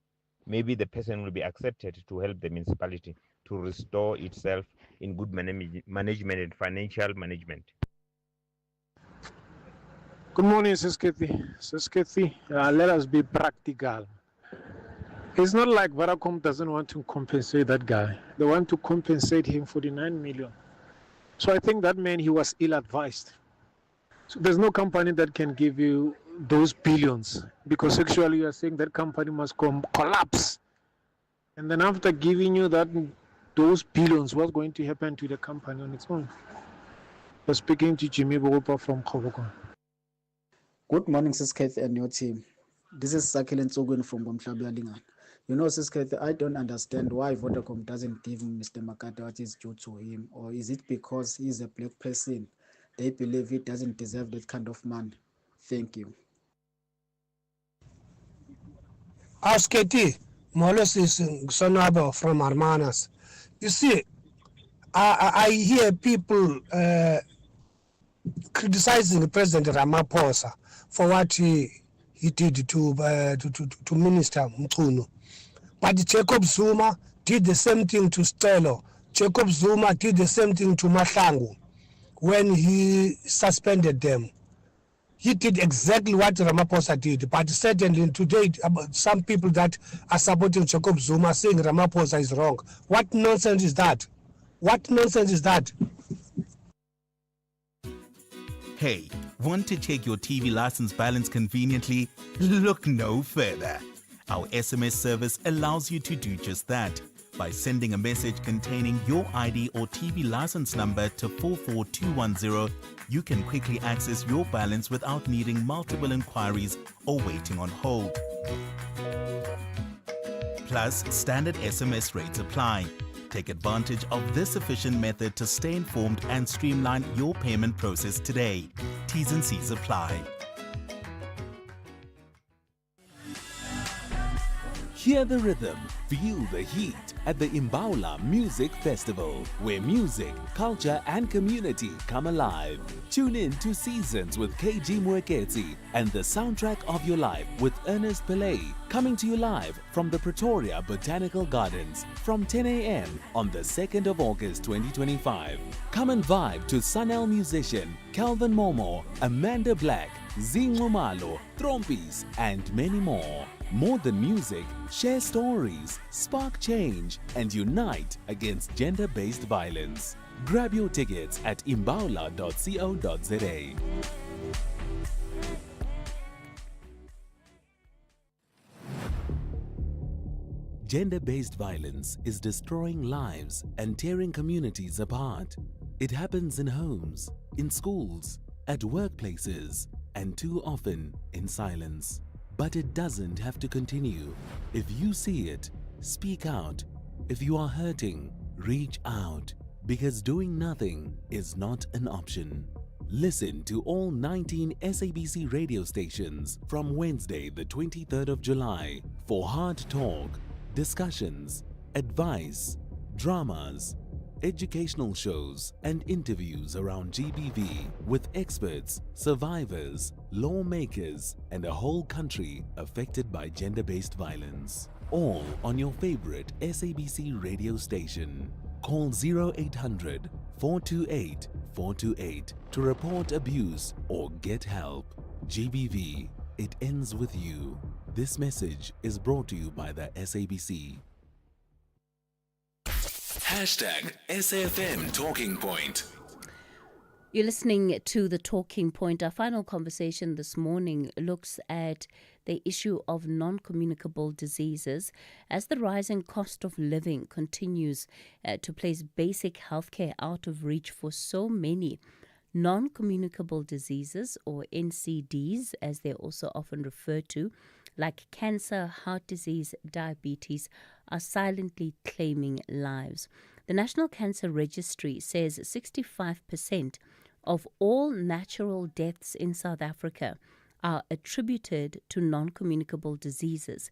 maybe the person will be accepted to help the municipality to restore itself in good management and financial management. Good morning, Sis Cathy. Sis Cathy, let us be practical. It's not like Vodacom doesn't want to compensate that guy. They want to compensate him for the 9 million. So I think that man, he was ill-advised. So there's no company that can give you those billions because actually you are saying that company must collapse. And then after giving you those billions, what's going to happen to the company on its own? We're speaking to Jimmy Bogopa from Khobokon. Good morning, Sis Cathy and your team. This is Sakile Ntsogweni from Bomhlabialingan. You know, Sis Cathy, I don't understand why Vodacom doesn't give Mr. Makate what is due to him. Or is it because he's a black person? They believe he doesn't deserve that kind of money. Thank you. Ask Cathy, Molos is Sonabo from Armanas. You see, I hear people criticizing President Ramaphosa for what he did to Minister Mchunu. But Jacob Zuma did the same thing to Stelo. Jacob Zuma did the same thing to Mahlangu when he suspended them. He did exactly what Ramaphosa did, but certainly today some people that are supporting Jacob Zuma saying Ramaphosa is wrong. What nonsense is that? What nonsense is that? Hey, want to check your TV license balance conveniently? Look no further. Our SMS service allows you to do just that. By sending a message containing your ID or TV license number to 44210, you can quickly access your balance without needing multiple inquiries or waiting on hold. Plus, standard SMS rates apply. Take advantage of this efficient method to stay informed and streamline your payment process today. T's and C's apply. Hear the rhythm, feel the heat at the Imbaula Music Festival, where music, culture and community come alive. Tune in to Seasons with KG Mwekezi and the soundtrack of your life with Ernest Pillay, coming to you live from the Pretoria Botanical Gardens from 10 a.m. on the 2nd of August 2025. Come and vibe to Sunel musician Calvin Momo, Amanda Black, Zingo Malo, Trompis and many more. More than music, share stories, spark change, and unite against gender-based violence. Grab your tickets at imbaula.co.za. Gender-based violence is destroying lives and tearing communities apart. It happens in homes, in schools, at workplaces, and too often in silence. But it doesn't have to continue. If you see it, speak out. If you are hurting, reach out. Because doing nothing is not an option. Listen to all 19 SABC radio stations from Wednesday, the 23rd of July for hard talk, discussions, advice, dramas, educational shows and interviews around GBV with experts, survivors, lawmakers and a whole country affected by gender-based violence. All on your favorite SABC radio station. Call 0800 428 428 to report abuse or get help. GBV, it ends with you. This message is brought to you by the SABC. Hashtag SAFM Talking Point. You're listening to The Talking Point. Our final conversation this morning looks at the issue of non-communicable diseases as the rising cost of living continues to place basic healthcare out of reach for so many. Non-communicable diseases, or NCDs, as they're also often referred to, like cancer, heart disease, diabetes, are silently claiming lives. The National Cancer Registry says 65% of all natural deaths in South Africa are attributed to non-communicable diseases,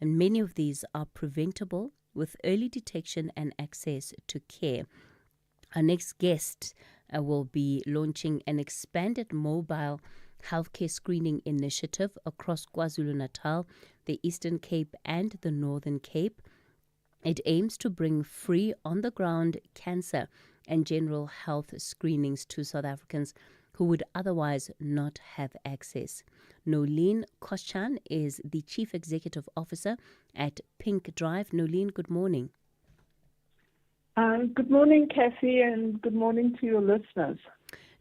and many of these are preventable with early detection and access to care. Our next guest will be launching an expanded mobile healthcare screening initiative across KwaZulu-Natal, the Eastern Cape and the Northern Cape. It aims to bring free on-the-ground cancer and general health screenings to South Africans who would otherwise not have access. Nolene Koschan is the Chief Executive Officer at Pink Drive. Nolene, good morning. Good morning, Cathy, and good morning to your listeners.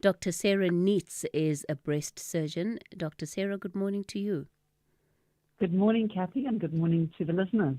Dr. Sarah Neitz is a breast surgeon. Dr. Sarah, good morning to you. Good morning, Cathy, and good morning to the listeners.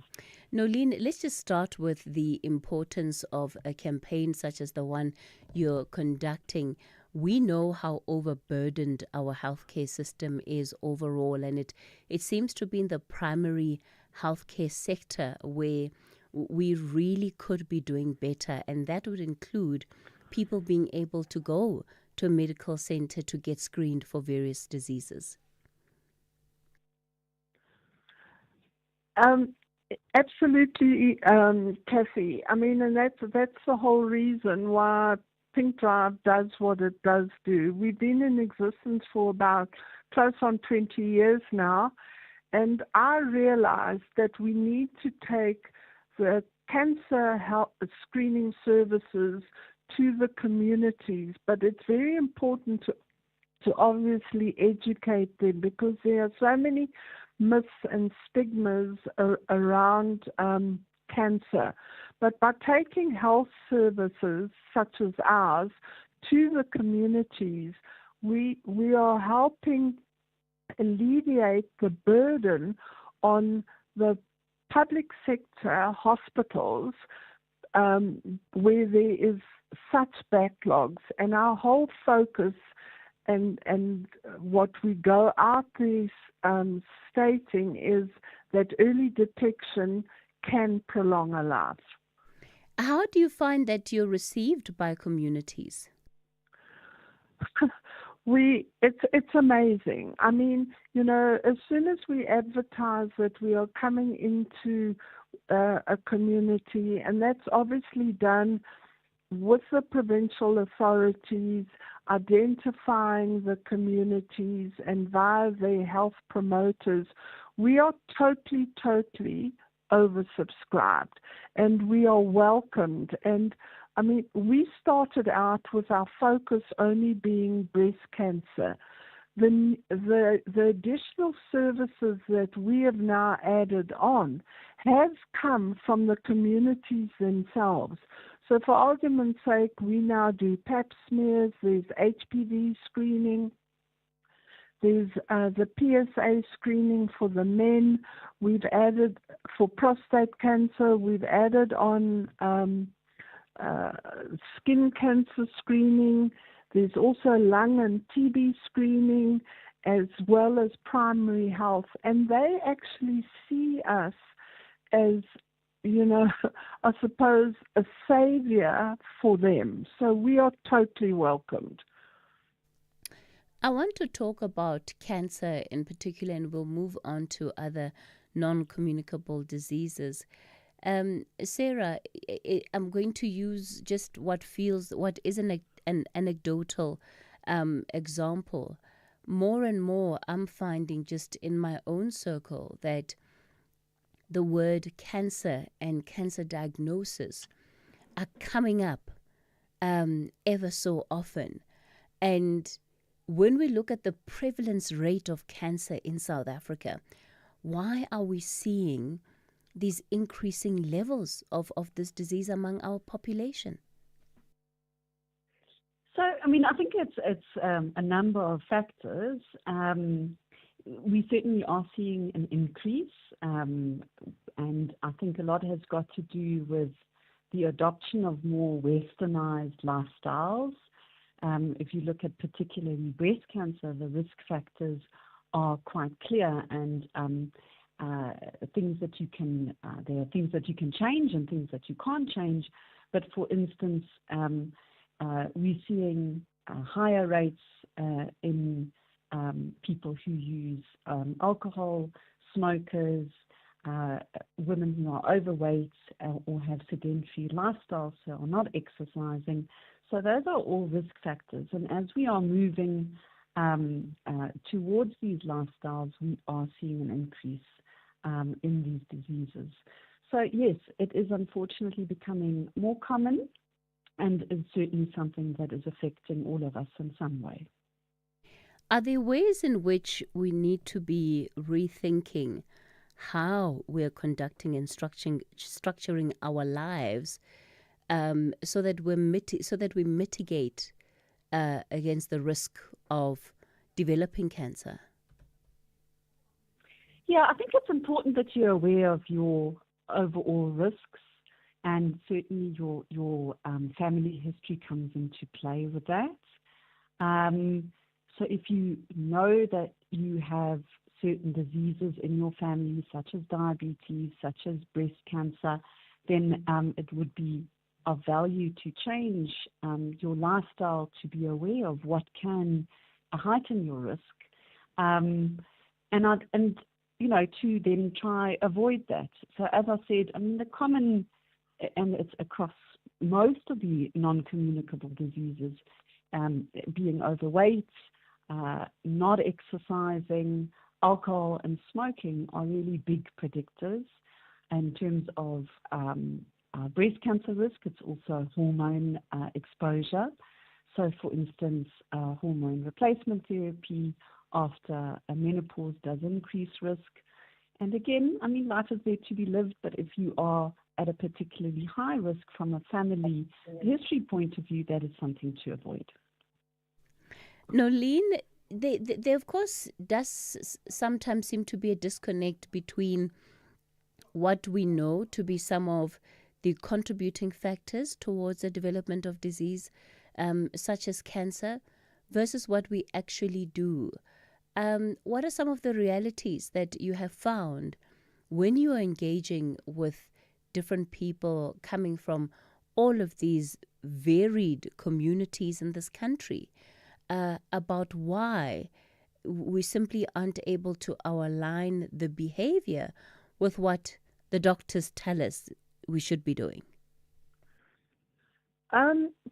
Nolene, let's just start with the importance of a campaign such as the one you're conducting. We know how overburdened our healthcare system is overall, and it seems to be in the primary healthcare sector where we really could be doing better, and that would include people being able to go to a medical center to get screened for various diseases. Absolutely, Cathy. I mean, and that's the whole reason why Pink Drive does what it does do. We've been in existence for about close on 20 years now, and I realized that we need to take the cancer health screening services to the communities, but it's very important to obviously educate them because there are so many myths and stigmas around cancer. But by taking health services such as ours to the communities, we are helping alleviate the burden on the public sector hospitals where there is such backlogs. And our whole focus and what we go out there stating is that early detection can prolong a life. How do you find that you're received by communities? It's amazing. I mean, you know, as soon as we advertise that we are coming into a community, and that's obviously done with the provincial authorities, identifying the communities and via their health promoters, we are totally oversubscribed, and we are welcomed. And I mean, we started out with our focus only being breast cancer. The additional services that we have now added on has come from the communities themselves. So for argument's sake, we now do pap smears, there's HPV screening, there's the PSA screening for the men. We've added, for prostate cancer, we've added on skin cancer screening. There's also lung and TB screening, as well as primary health. And they actually see us as, you know, I suppose, a savior for them. So we are totally welcomed. I want to talk about cancer in particular, and we'll move on to other non-communicable diseases. Sarah, I'm going to use just what is an anecdotal example. More and more, I'm finding just in my own circle that the word cancer and cancer diagnosis are coming up ever so often. And when we look at the prevalence rate of cancer in South Africa, why are we seeing these increasing levels of this disease among our population? So, I mean, I think it's a number of factors. We certainly are seeing an increase, and I think a lot has got to do with the adoption of more westernized lifestyles. If you look at particularly breast cancer, the risk factors are quite clear, and things that you can, there are things that you can change and things that you can't change. But for instance, we're seeing higher rates in people who use alcohol, smokers, women who are overweight or have sedentary lifestyles, so are not exercising. So those are all risk factors. And as we are moving towards these lifestyles, we are seeing an increase in these diseases. So yes, it is unfortunately becoming more common, and is certainly something that is affecting all of us in some way. Are there ways in which we need to be rethinking how we're conducting and structuring our lives so that we mitigate against the risk of developing cancer? Yeah, I think it's important that you're aware of your overall risks, and certainly your family history comes into play with that. So if you know that you have certain diseases in your family, such as diabetes, such as breast cancer, then it would be of value to change your lifestyle to be aware of what can heighten your risk, and you know, to then try avoid that. So as I said, I mean, the common, and it's across most of the non-communicable diseases, being overweight, not exercising, alcohol and smoking are really big predictors in terms of breast cancer risk, it's also hormone exposure. So, for instance, hormone replacement therapy after a menopause does increase risk. And again, I mean, life is there to be lived, but if you are at a particularly high risk from a family history point of view, that is something to avoid. Nolene, there of course does sometimes seem to be a disconnect between what we know to be some of the contributing factors towards the development of disease, such as cancer, versus what we actually do. What are some of the realities that you have found when you are engaging with different people coming from all of these varied communities in this country about why we simply aren't able to align the behavior with what the doctors tell us we should be doing?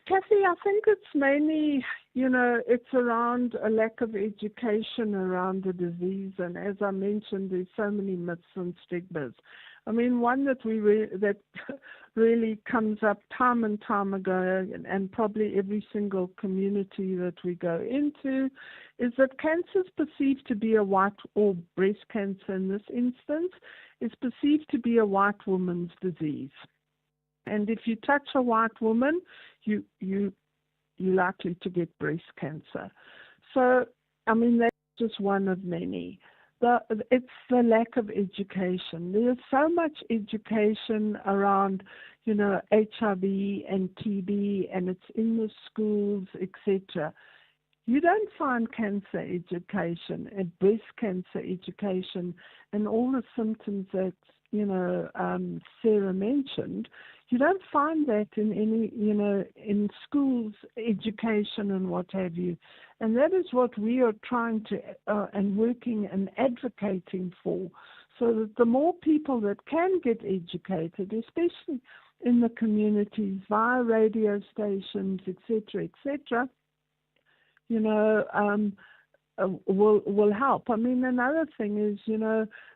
Cathy, I think it's mainly, it's around a lack of education around the disease. And as I mentioned, there's so many myths and stigmas. I mean, one that that really comes up time and time ago, and probably every single community that we go into, is that cancer is perceived to be or breast cancer in this instance, is perceived to be a white woman's disease. And if you touch a white woman, you're likely to get breast cancer. So, I mean, that's just one of many. It's the lack of education. There's so much education around, HIV and TB, and it's in the schools, etc. You don't find cancer education and breast cancer education and all the symptoms that, Sarah mentioned. You don't find that in any, in schools, education and what have you. And that is what we are trying to, and working and advocating for, so that the more people that can get educated, especially in the communities, via radio stations, etc., will help. I mean, another thing is,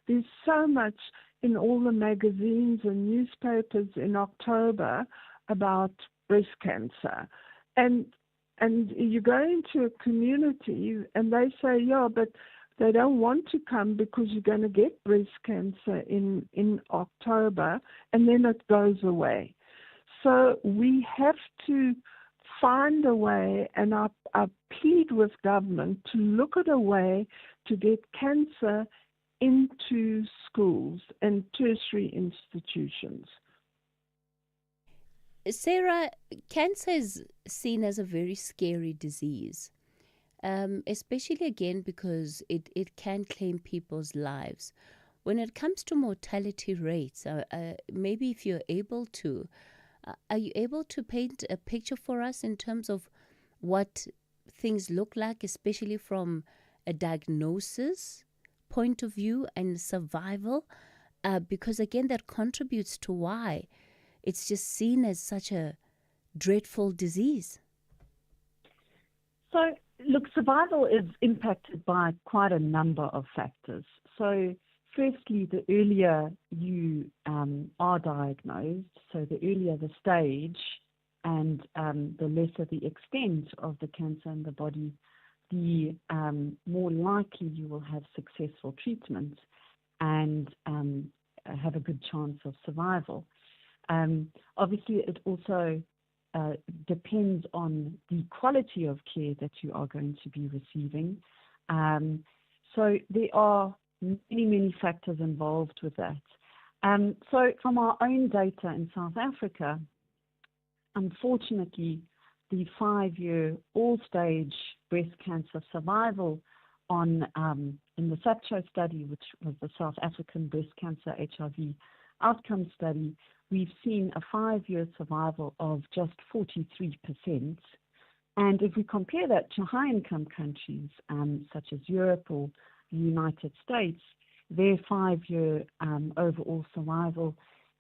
there's so much in all the magazines and newspapers in October about breast cancer. And you go into a community and they say, yeah, but they don't want to come because you're going to get breast cancer in October, and then it goes away. So we have to find a way, and I plead with government to look at a way to get cancer into schools and tertiary institutions. Sarah, cancer is seen as a very scary disease, especially again because it can claim people's lives. When it comes to mortality rates, maybe if you're able to, are you able to paint a picture for us in terms of what things look like, especially from a diagnosis point of view and survival? Because again, that contributes to why it's just seen as such a dreadful disease. So, look, survival is impacted by quite a number of factors. So, firstly, the earlier you are diagnosed, so the earlier the stage and the lesser the extent of the cancer in the body, the more likely you will have successful treatment and have a good chance of survival. Obviously, it also depends on the quality of care that you are going to be receiving. So there are many factors involved with that. So from our own data in South Africa, unfortunately, the 5-year all-stage breast cancer survival in the SAPCHO study, which was the South African Breast Cancer HIV Outcome Study, we've seen a 5-year survival of just 43%. And if we compare that to high-income countries such as Europe or the United States, their 5-year overall survival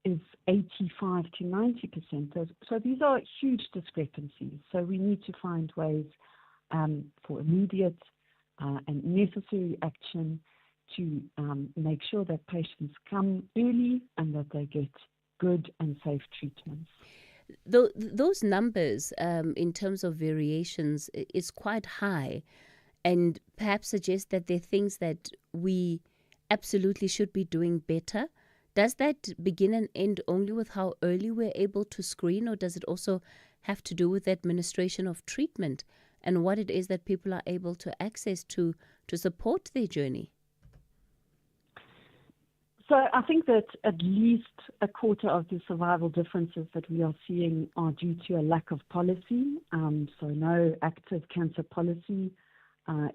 is 85 to 90%. So these are huge discrepancies. So we need to find ways for immediate and necessary action to make sure that patients come early and that they get good and safe treatments. Those numbers, in terms of variations, is quite high, and perhaps suggest that there are things that we absolutely should be doing better. Does that begin and end only with how early we're able to screen, or does it also have to do with the administration of treatment and what it is that people are able to access to support their journey? So I think that at least a quarter of the survival differences that we are seeing are due to a lack of policy. So no active cancer policy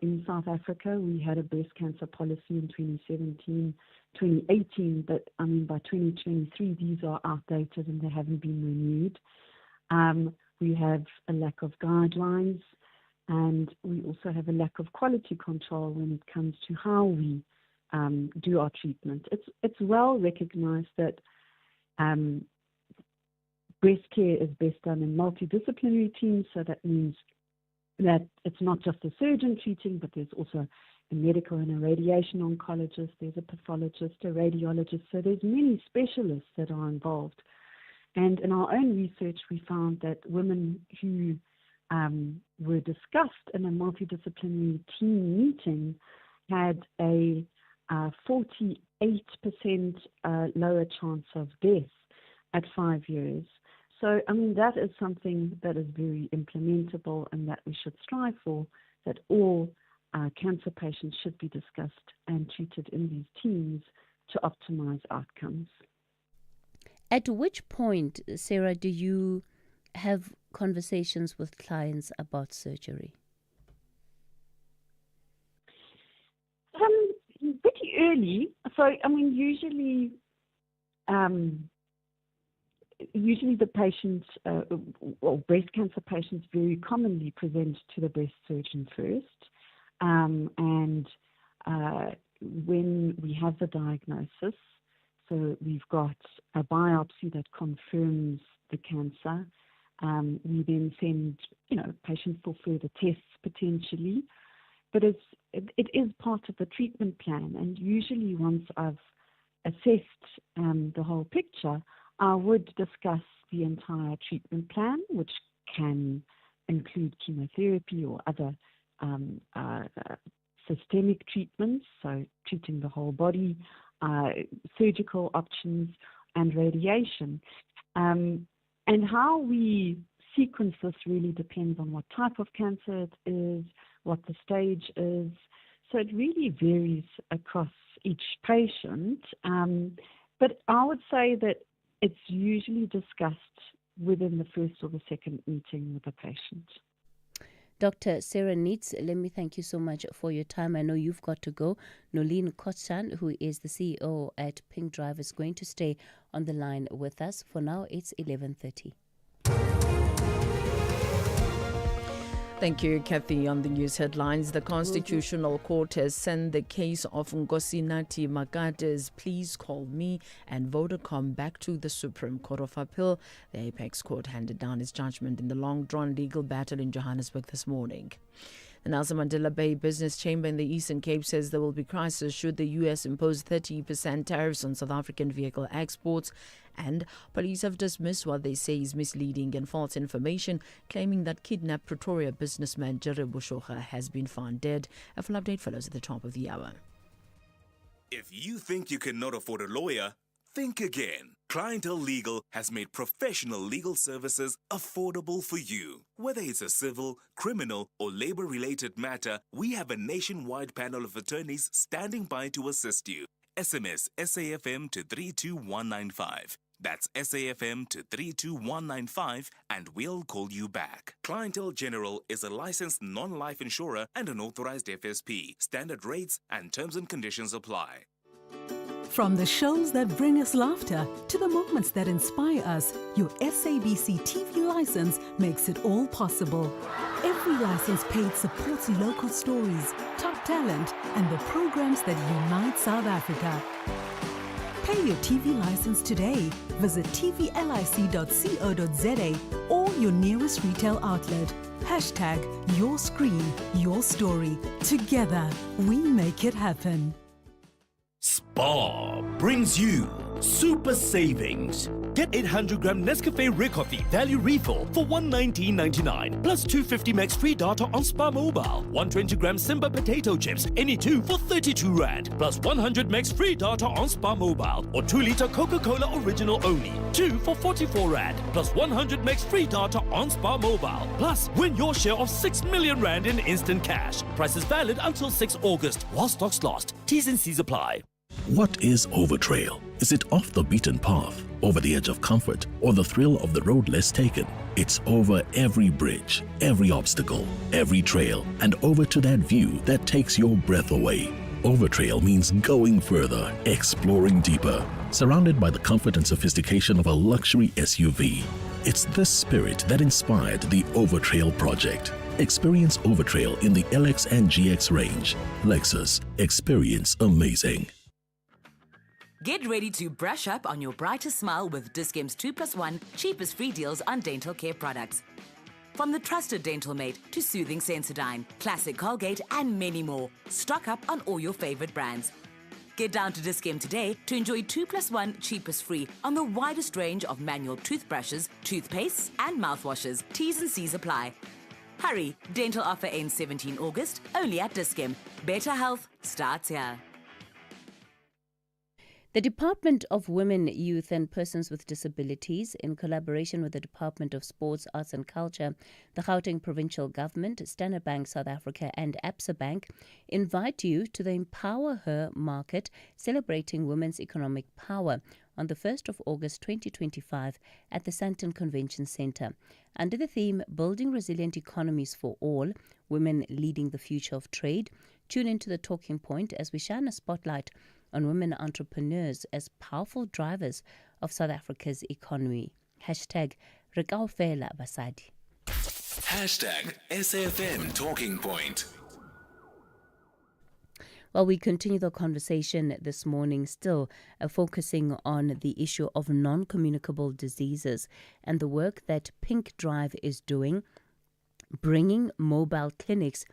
in South Africa. We had a breast cancer policy in 2017, 2018, but by 2023 these are outdated and they haven't been renewed. We have a lack of guidelines, and we also have a lack of quality control when it comes to how we do our treatment. It's well recognized that breast care is best done in multidisciplinary teams, so that means that it's not just a surgeon treating, but there's also a medical and a radiation oncologist, there's a pathologist, a radiologist, so there's many specialists that are involved. And in our own research, we found that women who were discussed in a multidisciplinary team meeting had a 48% lower chance of death at 5 years. So, that is something that is very implementable and that we should strive for, that all cancer patients should be discussed and treated in these teams to optimize outcomes. At which point, Sarah, do you have conversations with clients about surgery? Pretty early. So, usually the patients, or breast cancer patients very commonly present to the breast surgeon first. And when we have the diagnosis, so we've got a biopsy that confirms the cancer, we then send, patients for further tests potentially. But it is part of the treatment plan, and usually once I've assessed the whole picture, I would discuss the entire treatment plan, which can include chemotherapy or other systemic treatments, so treating the whole body, surgical options, and radiation. And how we sequence this really depends on what type of cancer it is, what the stage is. So it really varies across each patient. But I would say that it's usually discussed within the first or the second meeting with the patient. Dr. Sarah Neitz, let me thank you so much for your time. I know you've got to go. Nolene Kotsan, who is the CEO at Pink Drive, is going to stay on the line with us. For now, it's 11:30. Thank you, Cathy. On the news headlines, the Constitutional Court has sent the case of Nkosinathi Makate's Please Call Me and Vodacom back to the Supreme Court of Appeal. The Apex Court handed down its judgment in the long-drawn legal battle in Johannesburg this morning. The Nelson Mandela Bay Business Chamber in the Eastern Cape says there will be crisis should the U.S. impose 30% tariffs on South African vehicle exports. And police have dismissed what they say is misleading and false information, claiming that kidnapped Pretoria businessman Jerry Bushoga has been found dead. A full update follows at the top of the hour. If you think you cannot afford a lawyer, think again. Clientele Legal has made professional legal services affordable for you. Whether it's a civil, criminal, or labor-related matter, we have a nationwide panel of attorneys standing by to assist you. SMS SAFM to 32195. That's SAFM to 32195 and we'll call you back. Clientele General is a licensed non-life insurer and an authorized FSP. Standard rates and terms and conditions apply. From the shows that bring us laughter to the moments that inspire us, your SABC TV license makes it all possible. Every license paid supports local stories, top talent, and the programs that unite South Africa. Pay your TV license today. Visit tvlic.co.za or your nearest retail outlet. Hashtag your screen, your story. Together, we make it happen. Spar brings you super savings. Get 800-gram Nescafe Rare Coffee value refill for $119.99 plus 250 megs free data on Spar Mobile. 120-gram Simba potato chips, any two for 32 Rand plus 100 megs free data on Spar Mobile. Or 2-liter Coca-Cola Original only, 2 for 44 Rand plus 100 megs free data on Spar Mobile. Plus, win your share of 6 million Rand in instant cash. Price is valid until 6 August while stocks last. T's and C's apply. What is Overtrail? Is it off the beaten path, over the edge of comfort, or the thrill of the road less taken? It's over every bridge, every obstacle, every trail, and over to that view that takes your breath away. Overtrail means going further, exploring deeper, surrounded by the comfort and sophistication of a luxury SUV. It's this spirit that inspired the Overtrail project. Experience Overtrail in the LX and GX range. Lexus. Experience amazing. Get ready to brush up on your brightest smile with Dis-Chem's 2+1 cheapest free deals on dental care products. From the trusted Dental Mate to soothing Sensodyne, classic Colgate and many more. Stock up on all your favorite brands. Get down to Dis-Chem today to enjoy 2+1 cheapest free on the widest range of manual toothbrushes, toothpastes and mouthwashes. T's and C's apply. Hurry, dental offer ends 17 August, only at Dis-Chem. Better health starts here. The Department of Women, Youth and Persons with Disabilities, in collaboration with the Department of Sports, Arts and Culture, the Gauteng Provincial Government, Standard Bank South Africa and Absa Bank, invite you to the Empower Her Market, celebrating women's economic power, on the 1st of August 2025 at the Sandton Convention Centre. Under the theme, Building Resilient Economies for All, Women Leading the Future of Trade, tune into the talking point as we shine a spotlight on women entrepreneurs as powerful drivers of South Africa's economy. Hashtag Rekaofela Basadi. Hashtag SAFM Talking Point. Well, we continue the conversation this morning, still focusing on the issue of non-communicable diseases and the work that Pink Drive is doing, bringing mobile clinics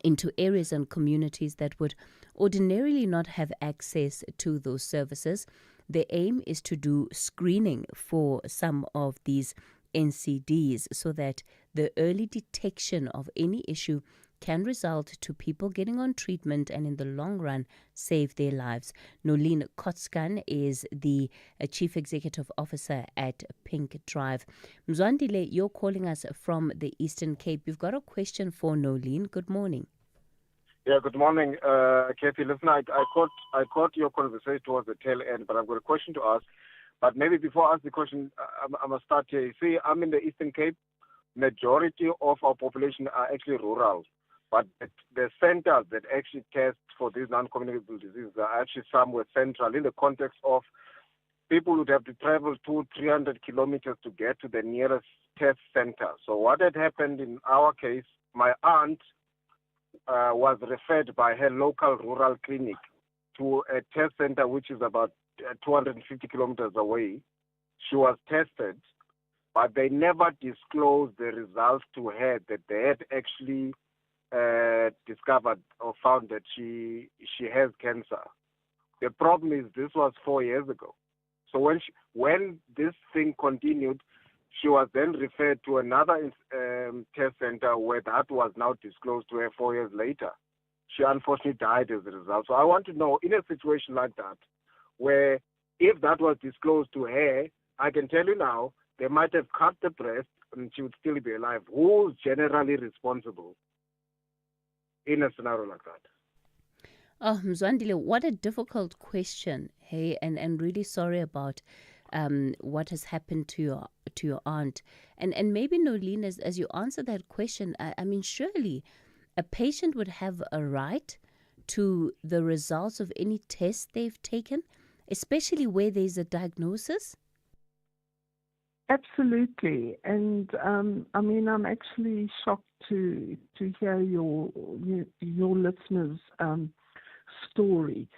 into areas and communities that would ordinarily not have access to those services. The aim is to do screening for some of these NCDs so that the early detection of any issue can result to people getting on treatment and in the long run save their lives. Nolene Kotskan is the Chief Executive Officer at Pink Drive. Mzwandile, you're calling us from the Eastern Cape. You've got a question for Nolene. Good morning. Yeah, good morning, Cathy. Listen, I caught your conversation towards the tail end, but I've got a question to ask. But maybe before I ask the question, I must start here. You see, I'm in the Eastern Cape. Majority of our population are actually rural. But the centers that actually test for these non-communicable diseases are actually somewhere central in the context of people would have to travel 200-300 kilometers to get to the nearest test center. So what had happened in our case, my aunt was referred by her local rural clinic to a test center which is about 250 kilometers away. She was tested, but they never disclosed the results to her that they had actually discovered or found that she has cancer. The problem is this was 4 years ago. So when this thing continued, she was then referred to another test center where that was now disclosed to her 4 years later. She unfortunately died as a result. So I want to know, in a situation like that, where if that was disclosed to her, I can tell you now, they might have cut the breast and she would still be alive. Who's generally responsible in a scenario like that? Oh, Mzwandile, what a difficult question. Hey, and really sorry about what has happened to your aunt. And maybe, Nolene, as you answer that question, I mean, surely a patient would have a right to the results of any test they've taken, especially where there's a diagnosis? Absolutely. And I mean, I'm actually shocked to hear your listeners' story.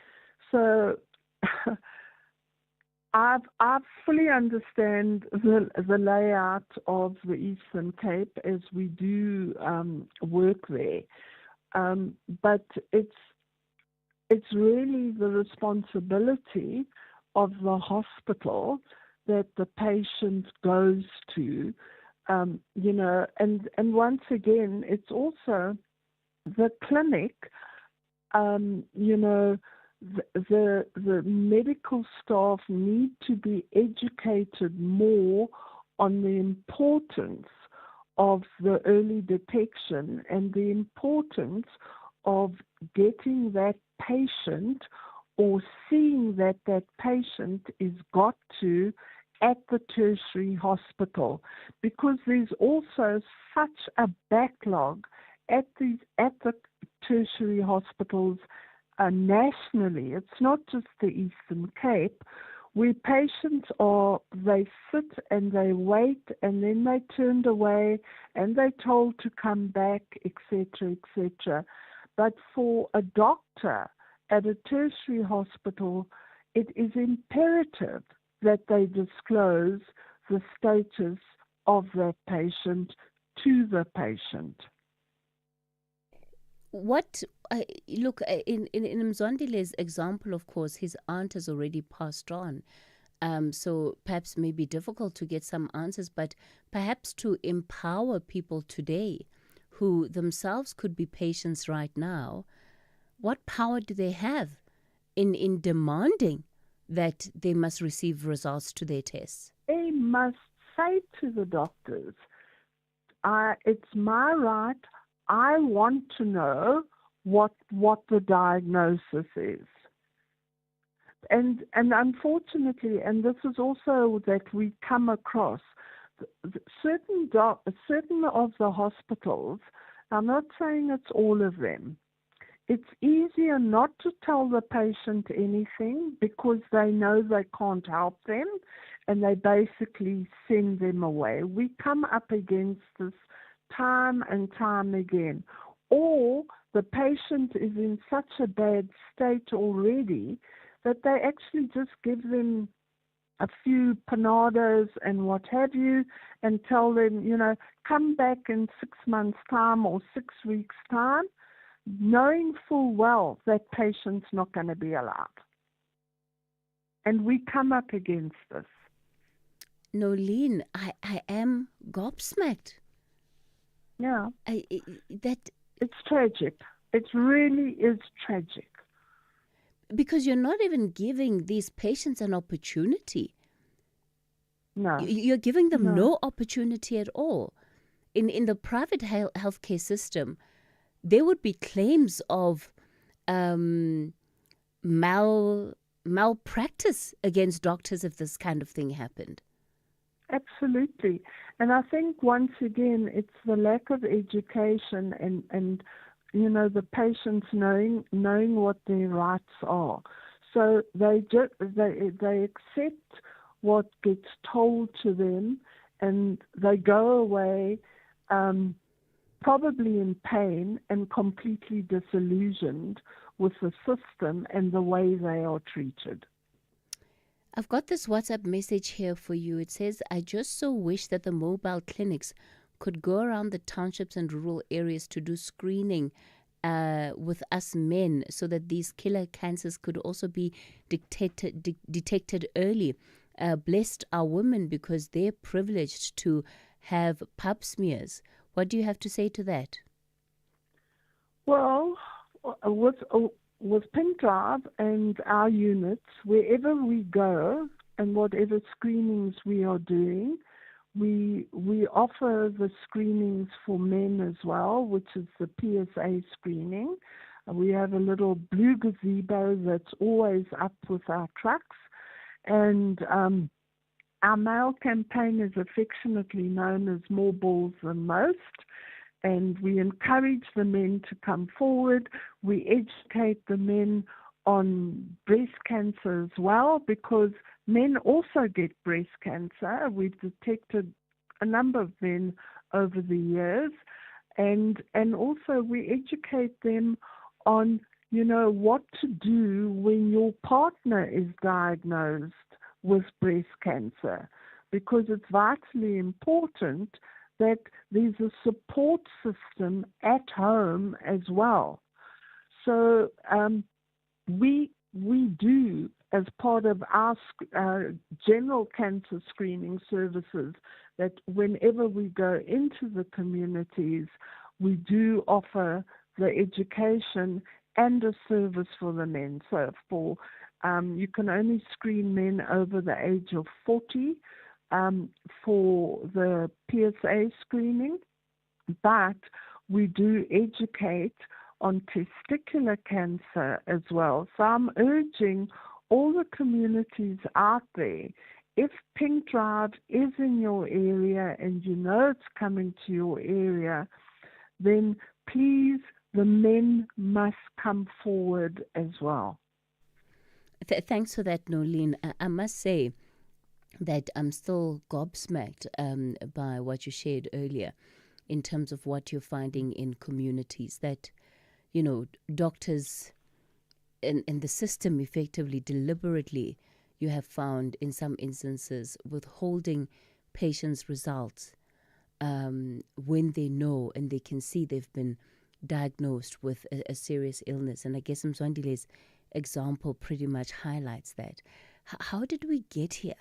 So I fully understand the layout of the Eastern Cape as we do work there, but it's really the responsibility of the hospital that the patient goes to, you know, and once again, it's also the clinic, you know, the medical staff need to be educated more on the importance of the early detection and the importance of getting that patient or seeing that that patient is got to at the tertiary hospital, because there's also such a backlog at the tertiary hospitals nationally. It's not just the Eastern Cape, where patients they sit and they wait and then they're turned away and they're told to come back, etc., etc. But for a doctor at a tertiary hospital, it is imperative that they disclose the status of that patient to the patient. What look in Mzwandile's example, of course, his aunt has already passed on, so perhaps may be difficult to get some answers, but perhaps to empower people today who themselves could be patients right now. What power do they have in demanding that they must receive results to their tests? They must say to the doctors, it's my right, I want to know what the diagnosis is. And unfortunately, and this is also that we come across, certain of the hospitals, I'm not saying it's all of them, it's easier not to tell the patient anything because they know they can't help them and they basically send them away. We come up against this time and time again. Or the patient is in such a bad state already that they actually just give them a few panados and what have you and tell them, you know, come back in 6 months' time or 6 weeks' time, knowing full well that patient's not going to be allowed. And we come up against this. Nolene, I am gobsmacked. Yeah. It's tragic. It really is tragic. Because you're not even giving these patients an opportunity. No. You're giving them no opportunity at all. In the private healthcare system, there would be claims of malpractice against doctors if this kind of thing happened. Absolutely. And I think once again, it's the lack of education and you know, the patients knowing what their rights are. So they accept what gets told to them and they go away probably in pain and completely disillusioned with the system and the way they are treated. I've got this WhatsApp message here for you. It says, I just so wish that the mobile clinics could go around the townships and rural areas to do screening with us men so that these killer cancers could also be detected early. Blessed are women because they're privileged to have pap smears. What do you have to say to that? Well, with Pink Drive and our units, wherever we go and whatever screenings we are doing, we offer the screenings for men as well, which is the PSA screening. We have a little blue gazebo that's always up with our trucks. And our male campaign is affectionately known as More Balls Than Most. And we encourage the men to come forward. We educate the men on breast cancer as well, because men also get breast cancer. We've detected a number of men over the years. And also we educate them on, you know, what to do when your partner is diagnosed with breast cancer, because it's vitally important that there's a support system at home as well. So we do as part of our general cancer screening services, that whenever we go into the communities, we do offer the education and a service for the men. So you can only screen men over the age of 40 for the PSA screening, but we do educate on testicular cancer as well. So I'm urging all the communities out there, if Pink Drive is in your area and you know it's coming to your area, then please, the men must come forward as well. Thanks for that, Nolene. I must say that I'm still gobsmacked by what you shared earlier in terms of what you're finding in communities, that, you know, doctors and the system effectively, deliberately, you have found in some instances withholding patients' results when they know and they can see they've been diagnosed with a serious illness. And I guess Mzwandile's example pretty much highlights that. How did we get here?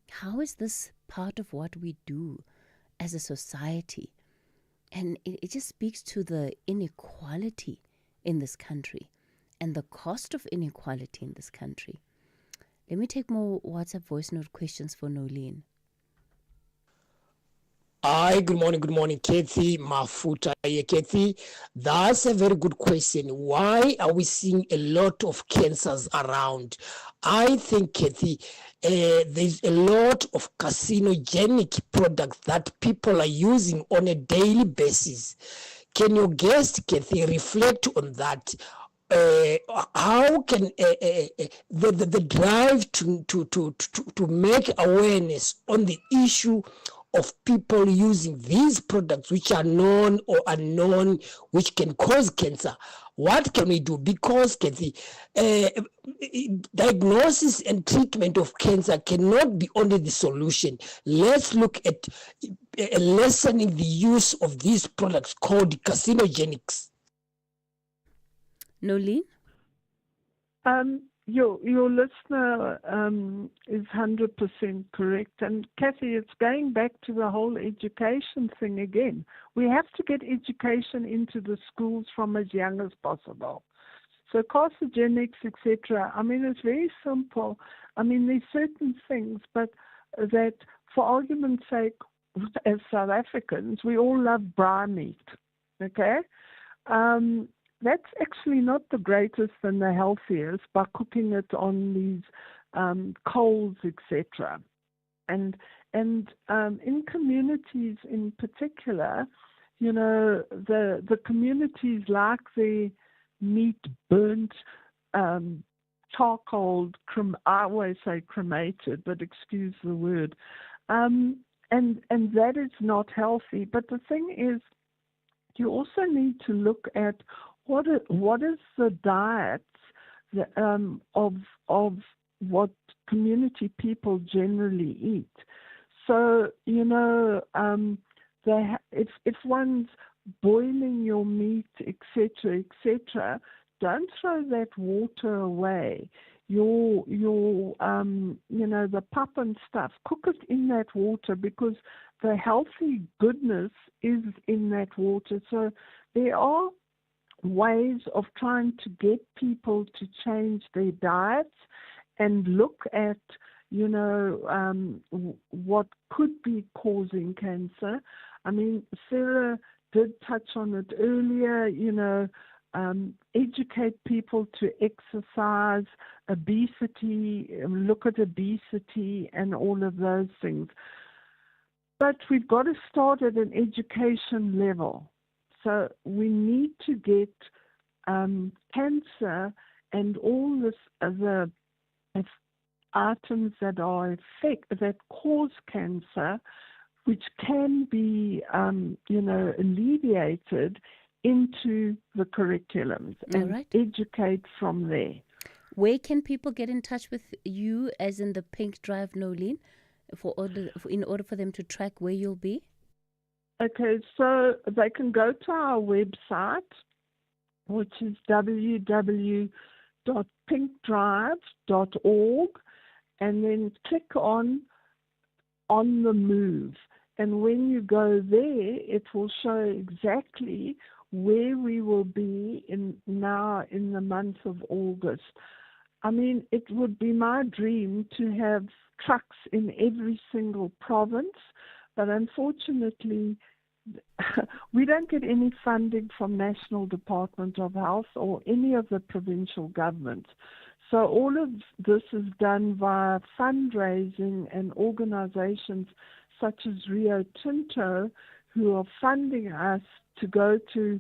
How is this part of what we do as a society? And it just speaks to the inequality in this country and the cost of inequality in this country. Let me take more WhatsApp voice note questions for Nolene. Hi, good morning, Cathy. Mafuta here, Cathy. That's a very good question. Why are we seeing a lot of cancers around? I think, Cathy, there's a lot of carcinogenic products that people are using on a daily basis. Can your guest, Cathy, reflect on that? How can the drive to make awareness on the issue of people using these products which are known or unknown, which can cause cancer, what can we do? Because Cathy, diagnosis and treatment of cancer cannot be only the solution. Let's look at lessening the use of these products called carcinogenics. Nolene? Your listener is 100% correct. And Cathy, it's going back to the whole education thing again. We have to get education into the schools from as young as possible. So carcinogenics, etc., I mean, it's very simple. I mean, there's certain things, but that for argument's sake, as South Africans, we all love braai meat, okay? That's actually not the greatest and the healthiest by cooking it on these coals, etc. And in communities in particular, you know, the communities like their meat burnt, charcoal, I always say cremated, but excuse the word. And that is not healthy. But the thing is, you also need to look at what is the diets of what community people generally eat. So, you know, if one's boiling your meat, etc., don't throw that water away. Your you know, the pap and stuff, cook it in that water, because the healthy goodness is in that water. So there are ways of trying to get people to change their diets and look at, you know, what could be causing cancer. I mean, Sarah did touch on it earlier, you know, educate people to exercise, obesity, look at obesity and all of those things. But we've got to start at an education level. So we need to get cancer and all this other items that that cause cancer, which can be, you know, alleviated into the curriculums and educate from there. Where can people get in touch with you, as in the Pink Drive, Nolene, in order for them to track where you'll be? Okay, so they can go to our website, which is www.pink www.pinkdrive.org and then click on the Move. And when you go there, it will show exactly where we will be in the month of August. I mean, it would be my dream to have trucks in every single province, but unfortunately, we don't get any funding from National Department of Health or any of the provincial governments. So all of this is done via fundraising and organizations such as Rio Tinto, who are funding us to go to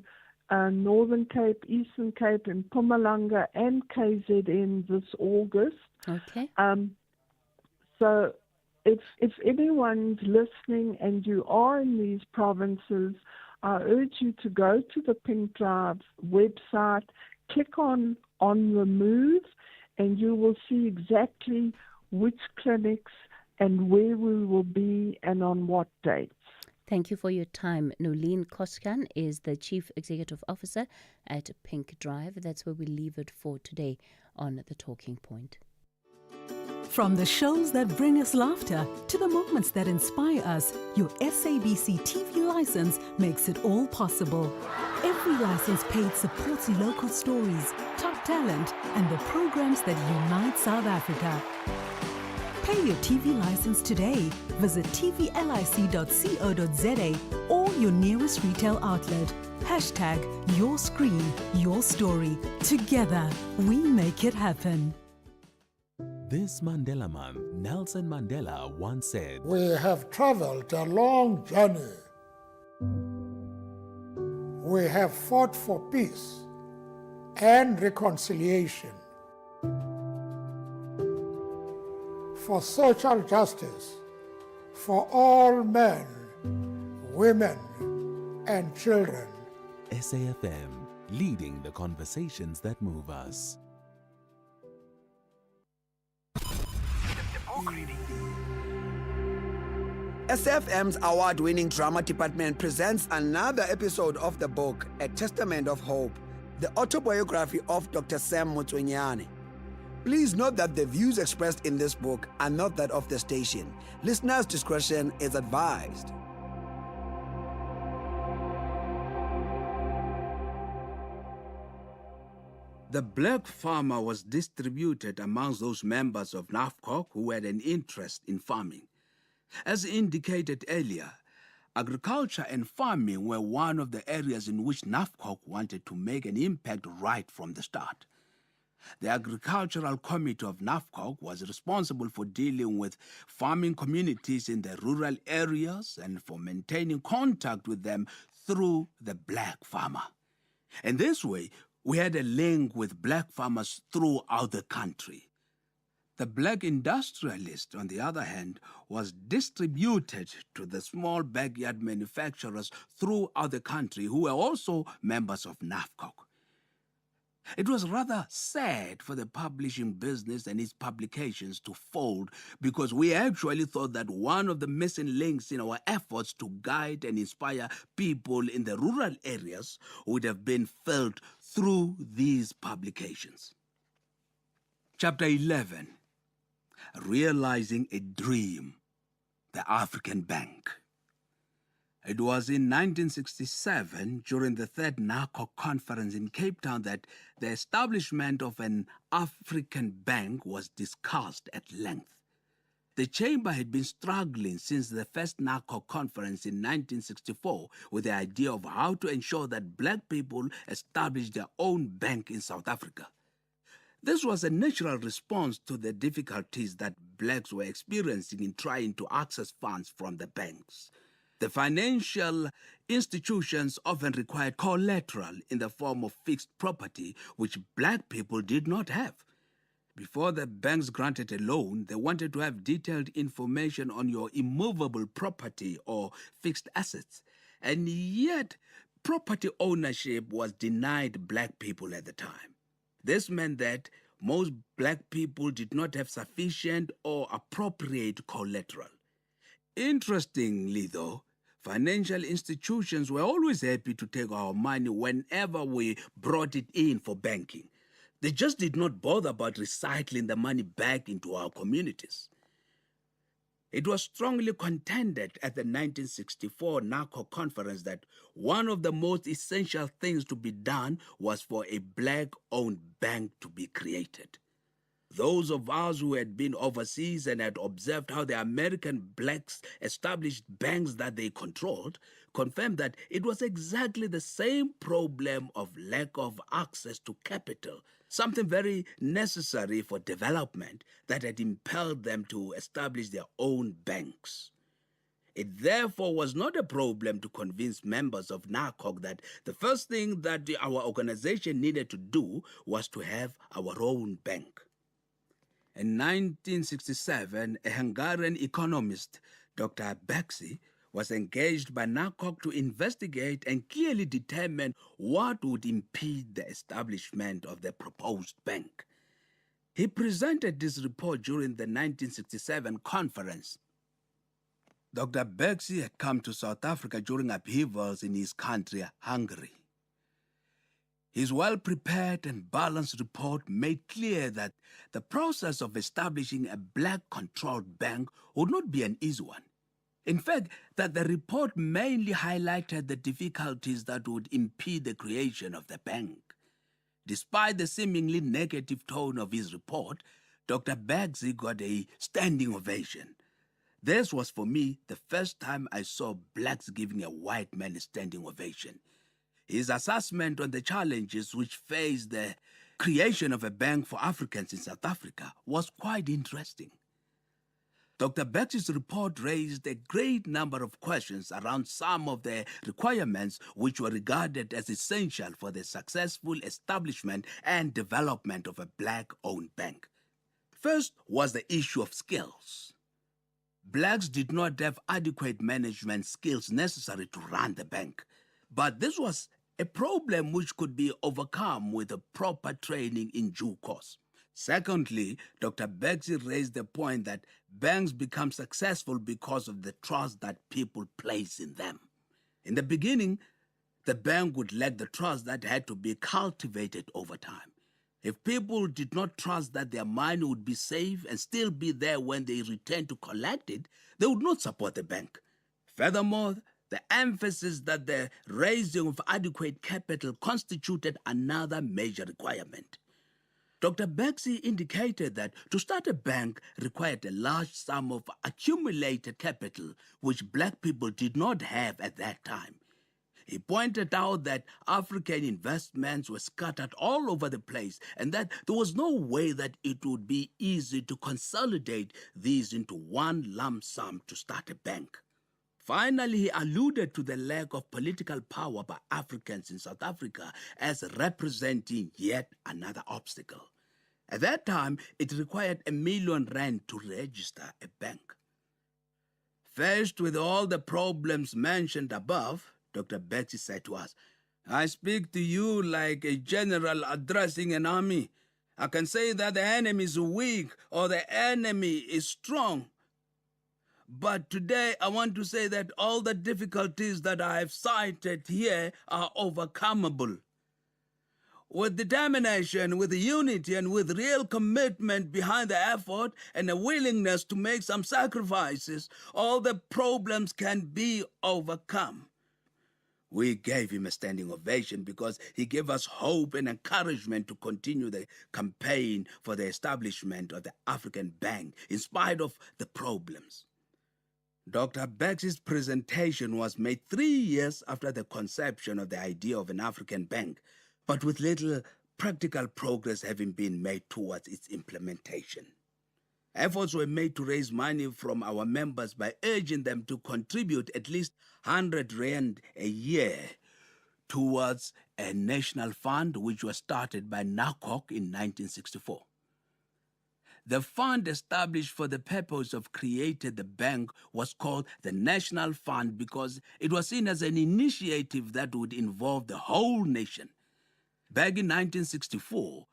Northern Cape, Eastern Cape, and Mpumalanga and KZN this August. Okay. So if anyone's listening and you are in these provinces, I urge you to go to the Pink Drive website, click on the Move, and you will see exactly which clinics and where we will be and on what dates. Thank you for your time. Nolene Koskan is the Chief Executive Officer at Pink Drive. That's where we leave it for today on The Talking Point. From the shows that bring us laughter to the moments that inspire us, your SABC TV license makes it all possible. Every license paid supports local stories, top talent, and the programs that unite South Africa. Pay your TV license today. Visit tvlic.co.za or your nearest retail outlet. Hashtag your screen, your story. Together, we make it happen. This Mandela Month, Nelson Mandela once said, "We have traveled a long journey. We have fought for peace and reconciliation, for social justice, for all men, women, and children." SAFM, leading the conversations that move us. SFM's award-winning drama department presents another episode of the book, A Testament of Hope, the autobiography of Dr. Sam Motsuenyane. Please note that the views expressed in this book are not that of the station. Listeners' discretion is advised. The black farmer was distributed amongst those members of NAFCOC who had an interest in farming. As indicated earlier, agriculture and farming were one of the areas in which NAFCOC wanted to make an impact right from the start. The Agricultural Committee of NAFCOC was responsible for dealing with farming communities in the rural areas and for maintaining contact with them through the black farmer. In this way, we had a link with black farmers throughout the country. The black industrialist, on the other hand, was distributed to the small backyard manufacturers throughout the country who were also members of NAFCOC. It was rather sad for the publishing business and its publications to fold because we actually thought that one of the missing links in our efforts to guide and inspire people in the rural areas would have been filled through these publications. Chapter 11, Realizing a Dream, the African Bank. It was in 1967, during the third NACOC conference in Cape Town, that the establishment of an African bank was discussed at length. The chamber had been struggling since the first NACOC conference in 1964 with the idea of how to ensure that black people establish their own bank in South Africa. This was a natural response to the difficulties that blacks were experiencing in trying to access funds from the banks. The financial institutions often required collateral in the form of fixed property, which black people did not have. Before the banks granted a loan, they wanted to have detailed information on your immovable property or fixed assets. And yet, property ownership was denied black people at the time. This meant that most black people did not have sufficient or appropriate collateral. Interestingly, though, financial institutions were always happy to take our money whenever we brought it in for banking. They just did not bother about recycling the money back into our communities. It was strongly contended at the 1964 NACO conference that one of the most essential things to be done was for a black-owned bank to be created. Those of us who had been overseas and had observed how the American blacks established banks that they controlled confirmed that it was exactly the same problem of lack of access to capital, something very necessary for development, that had impelled them to establish their own banks. It therefore was not a problem to convince members of NACOC that the first thing that our organization needed to do was to have our own bank. In 1967, a Hungarian economist, Dr. Bexi, was engaged by NACOC to investigate and clearly determine what would impede the establishment of the proposed bank. He presented this report during the 1967 conference. Dr. Bexi had come to South Africa during upheavals in his country, Hungary. His well-prepared and balanced report made clear that the process of establishing a black-controlled bank would not be an easy one. In fact, that the report mainly highlighted the difficulties that would impede the creation of the bank. Despite the seemingly negative tone of his report, Dr. Bexi got a standing ovation. This was, for me, the first time I saw blacks giving a white man a standing ovation. His assessment on the challenges which faced the creation of a bank for Africans in South Africa was quite interesting. Dr. Bexi's report raised a great number of questions around some of the requirements which were regarded as essential for the successful establishment and development of a black-owned bank. First was the issue of skills. Blacks did not have adequate management skills necessary to run the bank. But this was a problem which could be overcome with a proper training in due course. Secondly, Dr. Bexi raised the point that banks become successful because of the trust that people place in them. In the beginning, the bank would lack the trust that had to be cultivated over time. If people did not trust that their money would be safe and still be there when they returned to collect it, they would not support the bank. Furthermore, the emphasis that the raising of adequate capital constituted another major requirement. Dr. Bexi indicated that to start a bank required a large sum of accumulated capital, which black people did not have at that time. He pointed out that African investments were scattered all over the place and that there was no way that it would be easy to consolidate these into one lump sum to start a bank. Finally, he alluded to the lack of political power by Africans in South Africa as representing yet another obstacle. At that time, it required R1 million to register a bank. Faced with all the problems mentioned above, Dr. Bexi said to us, "I speak to you like a general addressing an army. I can say that the enemy is weak or the enemy is strong. But today I want to say that all the difficulties that I have cited here are overcomable. With determination, with unity, and with real commitment behind the effort and a willingness to make some sacrifices, all the problems can be overcome." We gave him a standing ovation because he gave us hope and encouragement to continue the campaign for the establishment of the African Bank in spite of the problems. Dr. Bexi's presentation was made 3 years after the conception of the idea of an African bank, but with little practical progress having been made towards its implementation. Efforts were made to raise money from our members by urging them to contribute at least R100 a year towards a national fund which was started by NACOC in 1964. The fund established for the purpose of creating the bank was called the National Fund because it was seen as an initiative that would involve the whole nation. Back in 1964,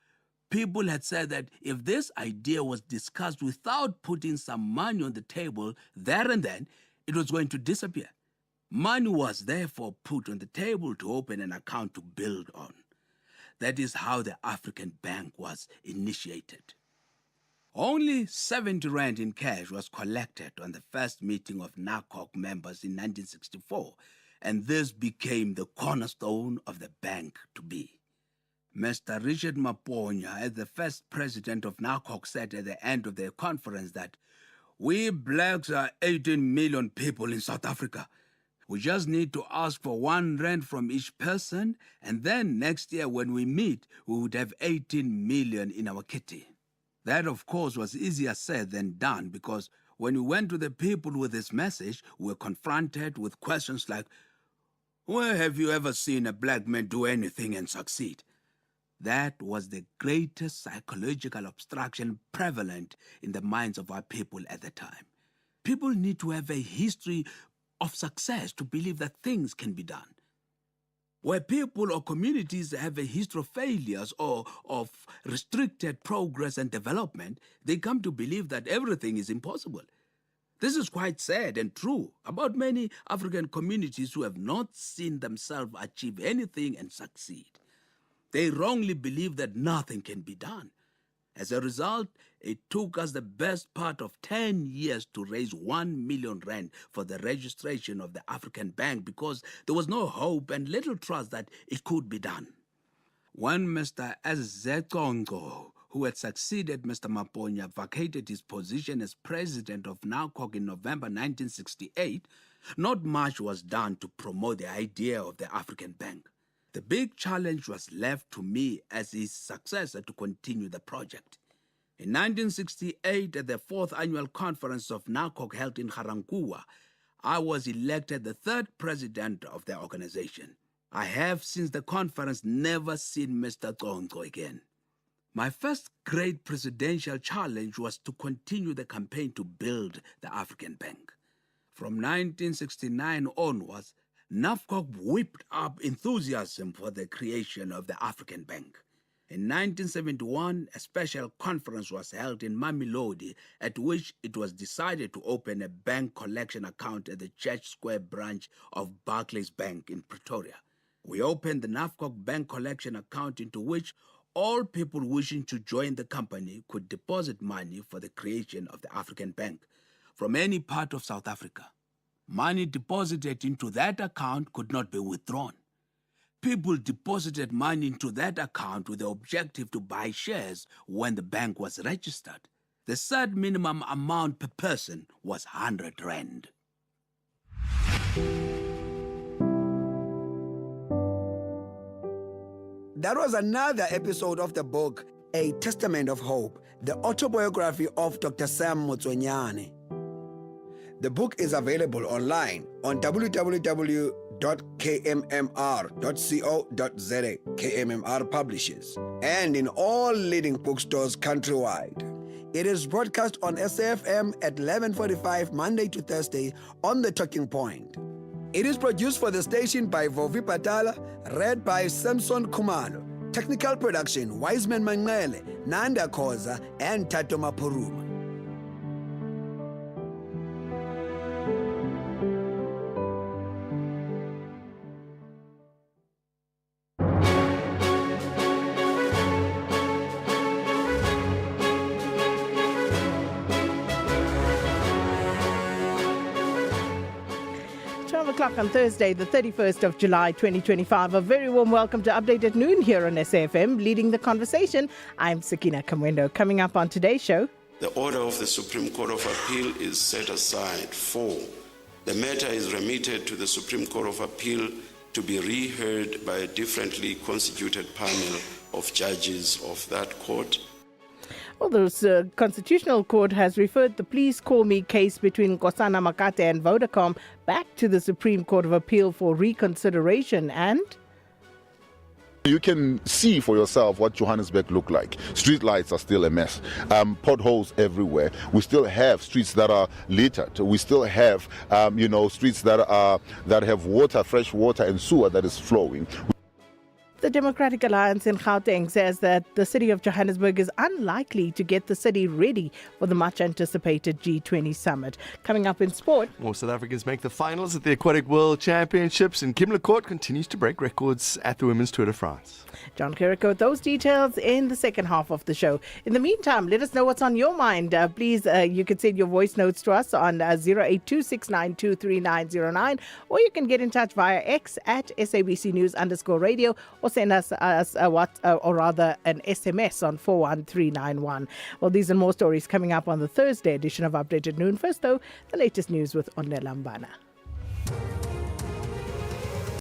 people had said that if this idea was discussed without putting some money on the table there and then, it was going to disappear. Money was therefore put on the table to open an account to build on. That is how the African Bank was initiated. Only 70 rand in cash was collected on the first meeting of NACOC members in 1964, and this became the cornerstone of the bank to be. Mr. Richard Maponya, as the first president of NACOC, said at the end of the conference that we blacks are 18 million people in South Africa. We just need to ask for 1 rand from each person, and then next year when we meet, we would have 18 million in our kitty. That, of course, was easier said than done, because when we went to the people with this message, we were confronted with questions like, where have you ever seen a black man do anything and succeed? That was the greatest psychological obstruction prevalent in the minds of our people at the time. People need to have a history of success to believe that things can be done. Where people or communities have a history of failures or of restricted progress and development, they come to believe that everything is impossible. This is quite sad and true about many African communities who have not seen themselves achieve anything and succeed. They wrongly believe that nothing can be done. As a result, it took us the best part of 10 years to raise 1 million rand for the registration of the African Bank because there was no hope and little trust that it could be done. When Mr. Ezekongo, who had succeeded Mr. Maponya, vacated his position as president of NACOC in November 1968, not much was done to promote the idea of the African Bank. The big challenge was left to me as his successor to continue the project. In 1968, at the 4th annual conference of NACOC held in Garankuwa, I was elected the 3rd president of the organization. I have, since the conference, never seen Mr. Tsongo again. My first great presidential challenge was to continue the campaign to build the African Bank. From 1969 onwards, NAFCOC whipped up enthusiasm for the creation of the African Bank. In 1971, a special conference was held in Mamelodi, at which it was decided to open a bank collection account at the Church Square branch of Barclays Bank in Pretoria. We opened the NAFCOC bank collection account into which all people wishing to join the company could deposit money for the creation of the African Bank from any part of South Africa. Money deposited into that account could not be withdrawn. People deposited money into that account with the objective to buy shares when the bank was registered. The said minimum amount per person was 100 rand. That was another episode of the book, A Testament of Hope, the autobiography of Dr. Sam Motswenyane. The book is available online on www.kmmr.co.za, KMMR Publishers, and in all leading bookstores countrywide. It is broadcast on SAFM at 11:45 Monday to Thursday on The Talking Point. It is produced for the station by Vovi Patala, read by Samson Kumalo. Technical production, Wiseman Manele, Nanda Koza, and Tato Mapuruma. On Thursday, the 31st of July, 2025. A very warm welcome to Update at Noon here on SAFM. Leading the conversation, I'm Sakina Kamwendo. Coming up on today's show, the order of the Supreme Court of Appeal is set aside. 4. The matter is remitted to the Supreme Court of Appeal to be reheard by a differently constituted panel of judges of that court. Well, the Constitutional Court has referred the Please Call Me case between Nkosana Makate and Vodacom back to the Supreme Court of Appeal for reconsideration. And you can see for yourself what Johannesburg look like. Street lights are still a mess. Potholes everywhere. We still have streets that are littered. We still have, streets that have water, fresh water and sewer that is flowing. The Democratic Alliance in Gauteng says that the city of Johannesburg is unlikely to get the city ready for the much-anticipated G20 summit. Coming up in sport. More South Africans make the finals at the Aquatic World Championships, and Kim Lecourt continues to break records at the Women's Tour de France. John Kiriko with those details in the second half of the show. In the meantime, let us know what's on your mind. Please, you can send your voice notes to us on 082692399, or you can get in touch via X at SABC News_radio, or send us an SMS on 41391. Well, these and more stories coming up on the Thursday edition of Updated Noon. First, though, the latest news with Onela Mbana.